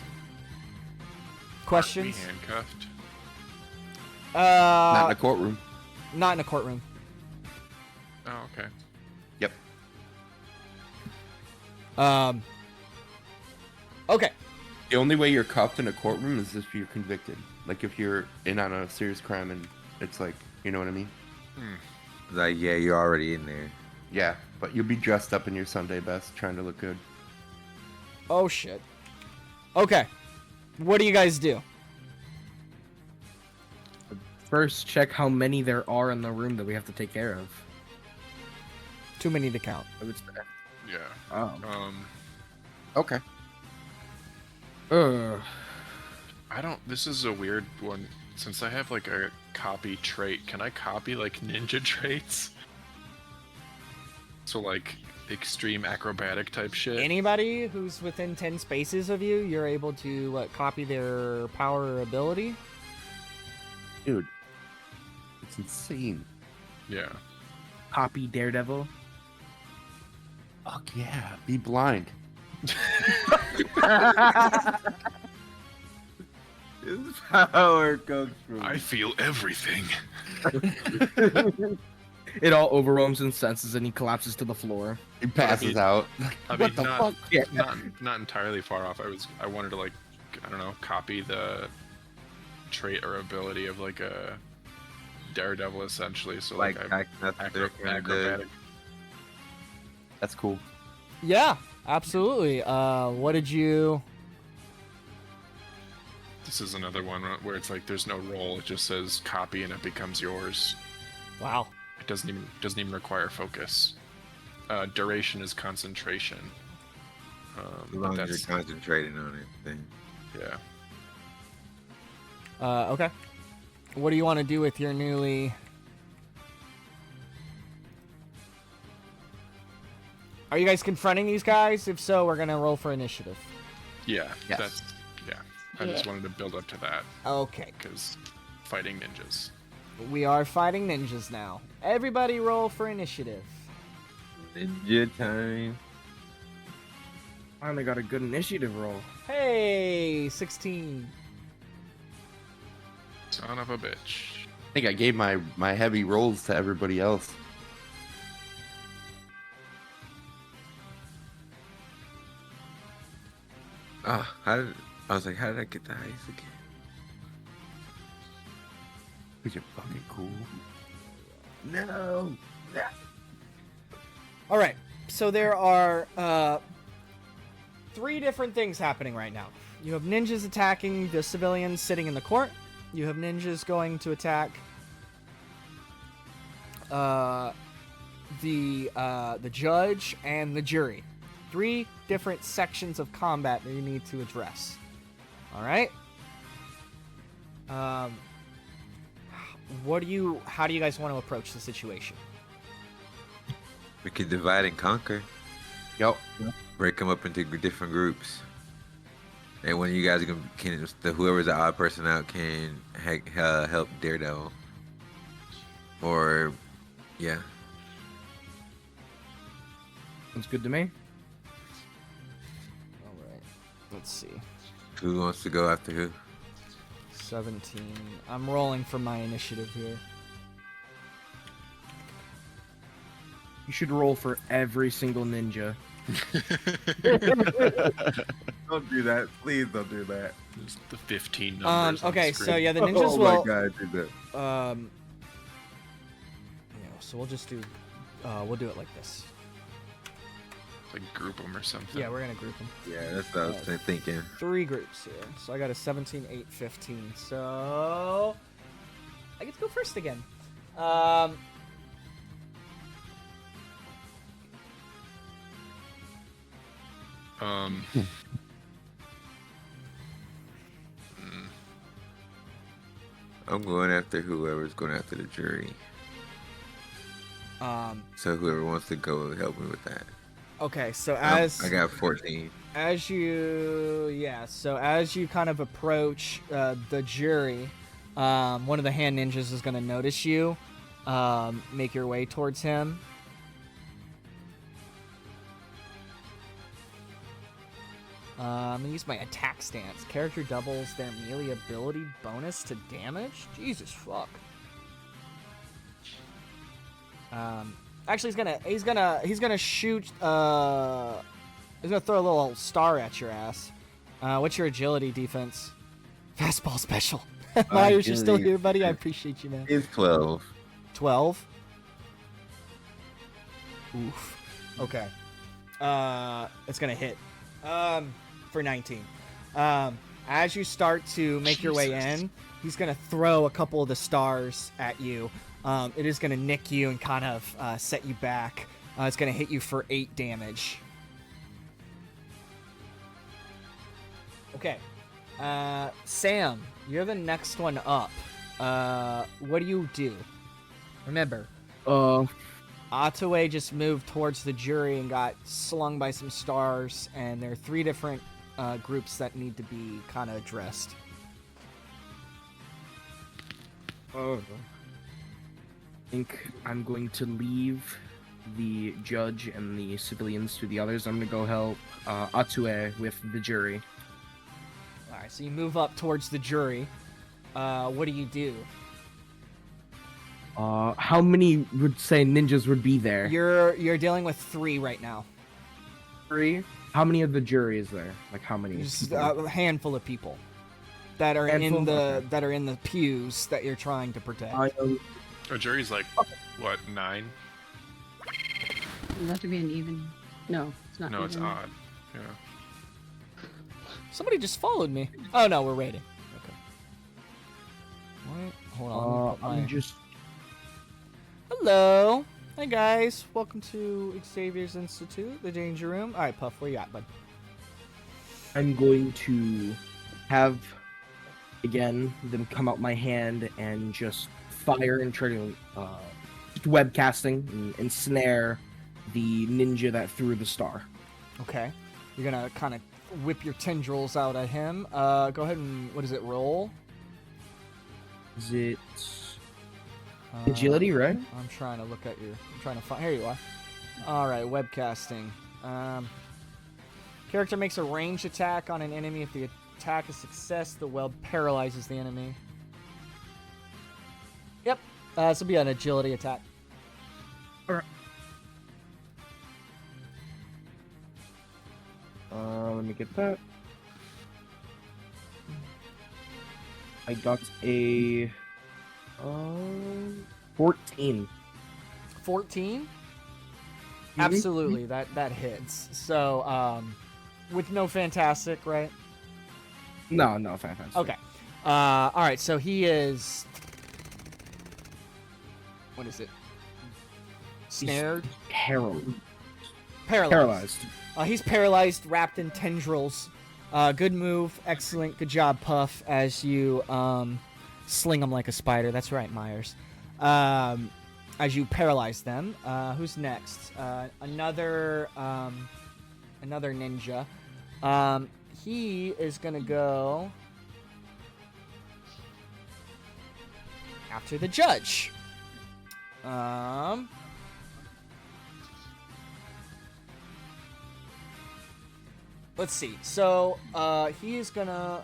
Questions? Be handcuffed. not in a courtroom. Not in a courtroom. Oh, okay. Yep. Okay. The only way you're cuffed in a courtroom is if you're convicted. Like if you're in on a serious crime and it's like, you know what I mean? Like, yeah, you're already in there. Yeah, but you'll be dressed up in your Sunday best, trying to look good. Oh, shit. Okay. What do you guys do? First, check how many there are in the room that we have to take care of. Too many to count. I would say. Yeah. Oh. Okay. I don't. This is a weird one. Since I have like a copy trait, can I copy like ninja traits? So like extreme acrobatic type shit. Anybody who's within 10 spaces of you, you're able to copy their power or ability. Dude. It's insane. Yeah. Copy Daredevil. Fuck yeah. Be blind. His power comes from. I feel everything. It all overwhelms and senses, and he collapses to the floor. He passes out. I What mean, the not, fuck? not entirely far off. I wanted to like, I don't know, copy the trait or ability of like a Daredevil essentially. So like, Like, acrobatic. That's cool. Yeah, absolutely. What did you... This is another one where it's like there's no roll. It just says copy and it becomes yours. Wow. It doesn't even require focus. Duration is concentration. As long as you're concentrating on it, then. Yeah. Okay. What do you want to do with your newly... Are you guys confronting these guys? If so, we're going to roll for initiative. Yeah. Yes. I just wanted to build up to that. Okay. Because fighting ninjas. We are fighting ninjas now. Everybody roll for initiative. Ninja time. Finally got a good initiative roll. Hey, 16. Son of a bitch. I think I gave my heavy rolls to everybody else. Ah, I was like, how did I get the ice again? Because you're fucking cool. No. All right. So there are 3 different things happening right now. You have ninjas attacking the civilians sitting in the court. You have ninjas going to attack the judge and the jury. 3 different sections of combat that you need to address. All right. How do you guys want to approach the situation? We could divide and conquer. Yep. Break them up into different groups. And when you guys can whoever's the odd person out can help Daredevil. Or, yeah. Sounds good to me. All right. Let's see. Who wants to go after who? 17. I'm rolling for my initiative here. You should roll for every single ninja. Don't do that. Please don't do that. There's the 15 numbers. on Okay, the so screen. yeah, the ninjas Oh will. my god, do that. So we'll just do. We'll do it like this. Like group them or something. Yeah, we're gonna group them. Yeah, that's what I was thinking. 3 groups here. So I got a 17, 8, 15. So I get to go first again. I'm going after whoever's going after the jury. So whoever wants to go help me with that. Okay, so I got 14. as you kind of approach the jury, one of the hand ninjas is going to notice you. Make your way towards him. I'm gonna use my attack stance. Character doubles their melee ability bonus to damage. Jesus fuck. Actually, he's gonna shoot. He's gonna throw a little star at your ass. What's your agility defense? Fastball special. Myers, you're still here, buddy. I appreciate you, man. It's 12. 12. Oof. Okay. It's gonna hit. For 19. As you start to make your way in, he's gonna throw a couple of the stars at you. It is gonna nick you and kind of set you back. It's gonna hit you for 8 damage. Okay. Sam, you're the next one up. What do you do? Remember, Ottaway just moved towards the jury and got slung by some stars, and there are 3 different groups that need to be kind of addressed. I think I'm going to leave the judge and the civilians to the others. I'm going to go help Atsue with the jury. Alright, so you move up towards the jury. What do you do? How many would say ninjas would be there? You're dealing with 3 right now. 3? How many of the jury is there? Like how many? Just a handful of people that are in the pews that you're trying to protect. A jury's like, what, 9? It'll have to be an even. No, it's not. No, it's even. odd. Yeah. Somebody just followed me. Oh no, we're raiding. Okay. Wait, hold on. I'm just. Hello. Hey guys. Welcome to Xavier's Institute, the Danger Room. All right, Puff, where you at, bud? I'm going to have again them come out my hand and just fire and try to just webcasting and ensnare the ninja that threw the star. Okay. You're gonna kind of whip your tendrils out at him. Go ahead and what is it? Roll. Is it agility, right? I'm trying to look at your. I'm trying to find. Here you are. All right, webcasting. Character makes a ranged attack on an enemy. If the attack is success, the web paralyzes the enemy. Yep. This will be an agility attack. Alright. Let me get that. I got a 14. 14. Absolutely, that hits. So, with no fantastic, right? No, fantastic. Okay. All right. So he is. What is it? Snared. Paralyzed. He's paralyzed, wrapped in tendrils. Good move. Excellent. Good job, Puff, as you sling him like a spider. That's right, Myers. As you paralyze them. Who's next? Another ninja. He is going to go after the judge. Let's see. So, he is gonna.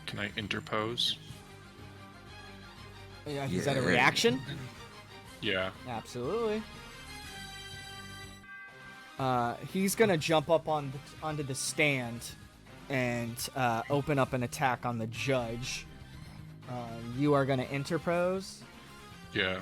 Can I interpose? Yeah, is that a reaction? Yeah. Absolutely. He's gonna jump up onto the stand and open up an attack on the judge. You are gonna interpose. Yeah.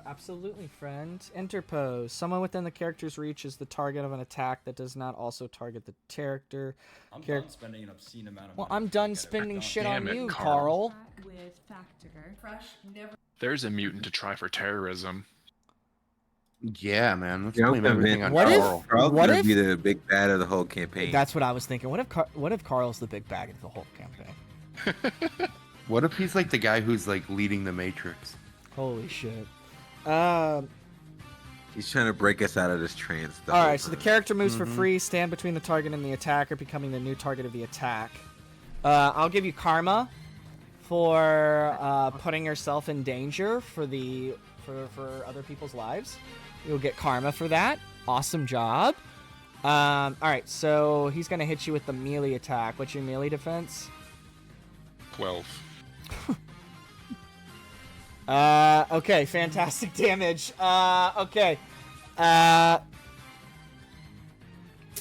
Absolutely, friend. Interpose. Someone within the character's reach is the target of an attack that does not also target the character. I'm done spending an obscene amount of Well, money. I'm done spending shit on Damn it, you, Carl. Carl. With factor. Fresh, never. There's a mutant to try for terrorism. Yeah, man. Let's Yeah, I'm blame everything on What if- Carl. Carl's What gonna if- be the big bad of the whole campaign. That's what I was thinking. What if Carl's the big bag of the whole campaign? What if he's like the guy who's like leading the Matrix? Holy shit. He's trying to break us out of this trance. All right, so the character moves for free, stand between the target and the attacker, becoming the new target of the attack. I'll give you karma for putting yourself in danger for other people's lives. You'll get karma for that. Awesome job. All right, so he's gonna hit you with the melee attack. What's your melee defense? 12. Okay, fantastic damage. Okay.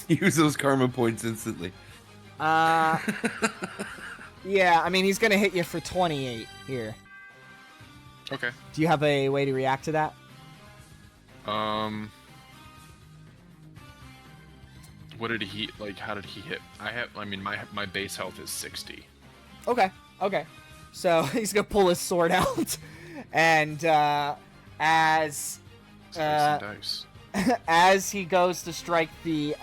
Use those karma points instantly. Yeah, I mean, he's gonna hit you for 28 here. Okay. Do you have a way to react to that? What did he like? How did he hit? My base health is 60. Okay. So he's gonna pull his sword out, and as Dice. as he goes to strike the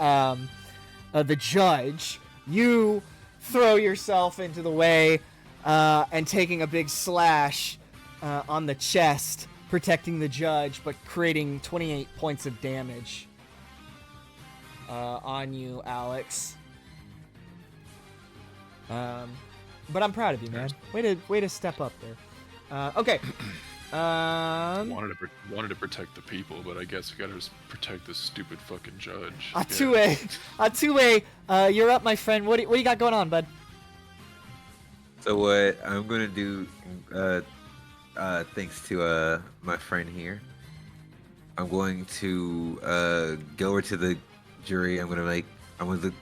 judge, you throw yourself into the way and taking a big slash on the chest, protecting the judge, but creating 28 points of damage on you, Alex. But I'm proud of you, man. Way to step up there. Okay. Wanted to protect the people, but I guess we gotta just protect this stupid fucking judge. Atsue, you're up, my friend. What do you got going on, bud? So what I'm gonna do, thanks to my friend here, I'm going to go over to the jury. I'm gonna look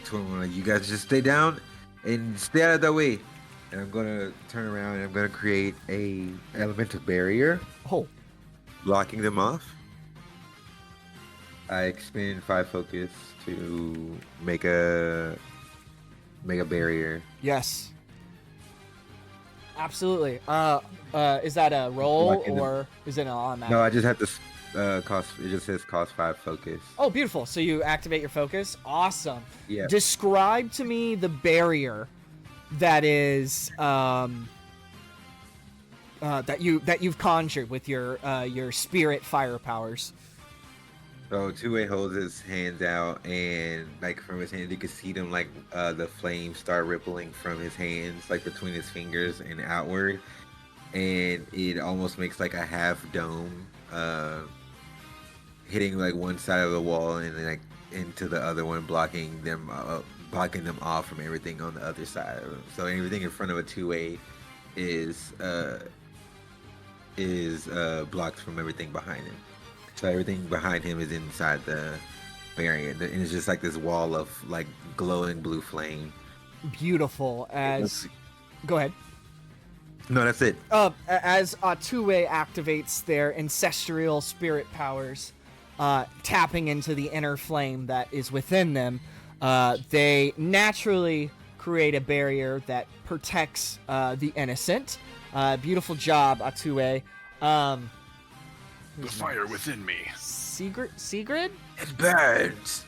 to him, you guys just stay down and stay out of the way. And I'm gonna turn around and I'm gonna create a elemental barrier, Oh, blocking them off. I expend 5 focus to make a barrier. yes. Absolutely. Is that a roll Blocking them. or is it an automatic? No, I just have to cost. It just says cost 5 focus. Oh, beautiful. So you activate your focus. Awesome. Yeah. Describe to me the barrier that is that you've conjured with your spirit fire powers. So two-way holds his hands out, and like from his hands, you can see them like the flames start rippling from his hands, like between his fingers and outward, and it almost makes like a half dome, hitting like one side of the wall and then like into the other one, blocking them off from everything on the other side. So everything in front of a two-way is blocked from everything behind him. So everything behind him is inside the barrier, and it's just like this wall of like glowing blue flame. Beautiful. Go ahead. No, that's it. As two-way activates their ancestral spirit powers, tapping into the inner flame that is within them, they naturally create a barrier that protects the innocent. Beautiful job, Atue. The fire within me. Sigrid? It burns.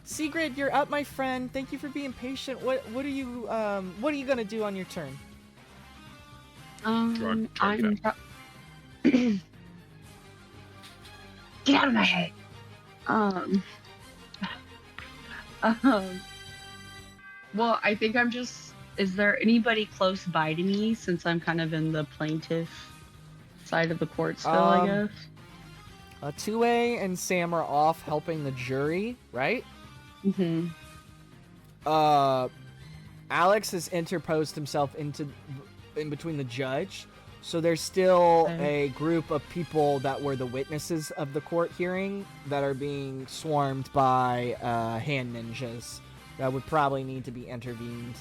Sigrid, you're up, my friend. Thank you for being patient. What are you gonna do on your turn? Drug Get out of my head. Well, I think I'm just. Is there anybody close by to me since I'm kind of in the plaintiff side of the court still? I guess. Two-way and Sam are off helping the jury, right? Mm-hmm. Alex has interposed himself in between the judge, so there's still a group of people that were the witnesses of the court hearing that are being swarmed by hand ninjas that would probably need to be intervened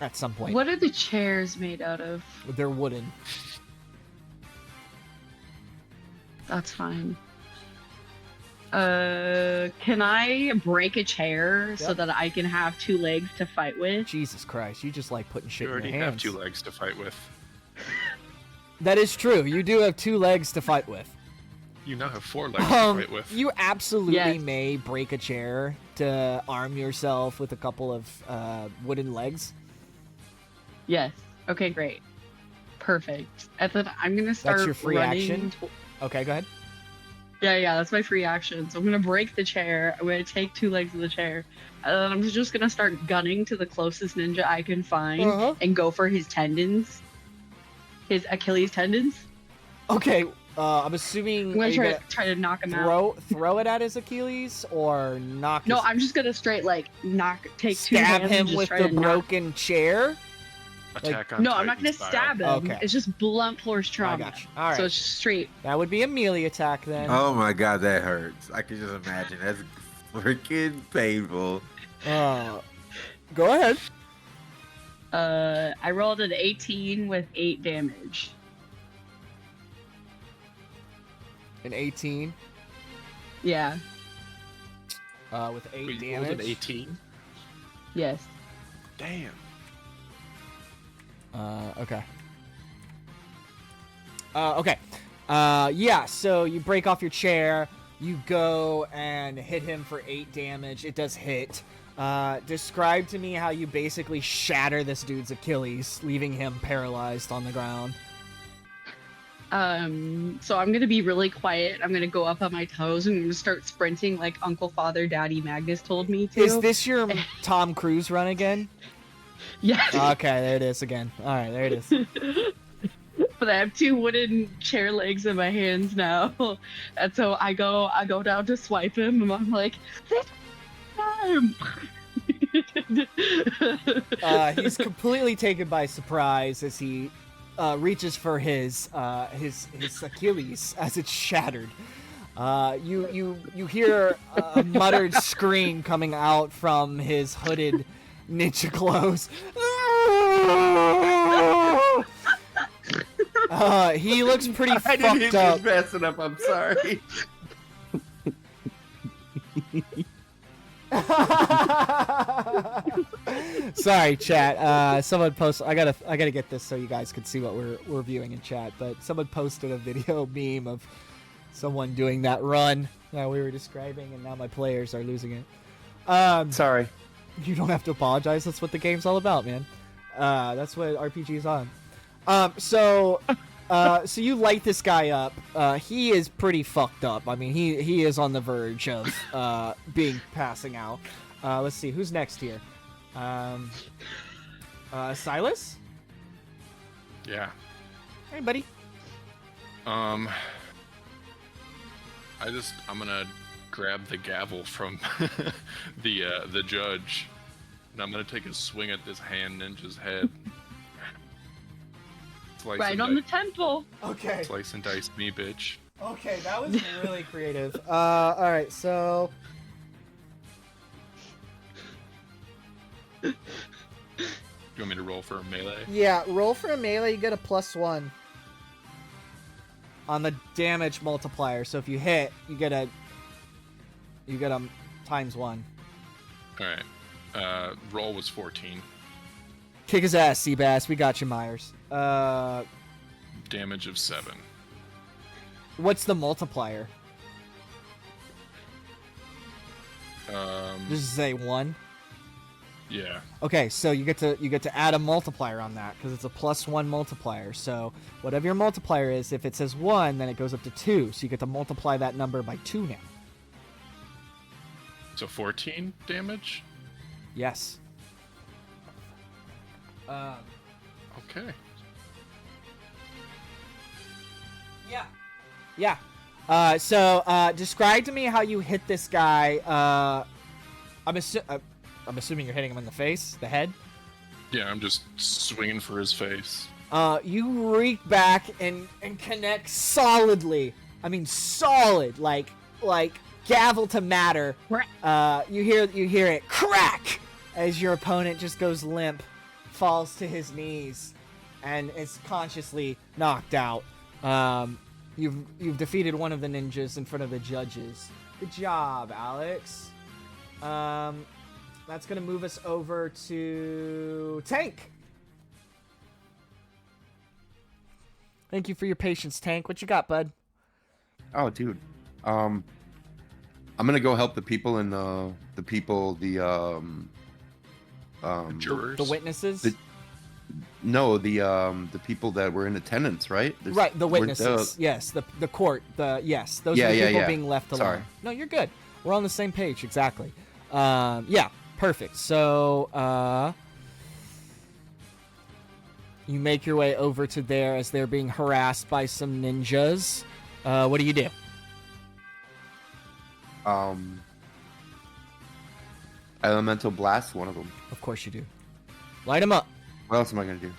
at some point. What are the chairs made out of? They're wooden. That's fine. Can I break a chair so that I can have 2 legs to fight with? Jesus Christ, you just like putting shit You in already your have hands. 2 legs to fight with. That is true. You do have 2 legs to fight with. You now have 4 legs to fight with. You absolutely Yes. may break a chair to arm yourself with a couple of wooden legs. Yes. Okay, great. Perfect. And then I'm gonna start That's your free running action? Okay, go ahead. Yeah, that's my free action. So I'm gonna break the chair. I'm gonna take 2 legs of the chair. And then I'm just gonna start gunning to the closest ninja I can find and go for his tendons. His Achilles tendons. Okay, I'm assuming I'm are gonna you try to knock him out. throw it at his Achilles or knock No, his, I'm just gonna straight like take 2 stab hands and him just with try the to knock. broken chair? Attack on No, I'm not Titan gonna style. stab him. Okay. It's just blunt force I trauma. got you. All right. So it's just straight. That would be a melee attack then. Oh my god, that hurts. I can just imagine. That's freaking painful. Go ahead. I rolled an 18 with 8 damage. An 18 Yeah. with 8 Wait, you rolled damage. an 18? Yes. Damn. Okay. Okay. Yeah, so you break off your chair, you go and hit him for 8 damage. It does hit. Describe to me how you basically shatter this dude's Achilles, leaving him paralyzed on the ground. So I'm gonna be really quiet. I'm gonna go up on my toes and I'm gonna start sprinting like Uncle Father Daddy Magnus told me to. Is this your Tom Cruise run again? Yes. Okay, there it is again. All right, there it is. But I have 2 wooden chair legs in my hands now, and so I go down to swipe him, and I'm like, this time. He's completely taken by surprise as he reaches for his Achilles as it's shattered. You hear a muttered scream coming out from his hooded ninja clothes. He looks pretty I didn't fucked up. even mess it up. I'm sorry. Sorry, chat. Someone posted. I gotta get this so you guys can see what we're viewing in chat. But someone posted a video meme of someone doing that run that we were describing, and now my players are losing it. Sorry. You don't have to apologize. That's what the game's all about, man. That's what RPG's on. So you light this guy up. He is pretty fucked up. I mean, he is on the verge of passing out. Let's see, who's next here? Silas? Yeah. Hey, buddy. I'm gonna grab the gavel from the judge, and I'm gonna take a swing at this hand ninja's head. Slice Right and on the dice- temple. Okay. Slice and dice me, bitch. Okay, that was really creative. All right, so. You want me to roll for a melee? Yeah, roll for a melee, you get a +1 on the damage multiplier. So if you hit, you get a ×1. All right. Roll was 14. Kick his ass, Seabass. We got you, Myers. Damage of 7. What's the multiplier? Just say 1. Yeah. Okay, so you get to add a multiplier on that because it's a +1 multiplier. So whatever your multiplier is, if it says 1, then it goes up to 2. So you get to multiply that number by 2 now. So 14 damage? Yes. Okay. Yeah. So describe to me how you hit this guy. I'm assuming you're hitting him in the face, the head. Yeah, I'm just swinging for his face. You reach back and connect solidly. I mean, solid, like gavel to matter. You hear it crack as your opponent just goes limp, falls to his knees, and is consciously knocked out. You've defeated one of the ninjas in front of the judges. Good job, Alex. That's gonna move us over to Tank. Thank you for your patience, Tank. What you got, bud? Oh, dude. I'm gonna go help the people in Jurors? The witnesses? The people that were in attendance, right? Right, the weren't witnesses. Yes, the court. Those Yeah, are the yeah, people yeah. being left alone. Sorry. No, you're good. We're on the same page, exactly. Yeah, perfect. So, you make your way over to there as they're being harassed by some ninjas. What do you do? Elemental blast one of them. Of course you do. Light them up. What else am I gonna do?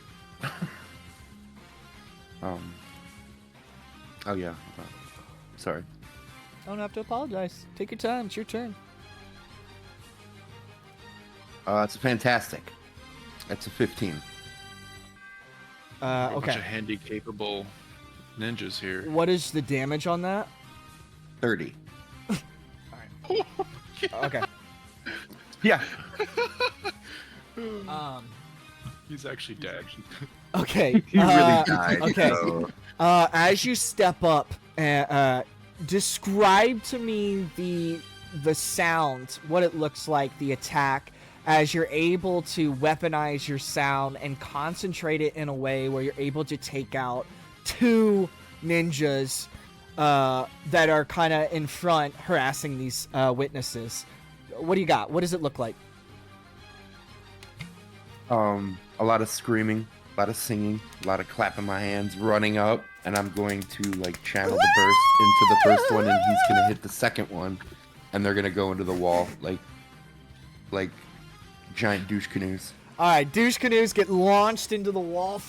Oh yeah. Sorry. Don't have to apologize. Take your time. It's your turn. It's fantastic. That's a 15. A bunch Okay. of handy capable ninjas here. What is the damage on that? 30. Okay. Yeah. He's actually dead. Okay. He really died. Okay. So. As you step up, describe to me the sound, what it looks like, the attack, as you're able to weaponize your sound and concentrate it in a way where you're able to take out 2 ninjas that are kind of in front harassing these witnesses. What do you got? What does it look like? A lot of screaming, a lot of singing, a lot of clapping my hands, running up, and I'm going to like channel the burst into the first one, and he's gonna hit the second one, and they're gonna go into the wall like giant douche canoes. All right, douche canoes get launched into the wall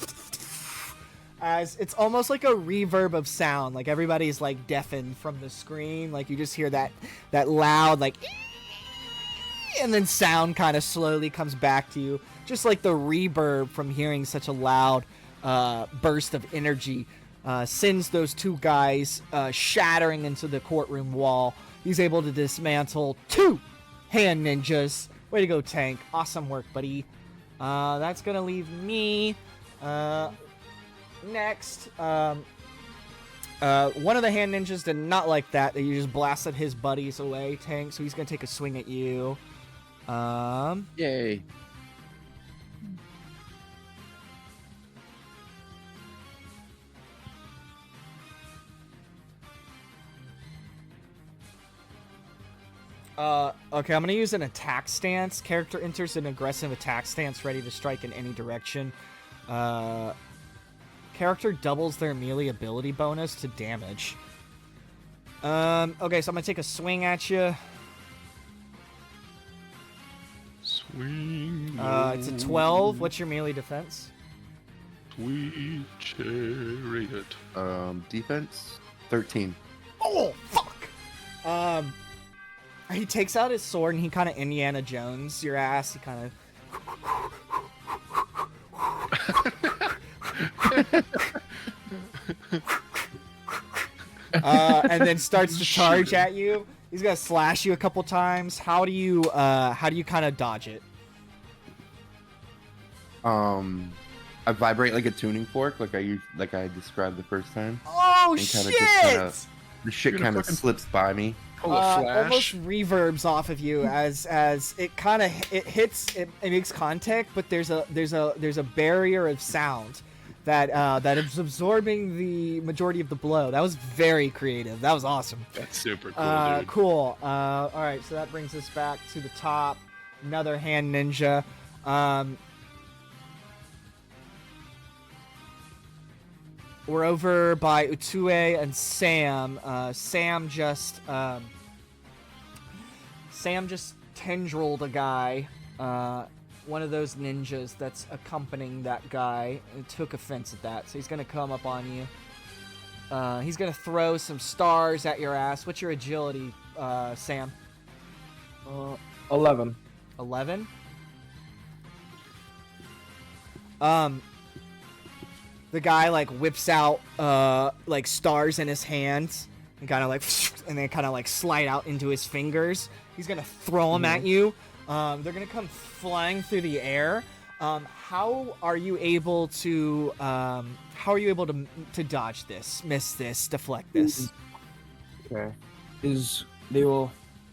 as it's almost like a reverb of sound. Like everybody's like deafened from the screen. Like you just hear that loud like, and then sound kind of slowly comes back to you. Just like the reverb from hearing such a loud burst of energy sends those 2 guys shattering into the courtroom wall. He's able to dismantle 2 hand ninjas. Way to go, Tank. Awesome work, buddy. That's gonna leave me next. One of the hand ninjas did not like that you just blasted his buddies away, Tank, so he's gonna take a swing at you. Yay. Okay, I'm gonna use an attack stance. Character enters an aggressive attack stance, ready to strike in any direction. Character doubles their melee ability bonus to damage. Okay, so I'm gonna take a swing at you. Swing. It's a 12. What's your melee defense? Sweet chariot. Defense 13. Oh, fuck! He takes out his sword and he kind of Indiana Jones your ass. He kind of... and then starts to charge at you. He's gonna slash you a couple times. How do you kind of dodge it? I vibrate like a tuning fork, like I described the first time. Oh, And shit! The shit kind of slips by me. Pull a flash. Almost reverbs off of you as it kind of hits. It makes contact, but there's a barrier of sound that is absorbing the majority of the blow. That was very creative. That was awesome. That's super cool, dude. Cool. All right, so that brings us back to the top. Another hand ninja. We're over by Utue and Sam. Sam just tendrilled a guy. One of those ninjas that's accompanying that guy and took offense at that. So he's gonna come up on you. He's gonna throw some stars at your ass. What's your agility, Sam? 11. 11? The guy like whips out like stars in his hands and kind of like and they kind of like slide out into his fingers. He's gonna throw them at you. They're gonna come flying through the air. How are you able to dodge this, miss this, deflect this? Okay.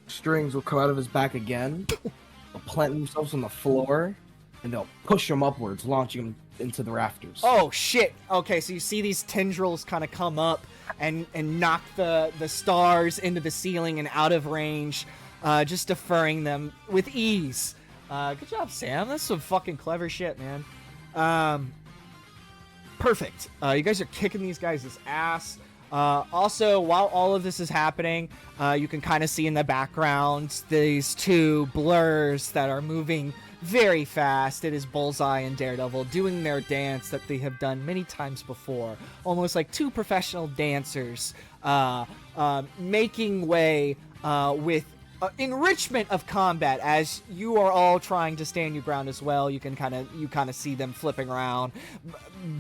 Strings will come out of his back again. They'll plant themselves on the floor, and they'll push him upwards, launching him into the rafters. Oh shit! Okay, so you see these tendrils kind of come up and knock the stars into the ceiling and out of range, just deferring them with ease. Good job, Sam. That's some fucking clever shit, man. Perfect. You guys are kicking these guys' ass. Also, while all of this is happening, you can kind of see in the background these two blurs that are moving very fast. It is Bullseye and Daredevil doing their dance that they have done many times before, almost like two professional dancers, making way with enrichment of combat as you are all trying to stand your ground as well. You kind of see them flipping around,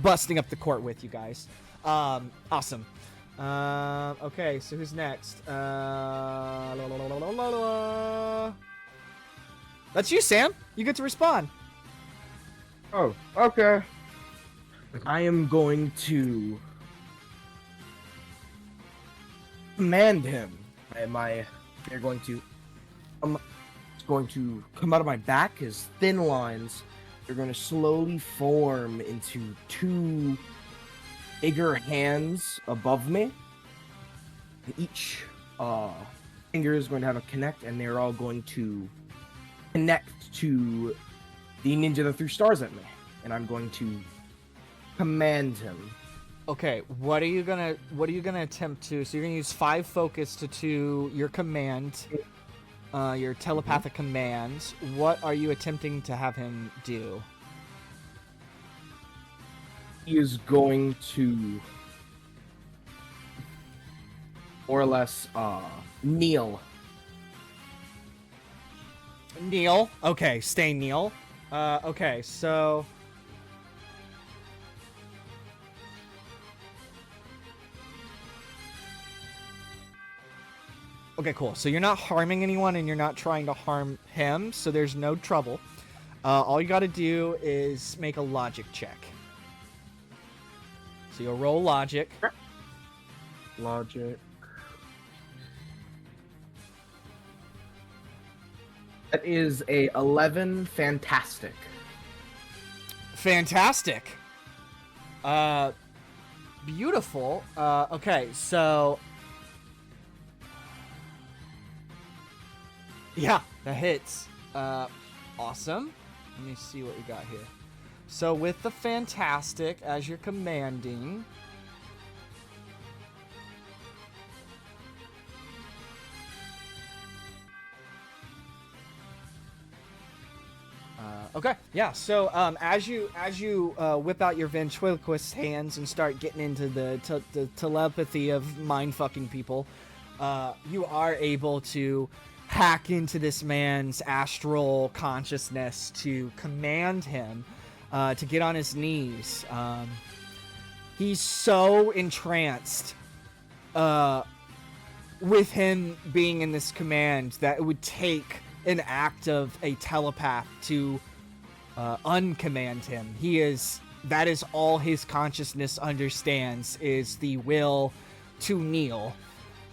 busting up the court with you guys. Awesome. Okay, so who's next? That's you, Sam. You get to respond. Oh, okay. I am going to command him. They're going to. It's going to come out of my back as thin lines. They're going to slowly form into two bigger hands above me. Each finger is going to have a connect, and they're all going to connect to the ninja that threw stars at me, and I'm going to command him. Okay, what are you gonna attempt to? So you're gonna use 5 focus to your command, your telepathic command. What are you attempting to have him do? He is going to more or less kneel. Kneel. Okay, stay kneel. Okay, so Okay, cool. So you're not harming anyone, and you're not trying to harm him, so there's no trouble. All you got to do is make a logic check. So you'll roll logic. Logic. That is a 11. Fantastic. Fantastic. Beautiful. Okay, so yeah, that hits. Awesome. Let me see what we got here. So with the fantastic as you're commanding, okay, yeah. So as you whip out your ventriloquist hands and start getting into the telepathy of mind fucking people, you are able to hack into this man's astral consciousness to command him to get on his knees. He's so entranced with him being in this command that it would take an act of a telepath to uncommand him. That is all his consciousness understands, is the will to kneel,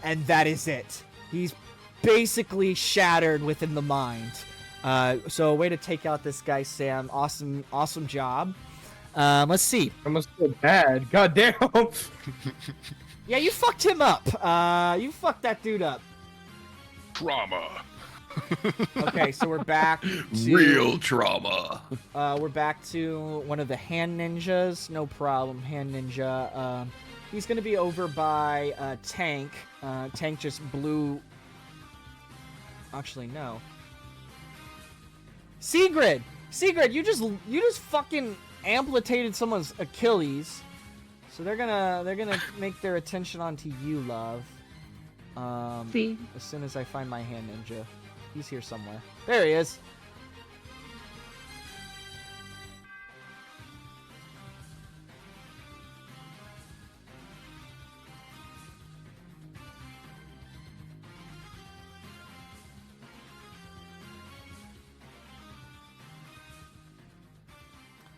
and that is it. He's basically shattered within the mind. So a way to take out this guy, Sam. Awesome job. Let's see. I must feel bad. God damn. Yeah, you fucked him up. You fucked that dude up. Trauma. Okay, so we're back to Real trauma. we're back to one of the hand ninjas. No problem, hand ninja. He's gonna be over by Tank. Tank just blew. Actually, no. Sigrid, you just fucking amputated someone's Achilles. So they're gonna make their attention onto you, love. See? As soon as I find my hand ninja. He's here somewhere. There he is.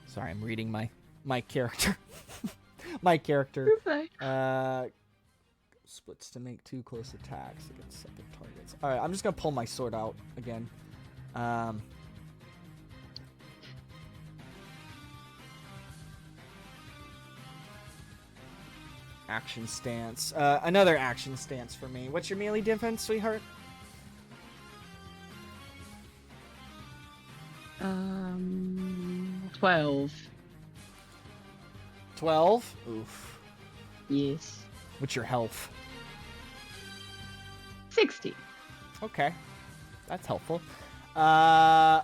Sorry, I'm reading my character. My character. Splits to make 2 close attacks against separate targets. Alright, I'm just gonna pull my sword out again. Action stance. Another action stance for me. What's your melee defense, sweetheart? 12. 12? Oof. Yes. What's your health? 60. Okay. That's helpful. Actually...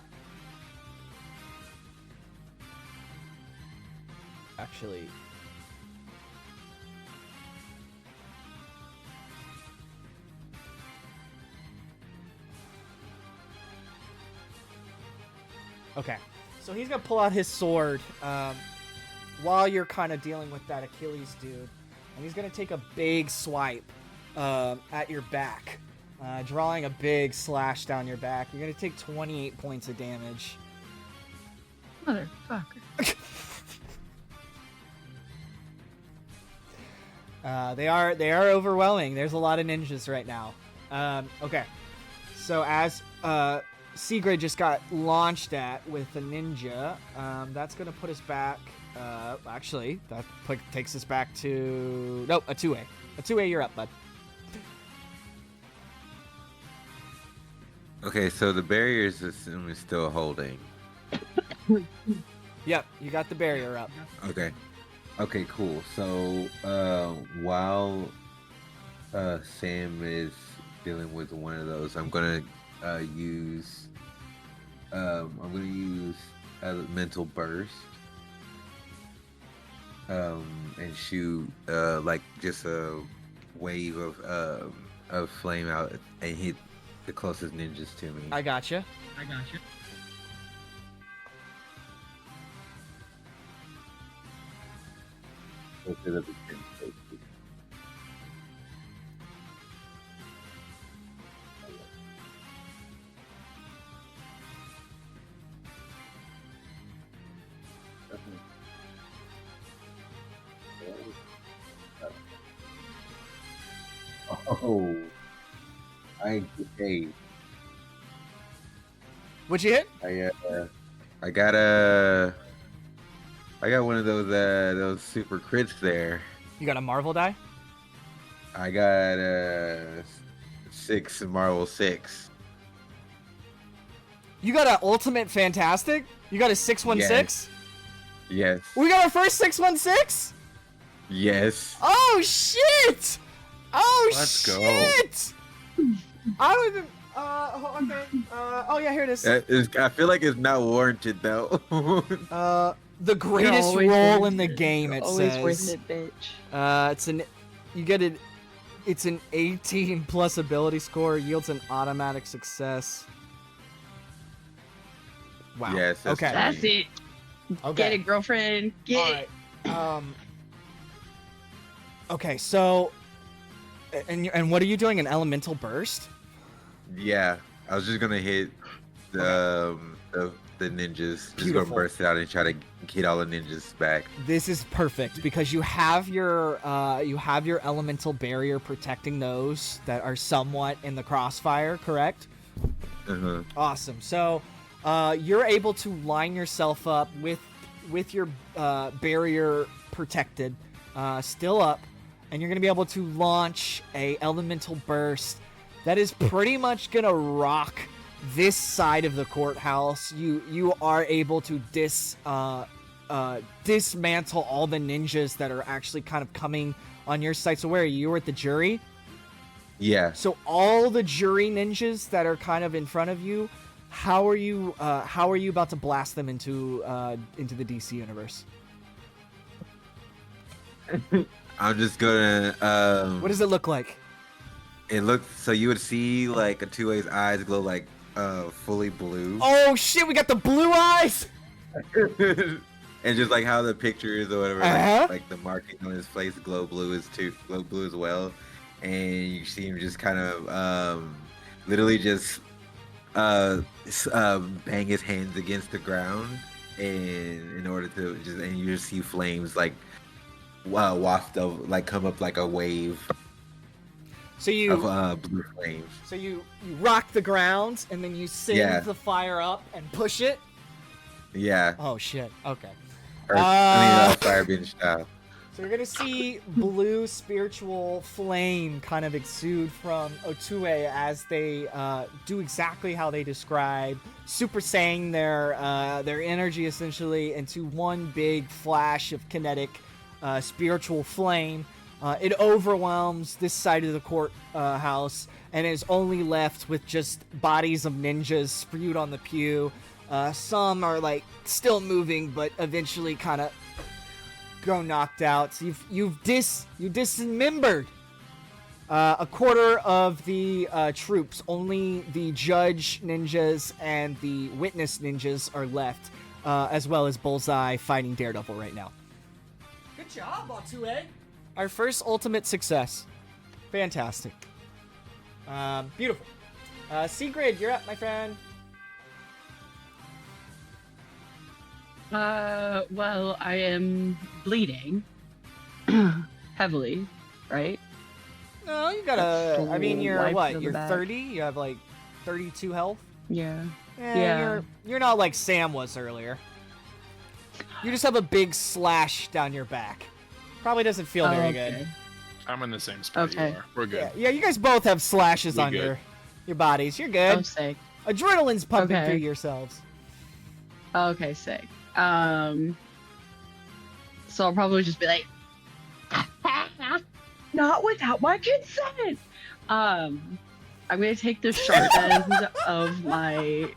Okay. So he's gonna pull out his sword while you're kind of dealing with that Achilles dude. And he's gonna take a big swipe at your back, drawing a big slash down your back. You're gonna take 28 points of damage. Motherfucker. They are overwhelming. There's a lot of ninjas right now. Okay. So as Sigrid just got launched at with the ninja, that's gonna put us back. Actually, that takes us back to a 2A. A 2A, you're up, bud. Okay, so the barriers is still holding. Yep, you got the barrier up. Okay. Okay, cool. So while Sam is dealing with one of those, I'm gonna use a mental burst. And shoot like just a wave of flame out and hit the closest ninjas to me. I gotcha. Oh, hey, What'd you hit? I got one of those super crits there. You got a Marvel die? I got 6 Marvel 6. You got an ultimate fantastic? You got a 616? Yes. We got our first 616? Yes. Oh shit! Oh Let's go. shit! I don't even. Okay. Oh yeah, here it is. I feel like it's not warranted though. The greatest always roll worth in the it. game. It Always says. worth it, bitch. It's an. You get it. It's an 18 plus ability score. Yields an automatic success. Wow. Yes. That's Okay. That's it. Okay. Get it, girlfriend. Get All it. right. Okay, so, and what are you doing? An elemental burst? Yeah. I was just gonna hit the ninjas. Just Beautiful. gonna burst it out and try to get all the ninjas back. This is perfect because you have your elemental barrier protecting those that are somewhat in the crossfire. Correct? Uh-huh. Awesome. So, you're able to line yourself up with your barrier protected, still up, and you're gonna be able to launch a elemental burst that is pretty much gonna rock this side of the courthouse. You are able to dismantle all the ninjas that are actually kind of coming on your side. So where are you? You were at the jury. Yeah. So all the jury ninjas that are kind of in front of you, how are you about to blast them into the DC universe? I'm just gonna What does it look like? It looks so you would see like a 2A's eyes glow like fully blue. Oh shit, we got the blue eyes. And just like how the picture is or whatever, Uh-huh. like the marking on his face glow blue as well. And you see him just kind of literally just bang his hands against the ground and in order to and you just see flames like waft of like come up like a wave So you of blue flames. So you rock the ground and then you send Yeah. the fire up and push it. Yeah. Oh shit. Okay. Or, fire being style. So you're gonna see blue spiritual flame kind of exude from Otue as they do exactly how they describe, Super Saiyan their energy essentially into one big flash of kinetic spiritual flame. It overwhelms this side of the court house and is only left with just bodies of ninjas spewed on the pew. Some are like still moving, but eventually kind of go knocked out. So you dismembered a quarter of the troops. Only the judge ninjas and the witness ninjas are left, as well as Bullseye fighting Daredevil right now. Good job, Otue. Our first ultimate success. Fantastic. Beautiful. Sigrid, you're up, my friend. Well, I am bleeding heavily, right? No, you got a. I mean, you're Wipes what? on the You're back. 30. You have like 32 health. Yeah. Yeah. You're not like Sam was earlier. You just have a big slash down your back. Probably doesn't feel very good. I'm in the same spot Okay. you are. We're good. Yeah, you guys both have slashes We on good. your bodies. You're I'm good. sick. Adrenaline's pumping Okay. through yourselves. Okay, sick. So I'll probably just be like, not without my consent. I'm gonna take the sharp end of my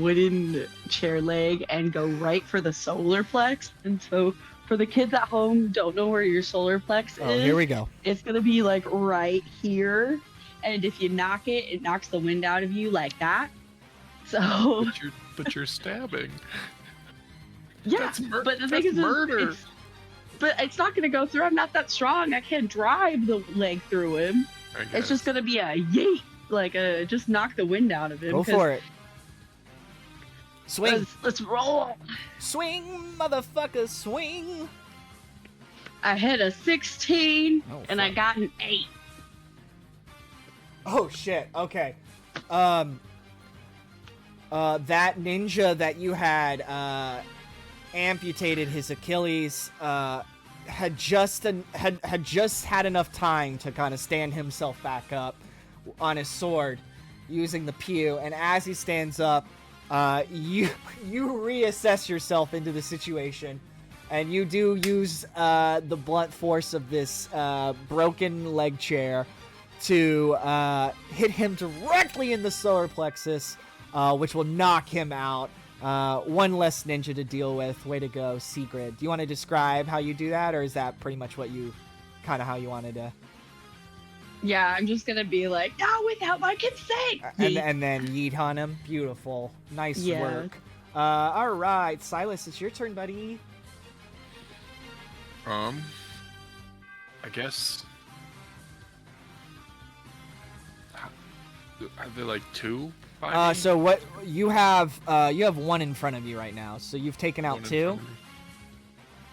wooden chair leg and go right for the solar plex. And so, for the kids at home who don't know where your solar plex Oh, is, here we go. it's gonna be like right here. And if you knock it, it knocks the wind out of you like that. So But you're stabbing. yeah, That's but the thing is, murder. but it's not gonna go through. I'm not that strong. I can't drive the leg through him. I It's guess. just gonna be a yeet, like a just knock the wind out of him. Go 'cause for it. Swing. Let's roll. Swing, motherfucker, swing. I hit a 16 Oh, and I fuck. got an 8. Oh shit. Okay. That ninja that you had amputated his Achilles had just had enough time to kind of stand himself back up on his sword using the pew, and as he stands up, you reassess yourself into the situation, and you do use the blunt force of this broken leg chair to hit him directly in the solar plexus, which will knock him out. One less ninja to deal with. Way to go, Sigrid. Do you want to describe how you do that, or is that pretty much what you, kind of how you wanted to? Yeah, I'm just gonna be like, no, without my consent. And then yeet on him. Beautiful. Nice work. All right, Silas, it's your turn, buddy. I guess. Are there like two? by me? So what you have one in front of you right now. So you've taken out One in two. front of me.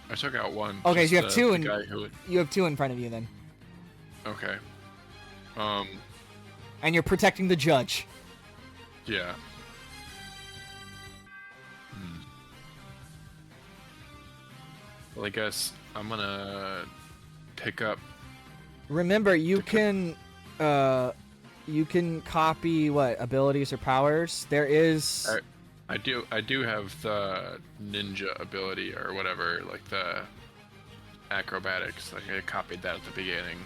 I took out one. Okay, so you have just, two the in guy who. you have two in front of you then. Okay. And you're protecting the judge. Yeah. Well, I guess I'm gonna pick up. Remember, you can copy what abilities or powers. There is. I do have the ninja ability or whatever, like the acrobatics. Like I copied that at the beginning.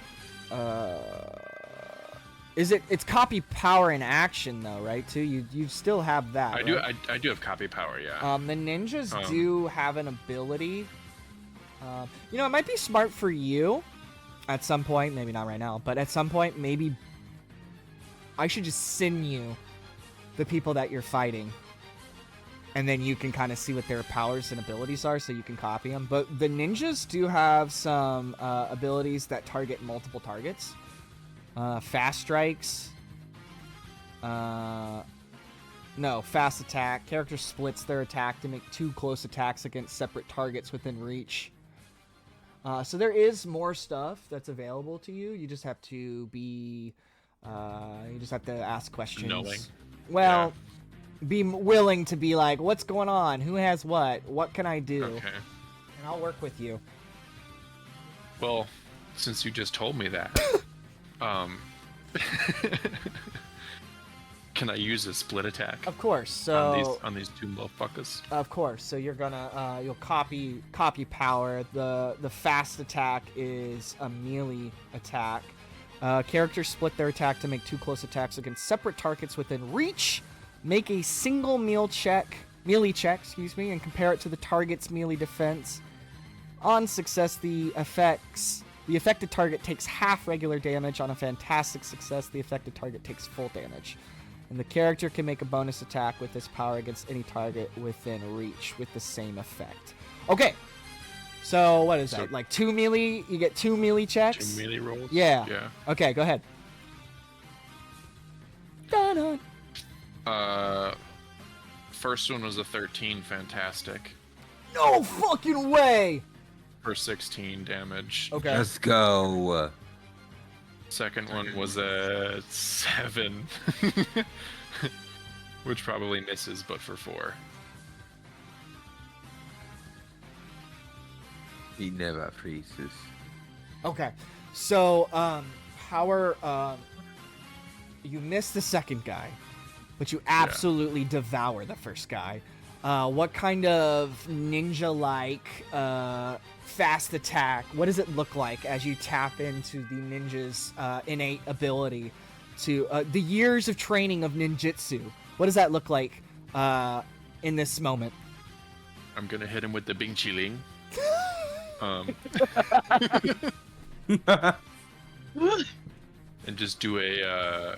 It's copy power in action though, right? Too. You still have that. I right? do. I do have copy power. Yeah. The ninjas do have an ability. You know, it might be smart for you at some point, maybe not right now, but at some point, maybe I should just send you the people that you're fighting. And then you can kind of see what their powers and abilities are so you can copy them. But the ninjas do have some abilities that target multiple targets. Fast strikes. No, fast attack. Character splits their attack to make 2 close attacks against separate targets within reach. So there is more stuff that's available to you. You just have to be... you just have to ask questions. Knowing. Well, be willing to be like, what's going on? Who has what? What can I do? Okay. And I'll work with you. Well, since you just told me that, can I use a split attack? Of course. So on these two motherfuckers. Of course. So you're gonna you'll copy power. The fast attack is a melee attack. Characters split their attack to make 2 close attacks against separate targets within reach. Make a single melee check, and compare it to the target's melee defense. On success, the affected target takes half regular damage. On a fantastic success, the affected target takes full damage. And the character can make a bonus attack with this power against any target within reach with the same effect. Okay. So what is that? Like 2 melee? You get 2 melee checks? 2 melee rolls? Yeah. Yeah. Okay, go ahead. Dun-dun. First one was a 13, fantastic. No fucking way! For 16 damage. Okay. Let's go. Second one was a 7. Which probably misses, but for 4. He never freezes. Okay. So, power, you miss the second guy, but you absolutely devour the first guy. What kind of ninja-like fast attack, what does it look like as you tap into the ninja's innate ability to the years of training of ninjutsu? What does that look like in this moment? I'm gonna hit him with the Bing Chiling. And just do a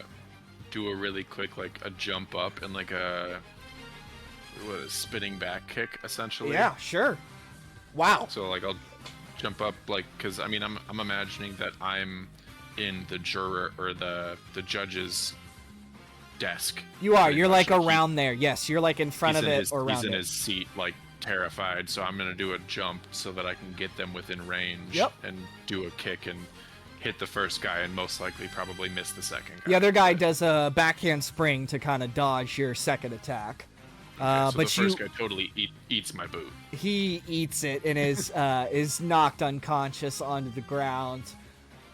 really quick, like a jump up and like a spinning back kick essentially. Yeah, sure. Wow. So like I'll jump up like, because I mean I'm imagining that I'm in the juror or the judge's desk. You are. Pretty You're much. like around there. Yes, you're like in front of it or around He's in it. his seat, like terrified. So I'm gonna do a jump so that I can get them within range. Yep. And do a kick and hit the first guy and most likely probably miss the second guy. The other guy does a backhand spring to kind of dodge your second attack. So But the first guy totally eats my boot. he eats it and is knocked unconscious onto the ground.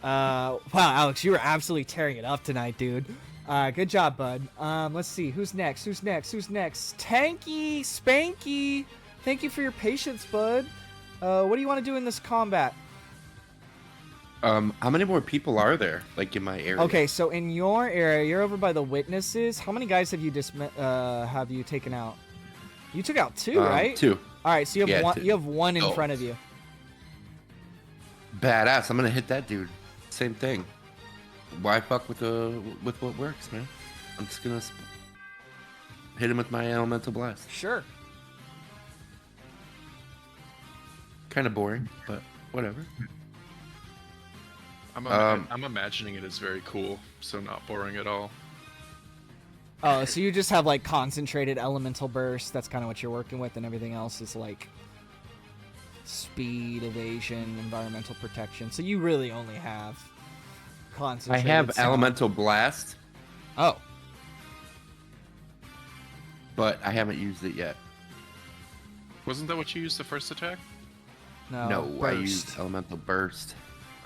Wow, Alex, you were absolutely tearing it up tonight, dude. Good job, bud. Let's see, who's next? Tanky Spanky. Thank you for your patience, bud. What do you want to do in this combat? How many more people are there, like in my area? Okay, so in your area, you're over by the witnesses. How many guys have you taken out? You took out 2, right? 2. All right, so you have 1. 2. You have 1 in Oh. front of you. Badass. I'm gonna hit that dude. Same thing. Why fuck with what works, man? I'm just gonna hit him with my elemental blast. Sure. Kind of boring, but whatever. I'm imagining it as very cool, so not boring at all. Oh, so you just have like concentrated elemental burst. That's kind of what you're working with, and everything else is like speed, evasion, environmental protection. So you really only have I concentrated. have sound. elemental blast, Oh, but I haven't used it yet. Wasn't that what you used the first attack? no. I burst. used elemental burst.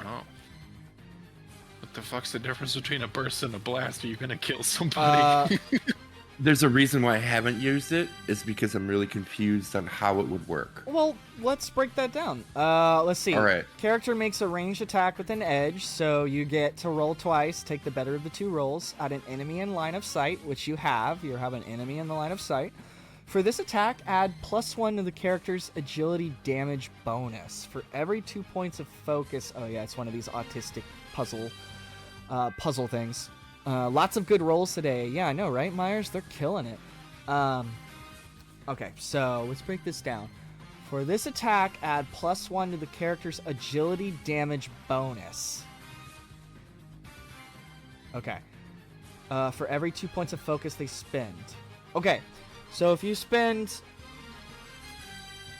Oh. What the fuck's the difference between a burst and a blast? Are you gonna kill somebody? There's a reason why I haven't used it. Is because I'm really confused on how it would work. Well, let's break that down. Let's see. All right. Character makes a ranged attack with an edge, so you get to roll twice, take the better of the 2 rolls, at an enemy in line of sight, which you have. You have an enemy in the line of sight. For this attack, add +1 to the character's agility damage bonus. For every 2 points of focus... Oh yeah, it's one of these autistic puzzle things. Lots of good rolls today. Yeah, I know, right, Myers? They're killing it. Okay, so let's break this down. For this attack, add +1 to the character's agility damage bonus. Okay. For every 2 points of focus they spend. Okay, so if you spend,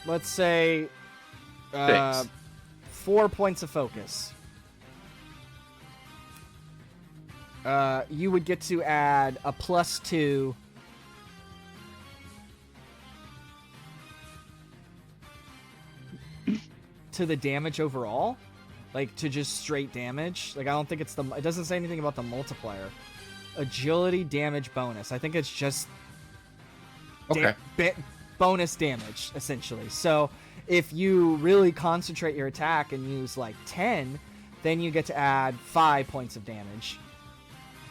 let's say, 4 points of focus, you would get to add a +2 to the damage overall, like to just straight damage. Like I don't think it doesn't say anything about the multiplier. Agility damage bonus. I think it's just Okay. bonus damage essentially. So if you really concentrate your attack and use like 10, then you get to add 5 points of damage.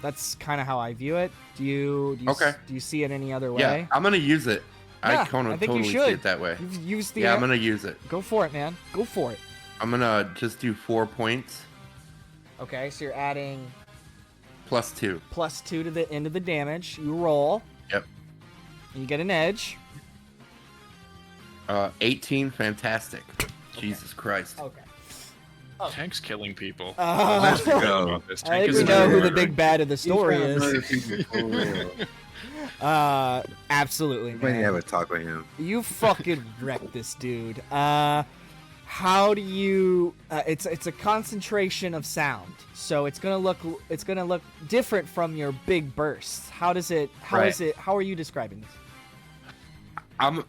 That's kind of how I view it. Do you see it any other way? Yeah, I'm gonna use it. Yeah, I kind I of think you totally see should. it that way. You've used the Yeah, I'm gonna use it. Go for it, man. Go for it. I'm gonna just do 4 points Okay, so you're adding +2. +2 to the end of the damage. You roll. Yep. You get an edge. 18, fantastic. Jesus Christ. Okay. Tank's killing people. Let's go. About this. I Tank think is we a know who the murderer. big bad of the story He's trying to murder is. people for real. Absolutely, We need to man. have a talk with him. You fucking wrecked this dude. How do you? It's a concentration of sound, so it's gonna look different from your big bursts. How does it? How is Right. it? How are you describing this?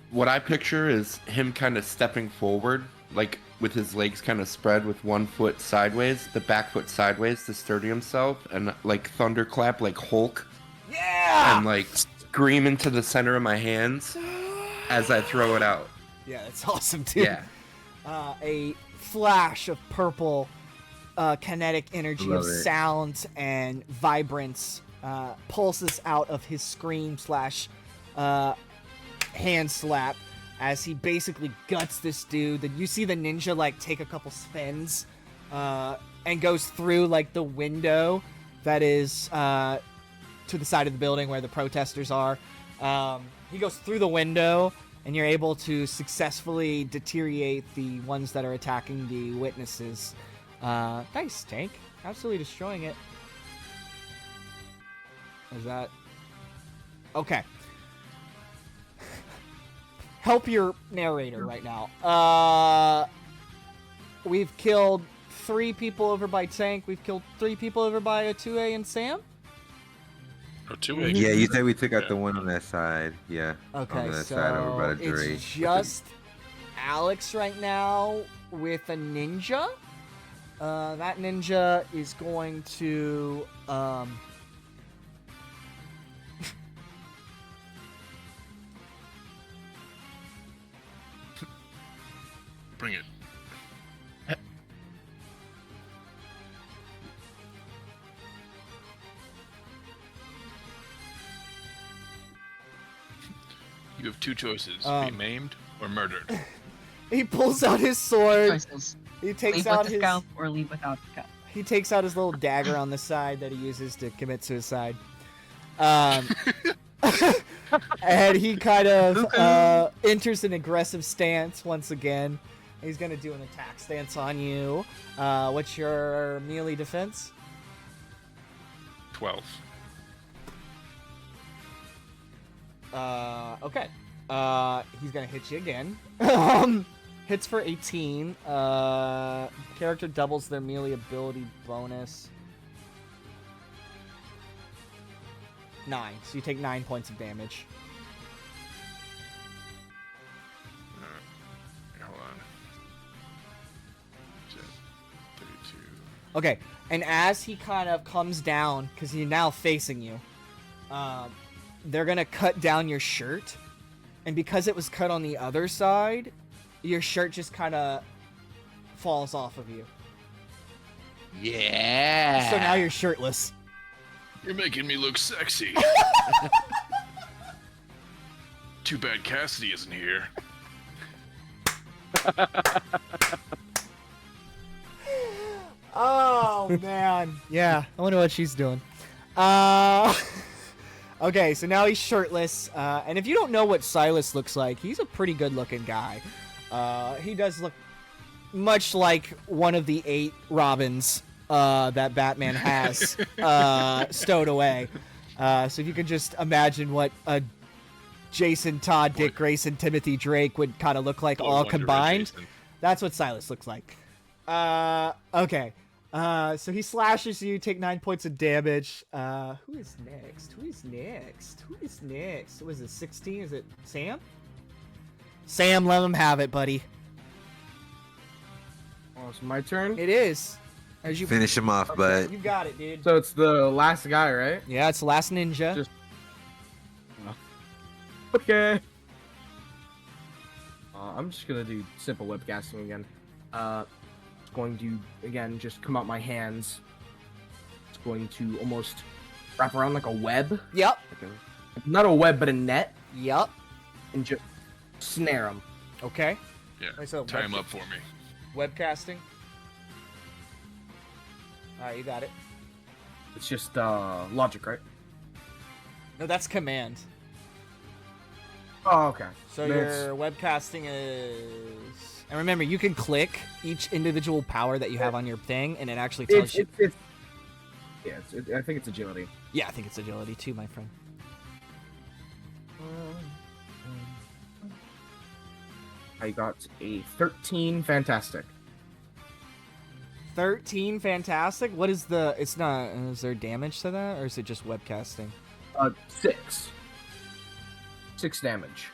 What I picture is him kind of stepping forward, like with his legs kind of spread with one foot sideways, the back foot sideways to sturdy himself, and like thunderclap like Hulk, Yeah. and like scream into the center of my hands as I throw it out. Yeah, that's awesome, dude. Yeah. A flash of purple kinetic energy of Love it. sound and vibrance pulses out of his scream / hand slap as he basically guts this dude. Then you see the ninja like take a couple spins and goes through like the window that is to the side of the building where the protesters are. He goes through the window, and you're able to successfully deteriorate the ones that are attacking the witnesses. Nice, Tank. Absolutely destroying it. Is that... Okay. Help your narrator right now. We've killed 3 people over by Tank. We've killed 3 people over by 2A and Sam. Or 2A. Yeah, you said we took out the one on that side. Yeah. Okay, on that so side over by the Drake. it's just Alex right now with a ninja. That ninja is going to Bring it. You have 2 choices: be maimed or murdered. he pulls out his sword. Choices. He takes Leave out with the his scalp or leave without the scalp. he takes out his little dagger on the side that he uses to commit suicide. And he kind of enters an aggressive stance once again. He's gonna do an attack stance on you. What's your melee defense? 12. Okay. He's gonna hit you again. Hits for 18. Character doubles their melee ability bonus. 9. So you take 9 points of damage. Hold on. 32. Okay, and as he kind of comes down, because he's now facing you, they're gonna cut down your shirt, and because it was cut on the other side, your shirt just kind of falls off of you. Yeah. So now you're shirtless. You're making me look sexy. Too bad Cassidy isn't here. Oh man, yeah. I wonder what she's doing. Okay, so now he's shirtless, and if you don't know what Silas looks like, he's a pretty good-looking guy. He does look much like one of the 8 Robins that Batman has stowed away. So if you could just imagine what a Jason, Todd, Dick Grayson, Timothy Drake would kind of look like all combined, that's what Silas looks like. Okay. So he slashes you, take 9 points of damage. Who is next? Who is next? Was it 16? Is it Sam? Sam, let him have it, buddy. Oh, it's my turn. It is. As you Finish him off, but You got it, dude. So it's the last guy, right? Yeah, it's the last ninja. Just- Okay. I'm just gonna do simple whip casting again. It's going to again just come out my hands. It's going to almost wrap around like a web, Yep. not a web but a net, Yep. and just snare him. Okay. Yeah, Wait, so tie him up for me. Webcasting. Alright, you got it. It's just logic, right? No, that's command. Oh, okay. So That's- your webcasting is... And remember, you can click each individual power that you have on your thing, and it actually tells you... I think it's agility. Yeah, I think it's agility too, my friend. I got a 13. Fantastic. 13, fantastic. What is the... It's not... Is there damage to that, or is it just webcasting? 6. 6 damage.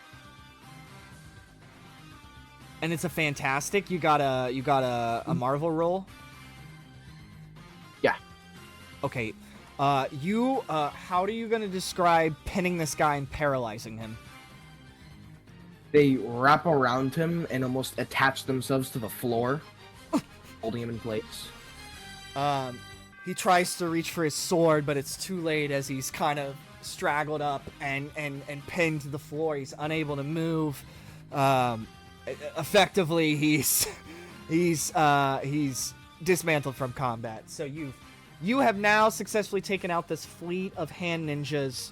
And it's a fantastic. You got a Marvel roll? Yeah. Okay. How are you gonna describe pinning this guy and paralyzing him? They wrap around him and almost attach themselves to the floor, holding him in place. He tries to reach for his sword, but it's too late as he's kind of straggled up and pinned to the floor. He's unable to move. Effectively, he's dismantled from combat. So you have now successfully taken out this fleet of hand ninjas,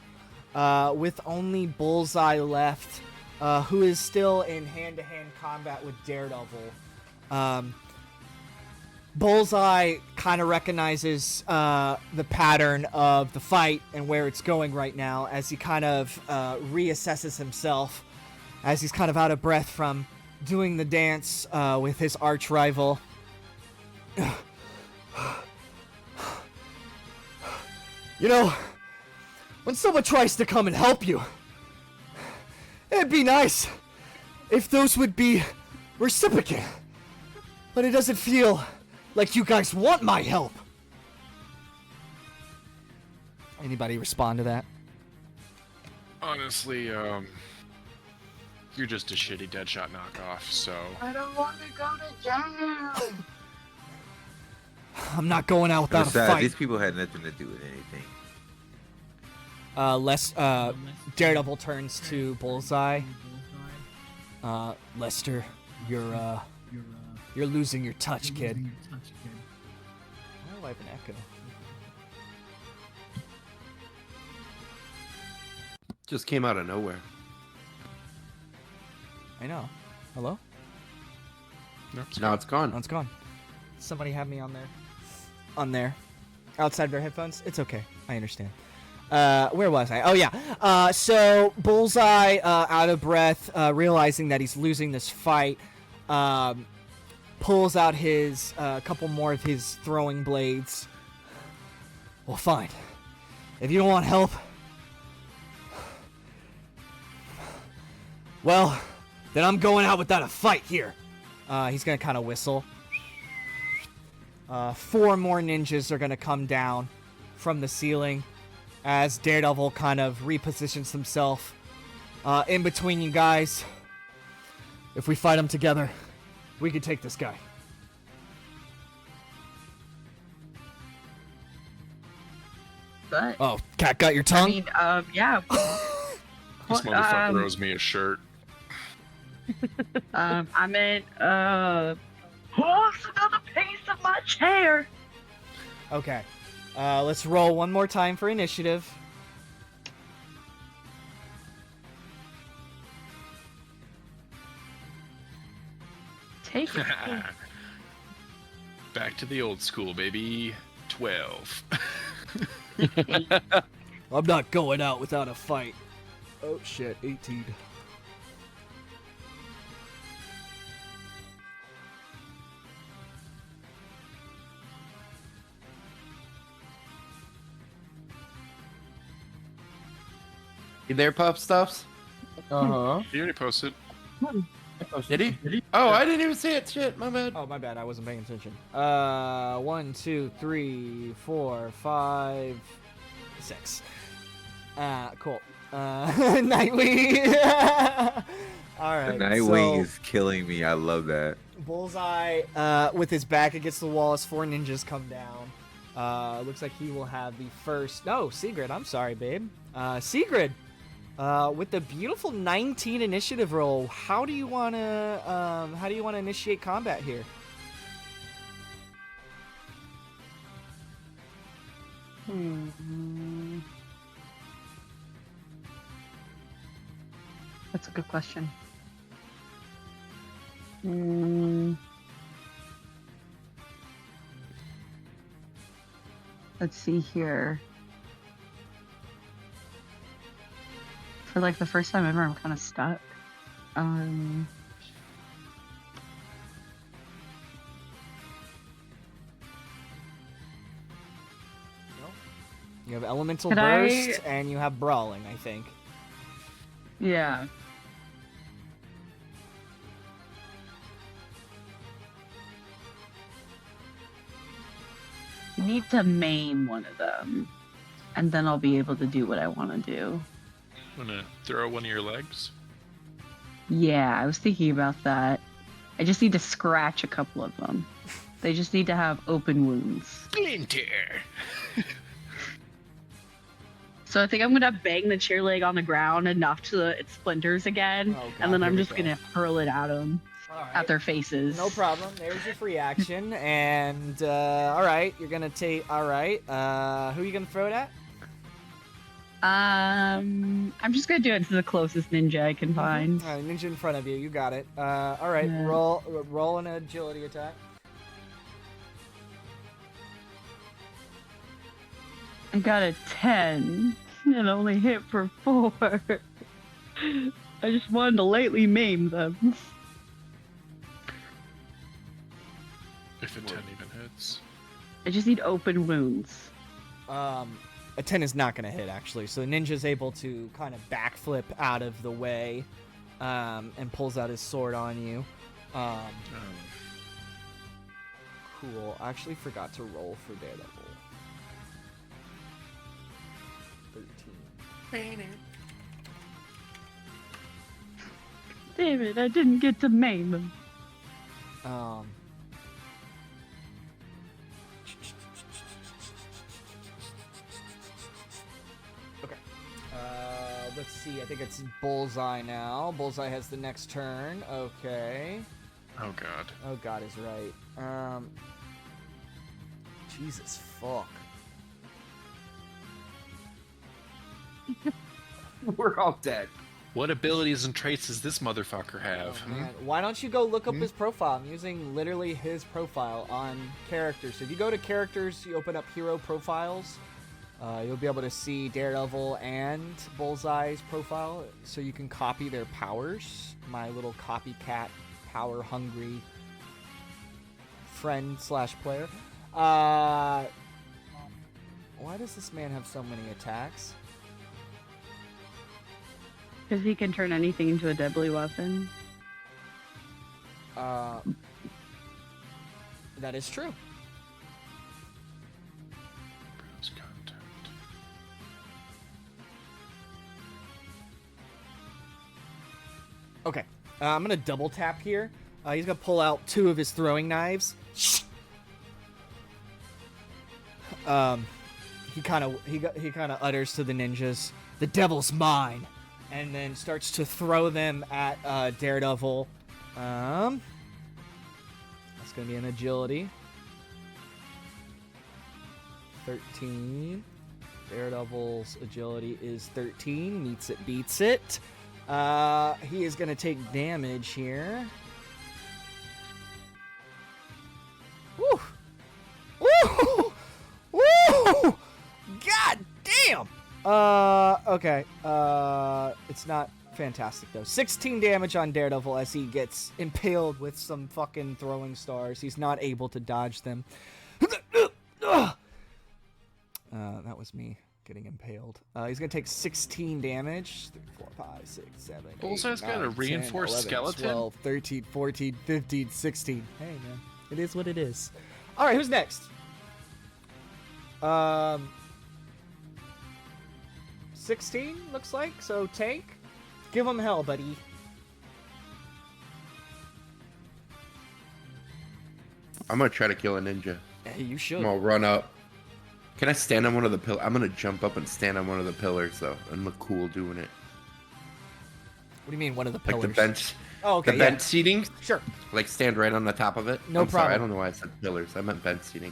with only Bullseye left, who is still in hand-to-hand combat with Daredevil. Bullseye kind of recognizes the pattern of the fight and where it's going right now as he kind of reassesses himself, as he's kind of out of breath from doing the dance with his arch rival. You know, when someone tries to come and help you, it'd be nice if those would be reciprocate. But it doesn't feel like you guys want my help. Anybody respond to that? Honestly, you're just a shitty Deadshot knockoff, so... I don't want to go to jail. I'm not going out without a Besides, fight. these people had nothing to do with anything. Daredevil turns to Bullseye. Lester, you're losing your touch, kid. Why do I have an echo? Just came out of nowhere. I know. Hello? No, Now it's gone. Oh, it's gone. Somebody had me on there. On there. Outside their headphones? It's okay. I understand. Where was I? Oh, yeah. So, Bullseye, out of breath, realizing that he's losing this fight, pulls out his, couple more of his throwing blades. Well, fine. If you don't want help, well, then I'm going out without a fight here. He's gonna kind of whistle. 4 more ninjas are gonna come down from the ceiling as Daredevil kind of repositions himself in between you guys. If we fight him together, we can take this guy. But Oh, cat got your I tongue? mean, yeah. This motherfucker owes me a shirt. I meant, what's another piece of my chair? Okay. Let's roll one more time for initiative. Take it. Back to the old school, baby. 12. I'm not going out without a fight. Oh shit, 18. You there, Pup Stuffs? Uh-huh. He already posted. Did he? Oh, I didn't even see it. Shit, my bad. Oh, my bad. I wasn't paying attention. 1, 2, 3, 4, 5, 6. Cool. Nightwing. All right. The Nightwing so, is killing me. I love that. Bullseye, with his back against the wall as 4 ninjas come down. Looks like he will have the first. No, Sigrid. I'm sorry, babe. Sigrid. With the beautiful 19 initiative roll, how do you wanna initiate combat here? That's a good question. Let's see here. For like the first time ever, I'm kind of stuck. You have elemental Could burst I- and you have brawling, I think. Yeah. You need to maim one of them, and then I'll be able to do what I want to do. Wanna throw one of your legs? Yeah, I was thinking about that. I just need to scratch a couple of them. They just need to have open wounds. Splinter! So I think I'm gonna bang the chair leg on the ground enough to it splinters again, Oh, God, and then here I'm we just go. gonna hurl it at them, at their faces. No problem. There's your free action. And, alright, you're gonna take. Alright, who are you gonna throw it at? I'm just gonna do it to the closest ninja I can find. Alright, ninja in front of you. You got it. Alright, Yeah. roll an agility attack. I got a 10 and only hit for 4. I just wanted to lightly maim them. If a 10 even hits. I just need open wounds. A 10 is not going to hit, actually. So the ninja's able to kind of backflip out of the way and pulls out his sword on you. Cool. I actually forgot to roll for Daredevil. 13. Damn it, I didn't get to maim him. Okay. Let's see. I think it's Bullseye now. Bullseye has the next turn. Okay. Oh god. Oh god is right. Jesus fuck. We're all dead. What abilities and traits does this motherfucker have? Oh, man. Why don't you go look up his profile? I'm using literally his profile on characters. So if you go to characters, you open up hero profiles. You'll be able to see Daredevil and Bullseye's profile, so you can copy their powers. My little copycat, power-hungry friend/player. Why does this man have so many attacks? Because he can turn anything into a deadly weapon. That is true. Okay, I'm gonna double tap here. He's gonna pull out 2 of his throwing knives. He kind of utters to the ninjas, "The devil's mine," and then starts to throw them at Daredevil. That's gonna be an agility. 13. Daredevil's agility is 13. Meets it, beats it. He is gonna take damage here. Woo! Woo! Woo! God damn! Okay. It's not fantastic though. 16 damage on Daredevil as he gets impaled with some fucking throwing stars. He's not able to dodge them. That was me getting impaled. He's gonna take 16 damage. 3, 4, 5, 6, 7, 8, Bullseye's got a 9, 10, reinforced 11, skeleton? 12, 13, 14, 15, 16. Hey man, it is what it is. All right, who's next? 16 looks like. So Tank, give him hell, buddy. I'm gonna try to kill a ninja. Hey, you I'm should. gonna run up. Can I stand on one of the pillars? I'm gonna jump up and stand on one of the pillars though, and look cool doing it. What do you mean, one of the Like pillars? the bench. Oh, okay, The yeah. bench seating. Sure. Like stand right on the top of it. No I'm sorry, I problem. don't know why I said pillars. I meant bench seating.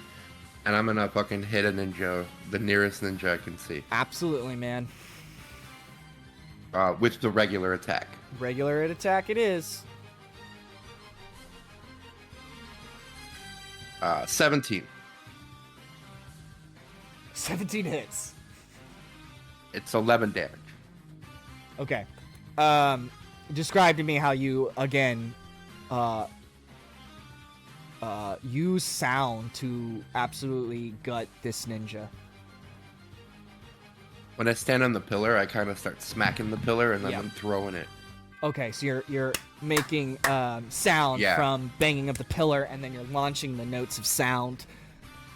And I'm gonna fucking hit a ninja, the nearest ninja I can see, Absolutely, man. with the regular attack. Regular attack it is. 17. 17 hits. It's 11 damage. Okay. Describe to me how you, again, use sound to absolutely gut this ninja. When I stand on the pillar, I kind of start smacking the pillar, and then Yeah. I'm throwing it. Okay, so you're making sound Yeah. from banging of the pillar, and then you're launching the notes of sound.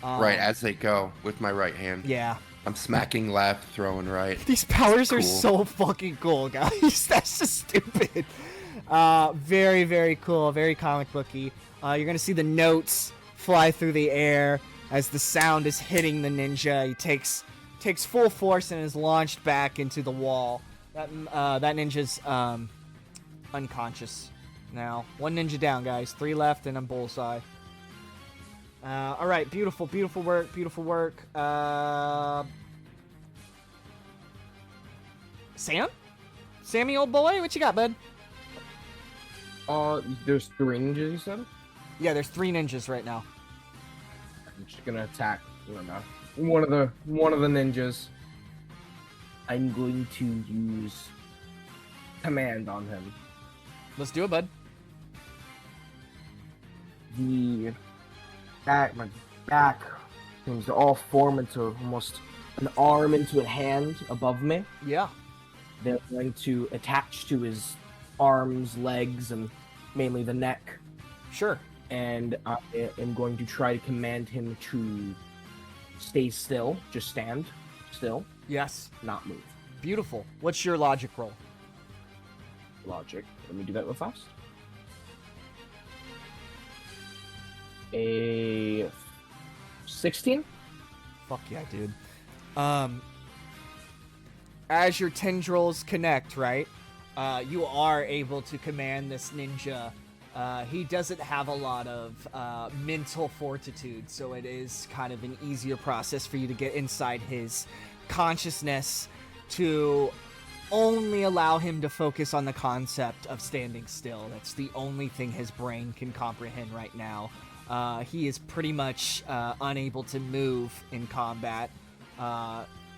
Right as they go with my right hand. Yeah. I'm smacking left, throwing right. These powers are Cool. so fucking cool, guys. That's just stupid. Very, very cool. Very comic booky. You're gonna see the notes fly through the air as the sound is hitting the ninja. He takes full force and is launched back into the wall. That ninja's unconscious now. 1 ninja down, guys. 3 left and a bullseye. All right, beautiful, beautiful work, beautiful work. Sam? Sammy, old boy, what you got, bud? There's 3 ninjas, you said? Yeah, there's 3 ninjas right now. I'm just gonna attack one of the ninjas. I'm going to use command on him. Let's do it, bud. My back seems to all form into almost an arm into a hand above me. Yeah. They're going to attach to his arms, legs, and mainly the neck. Sure. And I am going to try to command him to stay still, just stand still, Yes. not move. Beautiful. What's your logic roll? Logic. Let me do that real fast. A 16? Fuck yeah, dude. As your tendrils connect, right? You are able to command this ninja. He doesn't have a lot of mental fortitude, so it is kind of an easier process for you to get inside his consciousness to only allow him to focus on the concept of standing still. That's the only thing his brain can comprehend right now. He is pretty much unable to move in combat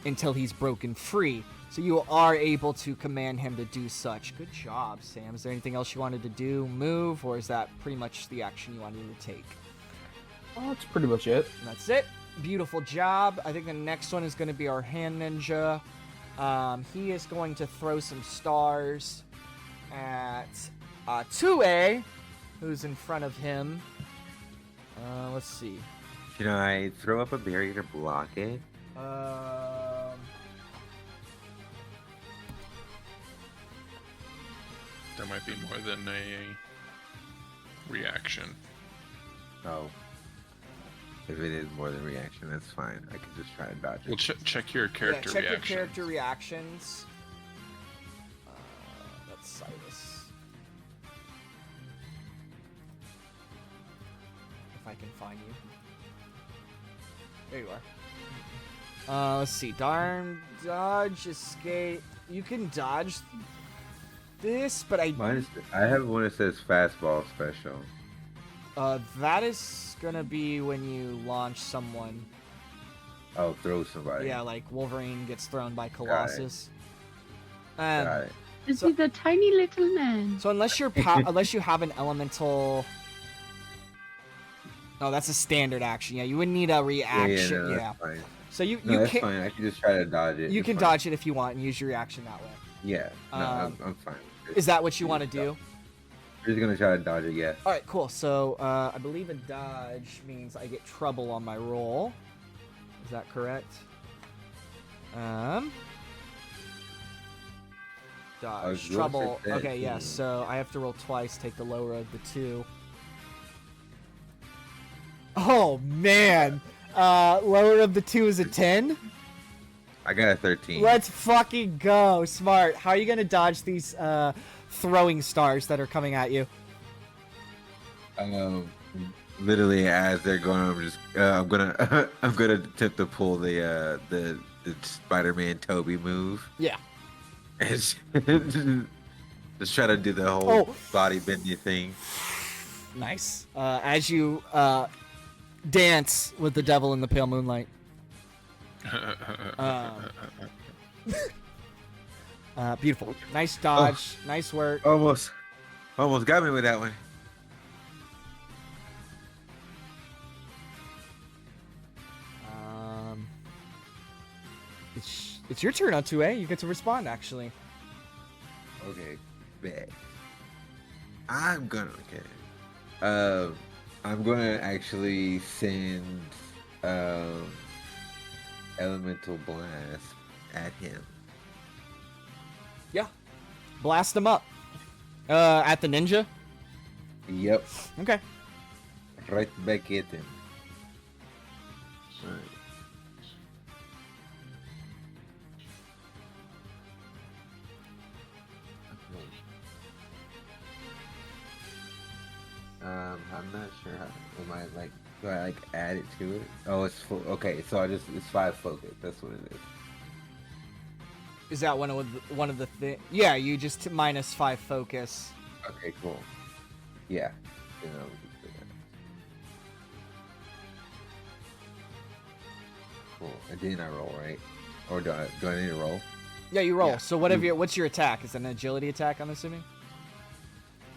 until he's broken free. So you are able to command him to do such. Good job, Sam. Is there anything else you wanted to do, move, or is that pretty much the action you wanted to take? Oh, that's pretty much it. And that's it. Beautiful job. I think the next one is going to be our hand ninja. He is going to throw some stars at 2A, who's in front of him. Let's see. Should I throw up a barrier to block it? That might be more than a reaction. Oh. If it is more than reaction, that's fine. I can just try to dodge it. Well, check your character check reaction. your character reactions. That's Cyrus. If I can find you. There you are. Let's see. Darn, dodge, escape. You can dodge this, but I have one that says fastball special. that is gonna be when you launch someone. Oh, throw somebody. Yeah, like Wolverine gets thrown by Colossus. Got it. This So- is a tiny little man. So unless you're unless you have an elemental. Oh, that's a standard action. Yeah, you wouldn't need a reaction. No, Yeah. that's fine. So you No, that's can fine. I can just try to dodge it. you It's can fine. dodge it if you want and use your reaction that way. Yeah. No, I'm fine. Is that what you want to do? I'm just gonna try to dodge it. Yeah. All right, cool. So I believe a dodge means I get trouble on my roll. Is that correct? Dodge yours trouble. said that. Okay, yes. So I have to roll twice. Take the lower of the two. Oh man! Lower of the two is a 10. I got a 13. Let's fucking go! Smart. How are you gonna dodge these throwing stars that are coming at you? Literally as they're going, I'm just I'm gonna I'm gonna attempt to pull the Spider-Man Toby move. Yeah. And just try to do the whole body bendy thing. Nice. As you dance with the devil in the pale moonlight. Beautiful. Nice dodge. Nice work. Almost got me with that one. It's your turn on 2A. You get to respond, actually. Okay, bet. I'm gonna actually send elemental blast at him. Yeah. Blast him up. At the ninja? Yep, Okay. right back at him. Alright. I'm not sure how. Am I like? Do I like add it to it? Oh, it's full. Okay, so it's 5 focus. That's what it is. Is that one of the things? Yeah, you just -5 focus. Okay, cool. Yeah. Then I'll just do that. Cool. And then I roll, right? Or do I need to roll? Yeah, you roll. Yeah. So what's your attack? Is it an agility attack, I'm assuming?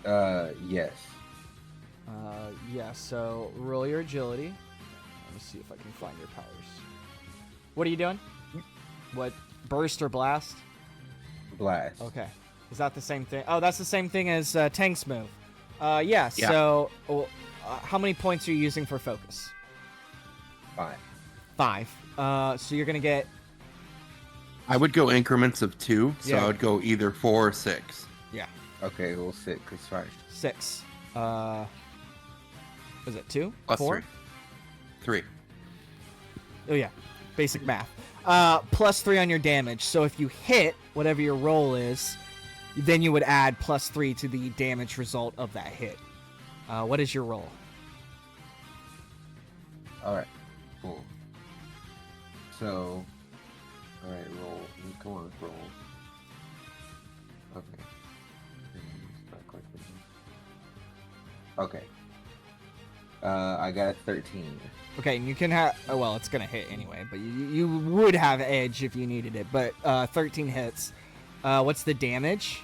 Yes. Yeah, so roll your agility. Let me see if I can find your powers. What are you doing? What, burst or blast? Blast. Okay. Is that the same thing? Oh, that's the same thing as Tank's move. Yeah, so how many points are you using for focus? 5. 5. So you're going to get... I would go increments of 2, so Yeah. I would go either 4 or 6. Yeah. Okay, we'll 6. It's fine. 6. Was it 2? Plus 4? 3. Oh, yeah. Basic math. Plus 3 on your damage. So if you hit whatever your roll is, then you would add plus 3 to the damage result of that hit. What is your roll? Alright. Cool. So, alright, roll. Come on, roll. Okay. Okay. I got 13. Okay, and you can have... Oh, well, it's going to hit anyway, but you would have edge if you needed it. But 13 hits. What's the damage?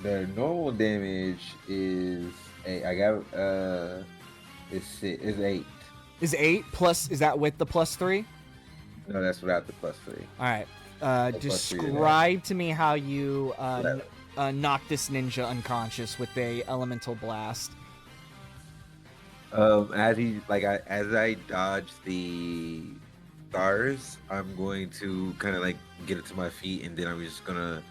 The normal damage is 8. I got is 8. Is 8 plus... Is that with the plus 3? No, that's without the plus 3. All right. plus 3 to Describe to me how you knock this ninja unconscious with a elemental blast. As I dodge the stars, I'm going to kind of like get it to my feet, and then I'm just gonna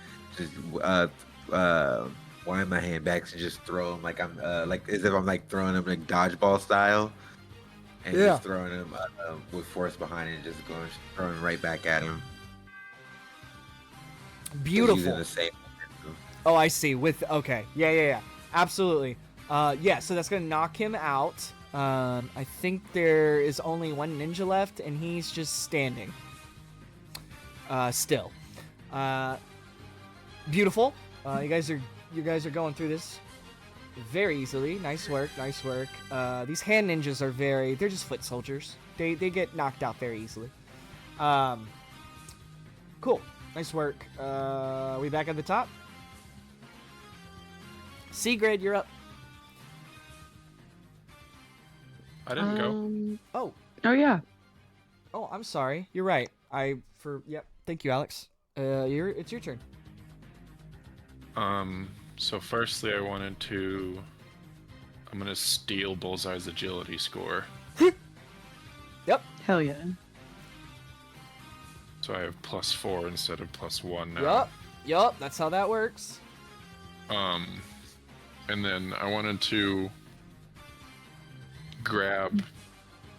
wind my hand back and just throw him like I'm like as if I'm like throwing him like dodgeball style, and Yeah. just throwing him with force behind it, and just throwing right back at him. Just Beautiful. using the same. Oh, I see. Okay. Yeah. Absolutely. Yeah, so that's going to knock him out. I think there is only one ninja left, and he's just standing. Still. Beautiful. You guys are going through this very easily. Nice work. These hand ninjas they're just foot soldiers. They get knocked out very easily. Cool. Nice work. We back at the top? Sigrid, you're up. I didn't go. Oh. Oh yeah. Oh, I'm sorry. You're right. Yep. Thank you, Alex. It's your turn. So firstly, I'm gonna steal Bullseye's agility score. Yep. Hell yeah. So I have +4 instead of +1 now. Yup. That's how that works. And then I wanted to grab,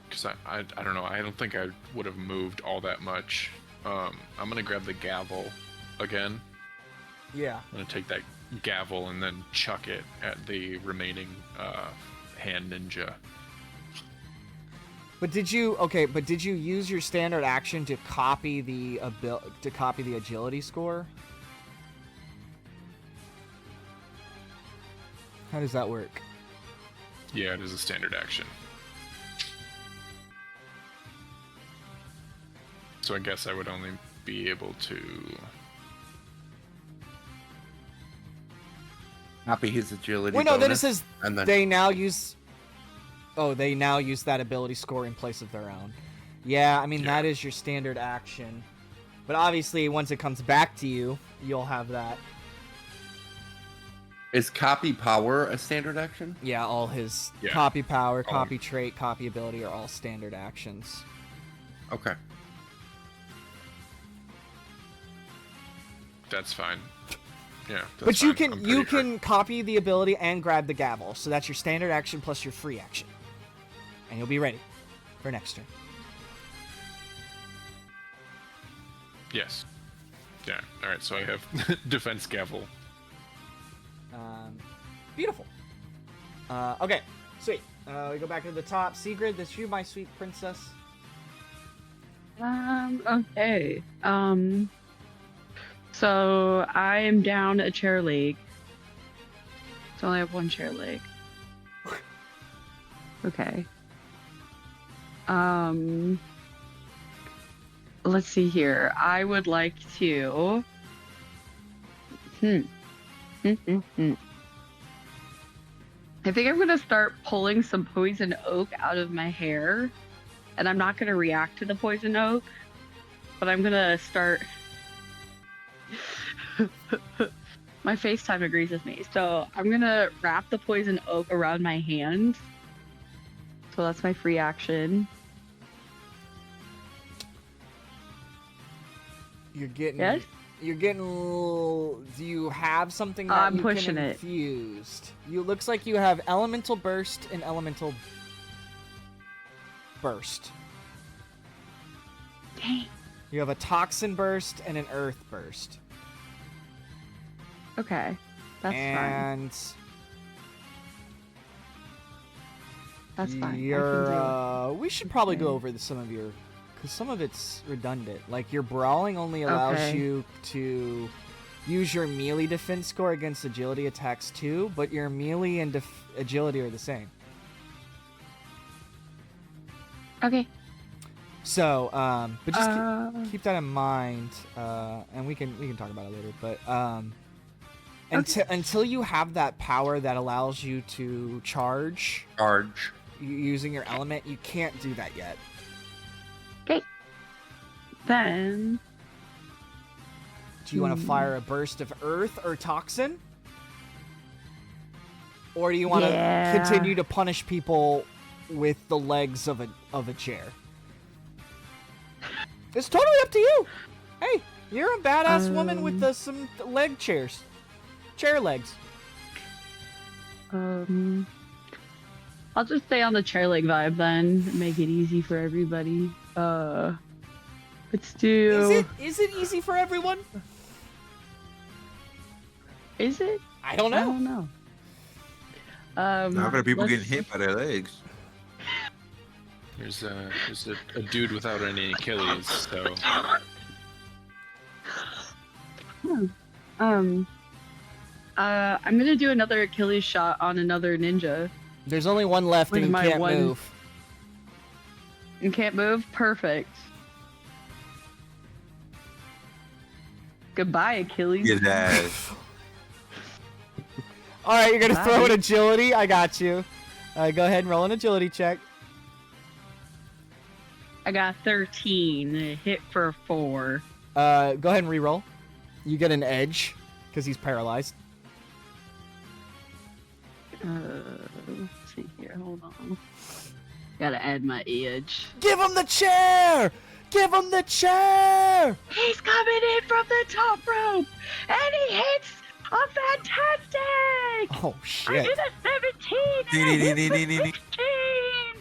because I don't know, I don't think I would have moved all that much. I'm gonna grab the gavel again. Yeah. I'm gonna take that gavel and then chuck it at the remaining hand ninja. But did you use your standard action to copy the agility score? How does that work? Yeah, it is a standard action. So I guess I would only be able to... Copy his agility. Wait, no, then it bonus, says and then they now use that ability score in place of their own. Yeah, I mean, that is your standard action. But obviously, once it comes back to you, you'll have that. Is copy power a standard action? Yeah, all his copy power, copy trait, copy ability are all standard actions. Okay. That's fine. Yeah. But you can copy the ability and grab the gavel, so that's your standard action plus your free action, and you'll be ready for next turn. Yes. Yeah. All right. So I have defense gavel. Beautiful. Okay, sweet. We go back to the top. Sigrid, that's you, my sweet princess. Okay. So I am down a chair leg. So I only have one chair leg. Okay. Let's see here. I would like to... I think I'm going to start pulling some poison oak out of my hair. And I'm not going to react to the poison oak. but I'm gonna start. My FaceTime agrees with me, so I'm gonna wrap the poison oak around my hand. So that's my free action. You're getting. Yes? You're getting. Do you have something that I'm you pushing can it. infused? You looks like you have elemental burst and elemental burst. Dang. You have a toxin burst and an earth burst. Okay, that's fine. And That's fine. I can you're, do. we should probably go Okay. over some of your, because some of it's redundant. Like your brawling only allows Okay. you to use your melee defense score against agility attacks too, but your melee and agility are the same. Okay. So, but just keep that in mind, and we can talk about it later. But until you have that power that allows you to charge using your element, you can't do that yet. Okay. Then. Do you want to fire a burst of earth or toxin? Or do you want to continue to punish people with the legs of a chair? It's totally up to you. Hey, you're a badass woman with some leg chairs. Chair legs. I'll just stay on the chair leg vibe then. Make it easy for everybody. Let's do. Is it easy for everyone? Is it? I don't know. I don't know. Not for people let's- getting hit by their legs. There's a dude without any Achilles, so I'm gonna do another Achilles shot on another ninja. There's only one left With and you my can't one- move. You can't move? Perfect. Goodbye, Achilles. His ass. All right, you're gonna Bye. throw an agility. I got you. Go ahead and roll an agility check. I got 13. Hit for 4. Go ahead and re-roll. You get an edge because he's paralyzed. Let's see here. Hold on. Gotta add my edge. Give him the chair! Give him the chair! He's coming in from the top rope, and he hits a fantastic. Oh I shit! did a 17. Ding, And I ding, hit ding, for ding, ding, ding. 16.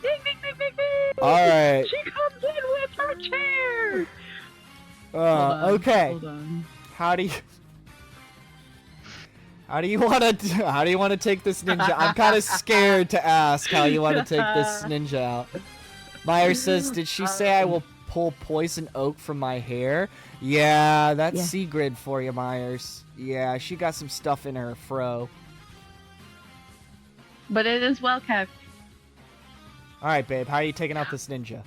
Ding ding ding ding ding. All right. She comes in with her chair. Hold on, Okay. Hold on. How do you want to take this ninja? I'm kind of scared to ask how you want to take this ninja out. Myers says, "Did she say I will pull poison oak from my hair?" Yeah, that's Yeah. Sigrid for you, Myers. Yeah, she got some stuff in her fro. But it is well kept. All right, babe. How are you taking out this ninja?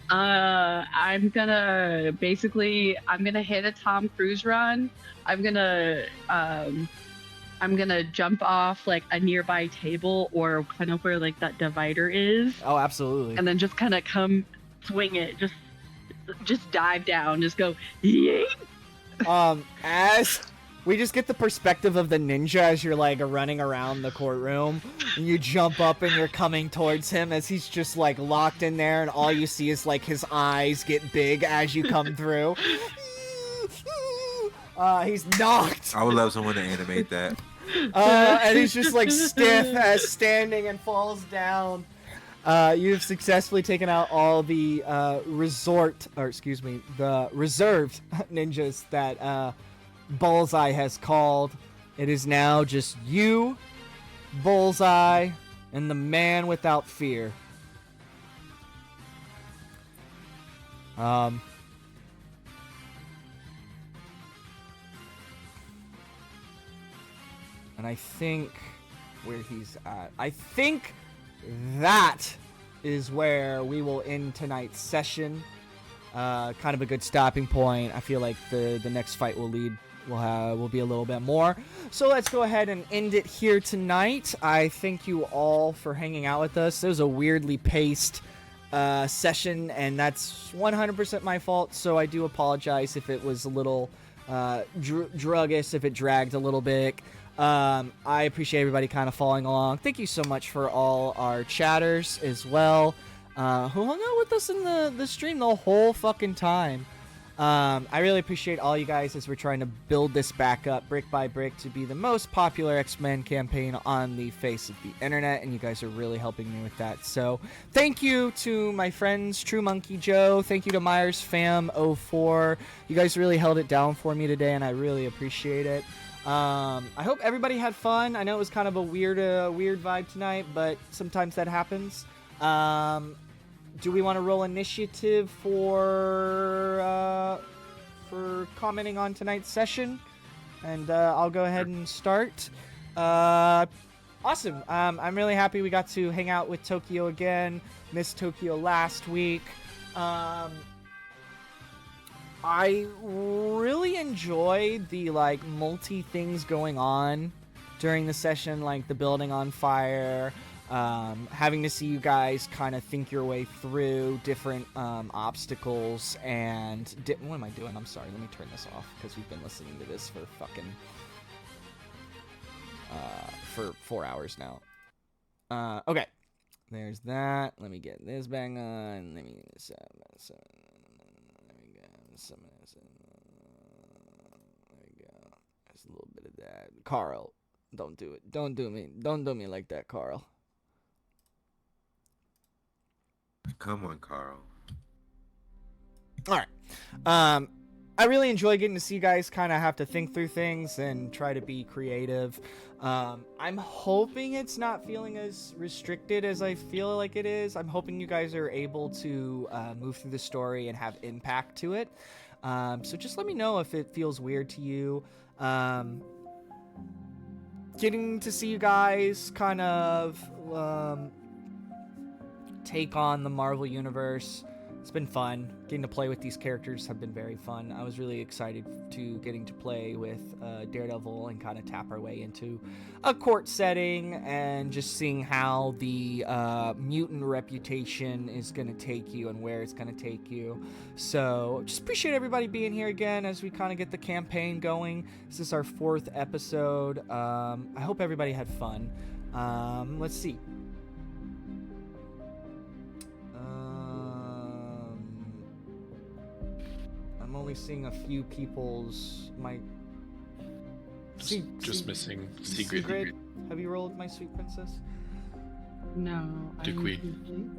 I'm gonna hit a Tom Cruise run. I'm gonna jump off like a nearby table or kind of where like that divider is, Oh, absolutely. and then just kind of come swing it, just dive down, just go yeet. As we just get the perspective of the ninja as you're like running around the courtroom, and you jump up and you're coming towards him as he's just like locked in there, and all you see is like his eyes get big as you come through. He's knocked, I would love someone to animate that. and he's just like stiff as standing and falls down. You've successfully taken out all the the reserved ninjas that Bullseye has called. It is now just you, Bullseye, and the man without fear. And I think where he's at, I think that is where we will end tonight's session. Kind of a good stopping point. I feel like the next fight will be a little bit more. So let's go ahead and end it here tonight. I thank you all for hanging out with us. It was a weirdly paced session, and that's 100% my fault. So I do apologize if it was a little druggish, if it dragged a little bit. I appreciate everybody kind of following along. Thank you so much for all our chatters as well, who hung out with us in the stream the whole fucking time. I really appreciate all you guys as we're trying to build this back up brick by brick to be the most popular X-Men campaign on the face of the internet, and you guys are really helping me with that. So thank you to my friends True Monkey Joe, thank you to Myers Fam 04. You guys really held it down for me today, and I really appreciate it. I hope everybody had fun. I know it was kind of a weird vibe tonight, but sometimes that happens. Do we want to roll initiative for commenting on tonight's session? And I'll go ahead and start. Awesome. I'm really happy we got to hang out with Tokyo again. Missed Tokyo last week. I really enjoyed the multi things going on during the session, like the building on fire. Having to see you guys kind of think your way through different obstacles and what am I doing? I'm sorry, let me turn this off because we've been listening to this for fucking for 4 hours now. Okay, there's that. Let me get this back on. Let me there we go. There's a little bit of that. Carl, don't do it. Don't do me like that, Carl. Come on, Carl. All right. I really enjoy getting to see you guys kind of have to think through things and try to be creative. I'm hoping it's not feeling as restricted as I feel like it is. I'm hoping you guys are able to move through the story and have impact to it. So just let me know if it feels weird to you. Getting to see you guys kind of take on the Marvel Universe. It's been fun. Getting to play with these characters have been very fun. I was really excited to getting to play with Daredevil and kind of tap our way into a court setting and just seeing how the mutant reputation is going to take you and where it's going to take you. So just appreciate everybody being here again as we kind of get the campaign going. This is our 4th episode. I hope everybody had fun. Let's see. I'm only seeing a few people's just missing Sigrid. Sigrid. Have you rolled my sweet princess? No. Duquesne.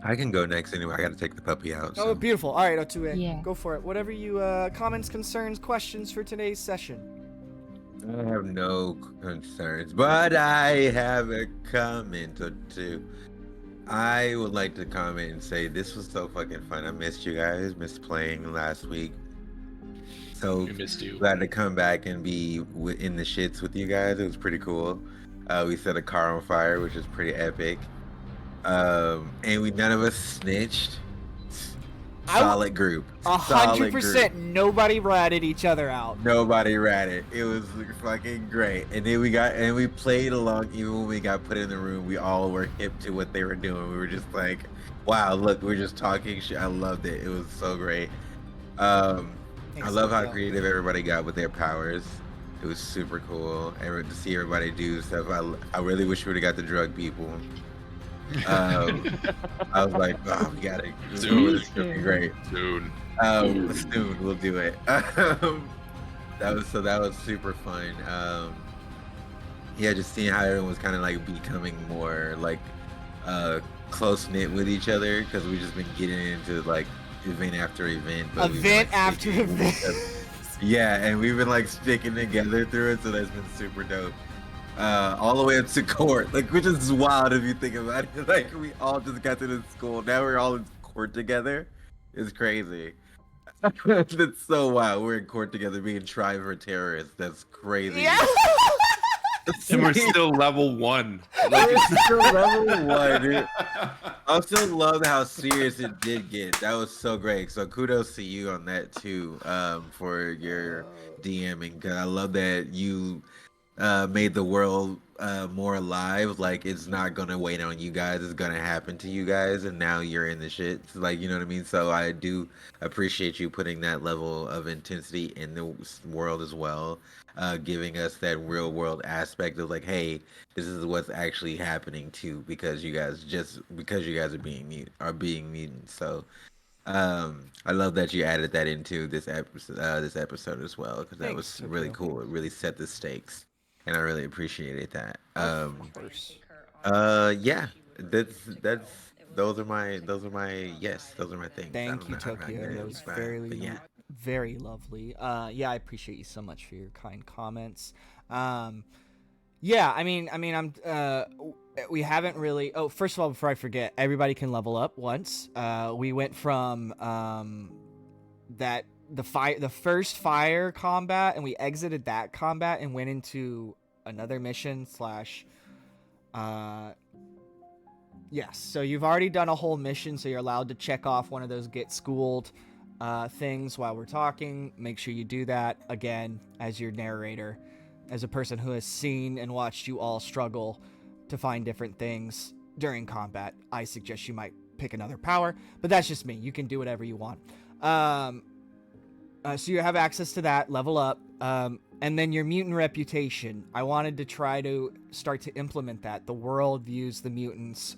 I can go next anyway. I got to take the puppy out. Oh, So. beautiful. All right, Otue. Yeah. Go for it. Whatever you comments, concerns, questions for today's session. I have no concerns, but I have a comment or two. I would like to comment and say this was so fucking fun. I missed you guys. Missed playing last week. So We missed you. glad to come back and be in the shits with you guys. It was pretty cool. We set a car on fire, which is pretty epic. And none of us snitched. Solid group. 100%. Nobody ratted each other out. Nobody ratted. It was fucking great. And then we played along. Even when we got put in the room, we all were hip to what they were doing. We were just like, wow, look, we're just talking shit. I loved it. It was so great. I love how creative everybody got with their powers. It was super cool. To see everybody do stuff. I really wish we would have got the drug people. I was like, oh, we got it. Soon. It's gonna be great. Soon. Soon we'll do it. That was super fun. Yeah, just seeing how everyone was kind of like becoming more like close knit with each other because we've just been getting into like event after event. But Event after event. Yeah, and we've been like sticking together through it, so that's been super dope. All the way up to court, like, which is wild if you think about it. Like, we all just got to the school. Now we're all in court together. It's crazy. That's so wild. We're in court together being tried for terrorists. That's crazy. Yeah. And we're still level 1. Like, it's still level 1, dude. I still love how serious it did get. That was so great. So kudos to you on that too, for your DMing. Cause I love that you made the world more alive, like it's not gonna wait on you guys, it's gonna happen to you guys, and now you're in the shit. So, like, you know what I mean? So I do appreciate you putting that level of intensity in the world as well, giving us that real world aspect of like, hey, this is what's actually happening too, because you guys are being mutants. So I love that you added that into this episode as well, because that Thanks, was really Tokyo. cool. It really set the stakes, and I really appreciated that. Of course. Yeah, that's those are my things. Thank you, I'm not Tokyo. gonna That was but yeah. very lovely. Yeah, I appreciate you so much for your kind comments. Yeah, we haven't really. Oh, first of all, before I forget, everybody can level up once. We went from the first fire combat, and we exited that combat and went into another mission slash. Yes, so you've already done a whole mission, so you're allowed to check off one of those get schooled things while we're talking. Make sure you do that again as your narrator, as a person who has seen and watched you all struggle to find different things during combat. I suggest you might pick another power, but that's just me. You can do whatever you want. So you have access to that, level up, and then your mutant reputation. I wanted to try to start to implement that. The world views the mutants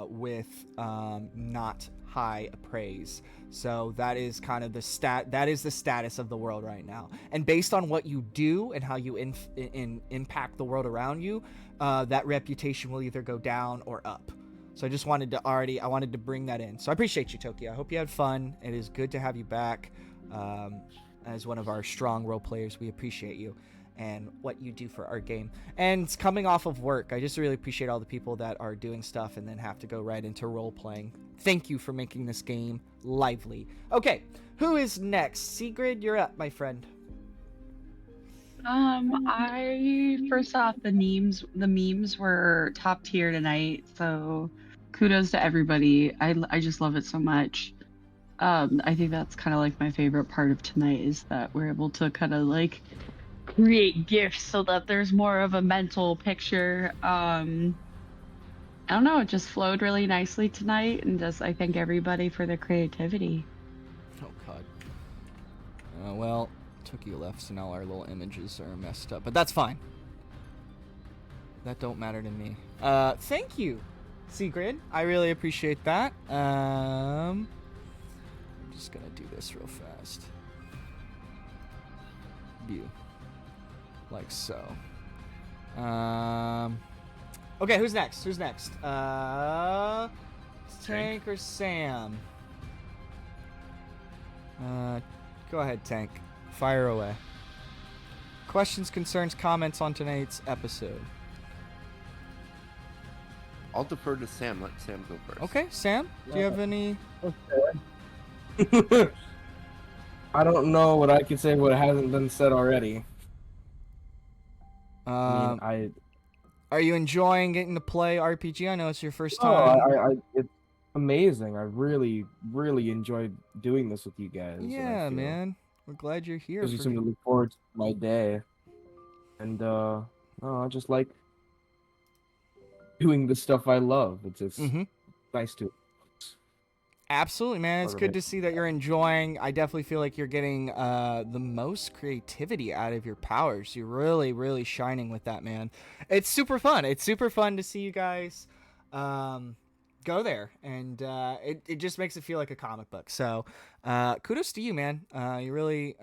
with not high praise. So that is kind of the status of the world right now. And based on what you do and how you impact the world around you, that reputation will either go down or up. So I just wanted to bring that in. So I appreciate you, Tokyo. I hope you had fun. It is good to have you back. As one of our strong role players, we appreciate you and what you do for our game. And coming off of work, I just really appreciate all the people that are doing stuff and then have to go right into role playing. Thank you for making this game lively. Okay, who is next? Sigrid, you're up, my friend. I first off, the memes were top tier tonight, so kudos to everybody. I just love it so much. I think that's kind of like my favorite part of tonight is that we're able to kind of like create gifs so that there's more of a mental picture. I don't know, it just flowed really nicely tonight, and just I thank everybody for their creativity. Oh god. Well, Tokyo left, so now our little images are messed up, but that's fine. That don't matter to me. Thank you, Sigrid. I really appreciate that. Just gonna do this real fast. View. Like so. Okay, who's next? Tank or Sam? Go ahead, Tank. Fire away. Questions, concerns, comments on tonight's episode. I'll defer to Sam. Let Sam go first. Okay, Sam, do you have any? I don't know what I can say what hasn't been said already. Are you enjoying getting to play RPG? I know it's your first time. It's amazing. I really, really enjoyed doing this with you guys. Yeah, man. We're glad you're here. Gives me something to look forward to my day. And I just like doing the stuff I love. It's just nice to. Absolutely, man. It's good to see that you're enjoying. I definitely feel like you're getting the most creativity out of your powers. You're really, really shining with that, man. It's super fun. It's super fun to see you guys go there, and it just makes it feel like a comic book. So kudos to you, man. You're really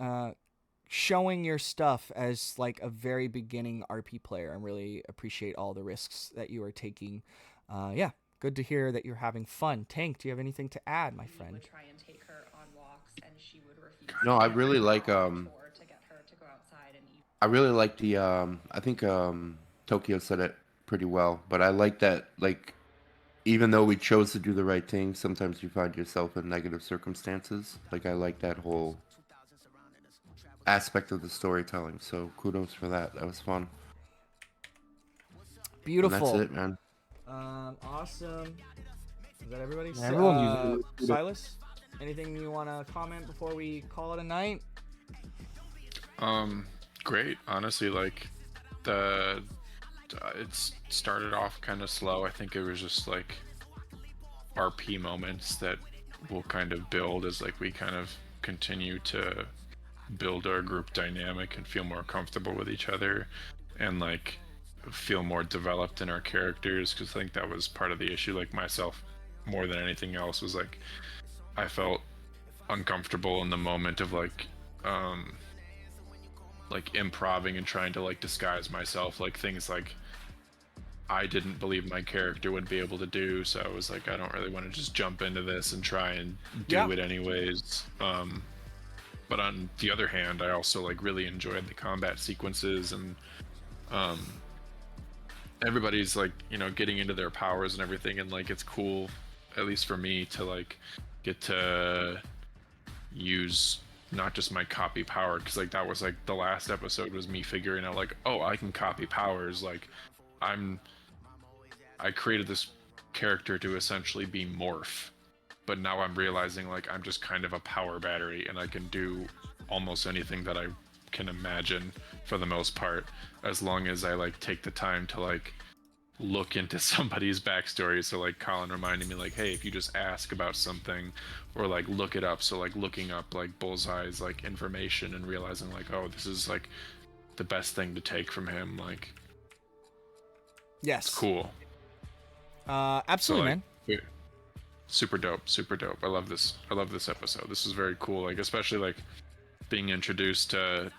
showing your stuff as like a very beginning RP player. I really appreciate all the risks that you are taking. Yeah. Good to hear that you're having fun. Tank, do you have anything to add, my friend? Try and take her on walks, and she would refuse. No, I really like to get her to go outside and eat. I really like the I think Tokyo said it pretty well, but I like that, like, even though we chose to do the right thing, sometimes you find yourself in negative circumstances. Like, I like that whole aspect of the storytelling, so kudos for that. That was fun. Beautiful. And that's it, man. Awesome. Is that everybody? Everyone's using Silas, anything you want to comment before we call it a night? Great. Honestly, like the it's started off kind of slow. I think it was just like RP moments that will kind of build as like we kind of continue to build our group dynamic and feel more comfortable with each other, and like feel more developed in our characters, because I think that was part of the issue. Like myself, more than anything else, was like I felt uncomfortable in the moment of like improving and trying to like disguise myself, like things like I didn't believe my character would be able to do, so I was like, I don't really want to just jump into this and try and do it anyways. But on the other hand, I also like really enjoyed the combat sequences, and everybody's like, you know, getting into their powers and everything, and like it's cool, at least for me, to like get to use not just my copy power, because like that was like the last episode was me figuring out like, oh, I can copy powers. Like I created this character to essentially be Morph, but now I'm realizing like I'm just kind of a power battery, and I can do almost anything that I can imagine for the most part, as long as I like take the time to like look into somebody's backstory. So like Colin reminded me like, hey, if you just ask about something or like look it up, so like looking up like Bullseye's like information and realizing like, oh, this is like the best thing to take from him, like Yes. it's cool. Absolutely, So, man. like, super dope. I love this episode. This is very cool, like especially like being introduced to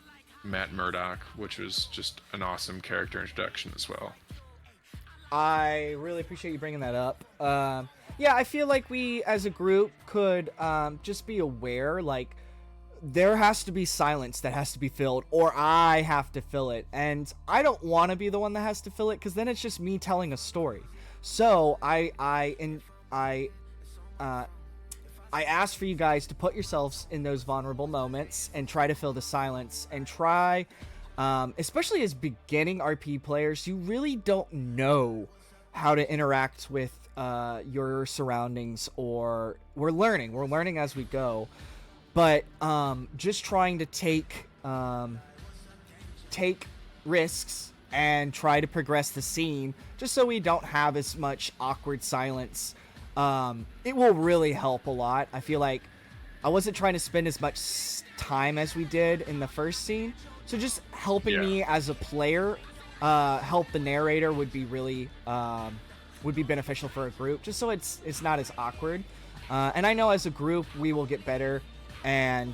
Matt Murdock, which was just an awesome character introduction as well. I really appreciate you bringing that up. Yeah, I feel like we as a group could just be aware, like there has to be silence that has to be filled, or I have to fill it, and I don't want to be the one that has to fill it, because then it's just me telling a story. So I ask for you guys to put yourselves in those vulnerable moments and try to fill the silence, and try, especially as beginning RP players, you really don't know how to interact with your surroundings, or we're learning as we go, but just trying to take risks and try to progress the scene, just so we don't have as much awkward silence. It will really help a lot. I feel like I wasn't trying to spend as much time as we did in the first scene, so just helping me as a player help the narrator would be really would be beneficial for a group, just so it's not as awkward. And I know as a group we will get better, and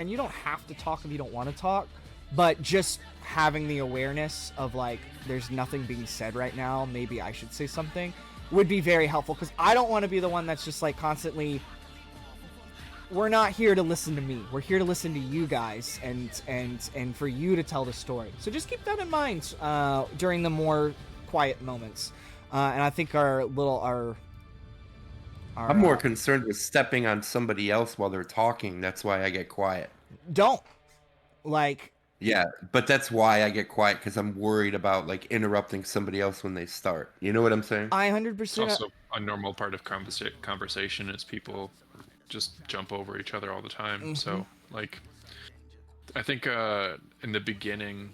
you don't have to talk if you don't want to talk, but just having the awareness of like there's nothing being said right now, maybe I should say something, would be very helpful, because I don't want to be the one that's just like constantly, we're not here to listen to me, we're here to listen to you guys, and for you to tell the story. So just keep that in mind during the more quiet moments, and I think I'm more concerned with stepping on somebody else while they're talking. That's why I get quiet. Don't like Yeah, but that's why I get quiet, because I'm worried about like interrupting somebody else when they start. You know what I'm saying? I It's 100% also a normal part of conversation is people just jump over each other all the time. So like I think in the beginning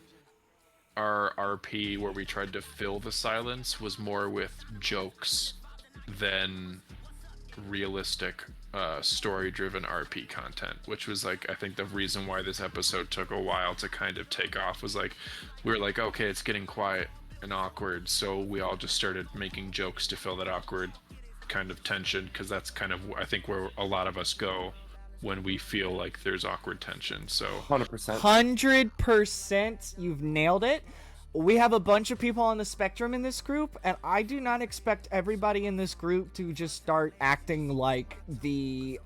our RP where we tried to fill the silence was more with jokes than realistic story-driven RP content, which was like I think the reason why this episode took a while to kind of take off, was like we were like, okay, it's getting quiet and awkward, so we all just started making jokes to fill that awkward kind of tension, because that's kind of I think where a lot of us go when we feel like there's awkward tension. So 100%. 100%, you've nailed it. We have a bunch of people on the spectrum in this group, and I do not expect everybody in this group to just start acting like the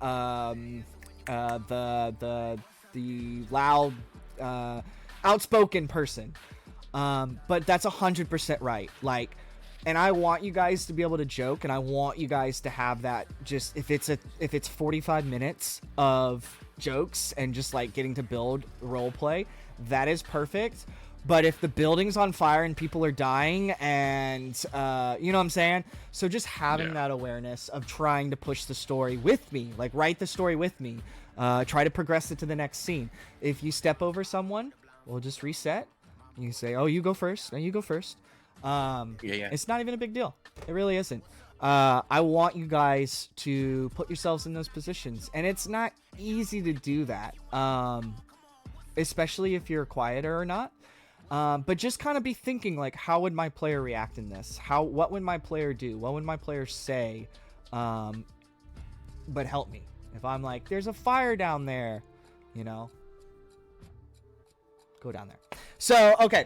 loud, outspoken person. But that's 100% right. Like, and I want you guys to be able to joke, and I want you guys to have that. Just if it's 45 minutes of jokes and just like getting to build role play, that is perfect. But if the building's on fire and people are dying, and you know what I'm saying? So just having that awareness of trying to push the story with me, like write the story with me, try to progress it to the next scene. If you step over someone, we'll just reset. You can say, oh, you go first. No, you go first. Yeah. It's not even a big deal. It really isn't. I want you guys to put yourselves in those positions, and it's not easy to do that, especially if you're quieter or not. But just kind of be thinking, like, how would my player react in this? What would my player do? What would my player say? But help me. If I'm like, there's a fire down there, you know, go down there. So, okay.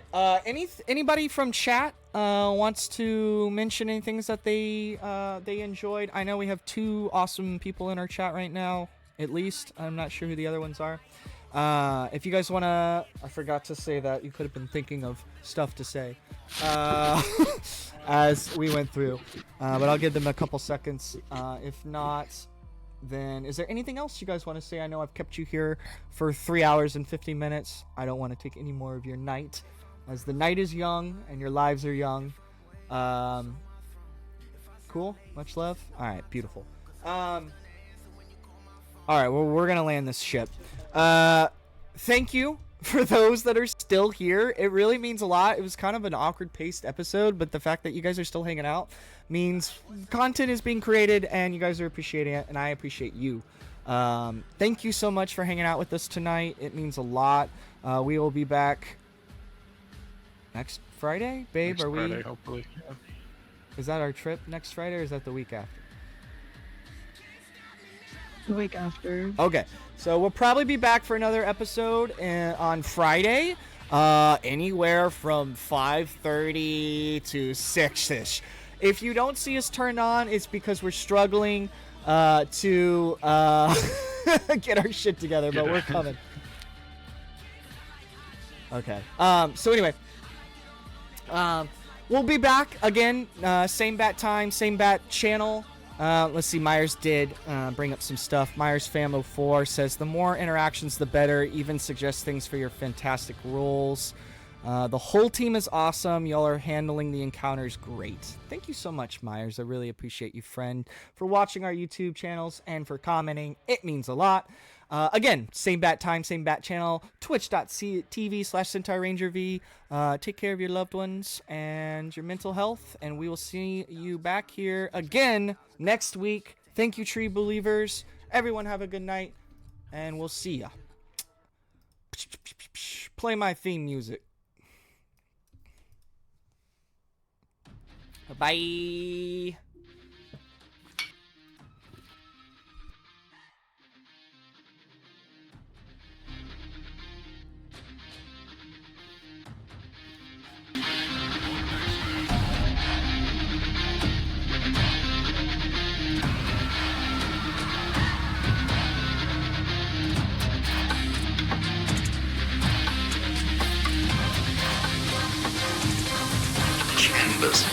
Anybody from chat wants to mention any things that they enjoyed? I know we have 2 awesome people in our chat right now, at least. I'm not sure who the other ones are. If you guys want to, I forgot to say that you could have been thinking of stuff to say as we went through, but I'll give them a couple seconds. If not, then is there anything else you guys want to say? I know I've kept you here for 3 hours and 50 minutes. I don't want to take any more of your night, as the night is young and your lives are young. Cool. Much love. All right. Beautiful. All right. Well, we're gonna land this ship. Thank you for those that are still here. It really means a lot. It was kind of an awkward paced episode, but the fact that you guys are still hanging out means content is being created and you guys are appreciating it, and I appreciate you. Thank you so much for hanging out with us tonight. It means a lot. We will be back next Friday, babe. Next Friday, hopefully. Yeah. Is that our trip next Friday, or is that the week after? The week after. Okay, so we'll probably be back for another episode on Friday, anywhere from 5:30 to 6ish. If you don't see us turned on, it's because we're struggling to get our shit together, but we're coming. Okay. So anyway, we'll be back again, same bat time, same bat channel. Let's see, Myers did bring up some stuff. Myers Famo 4 says, the more interactions, the better. Even suggests things for your fantastic rules. The whole team is awesome. Y'all are handling the encounters great. Thank you so much, Myers. I really appreciate you, friend, for watching our YouTube channels and for commenting. It means a lot. Again, same bat time, same bat channel, twitch.tv/SentaiRangerV. Take care of your loved ones and your mental health, and we will see you back here again next week. Thank you, Tree Believers. Everyone have a good night, and we'll see ya. Play my theme music. Bye. Canvas.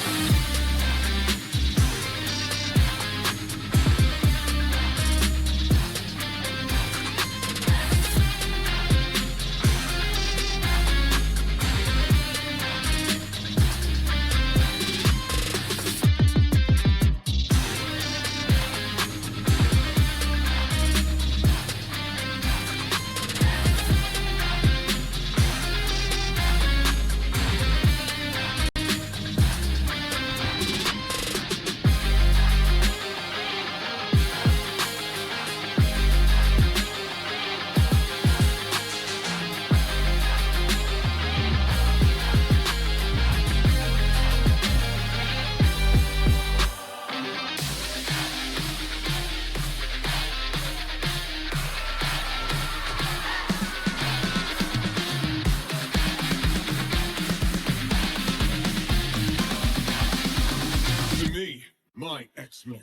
My X-Men.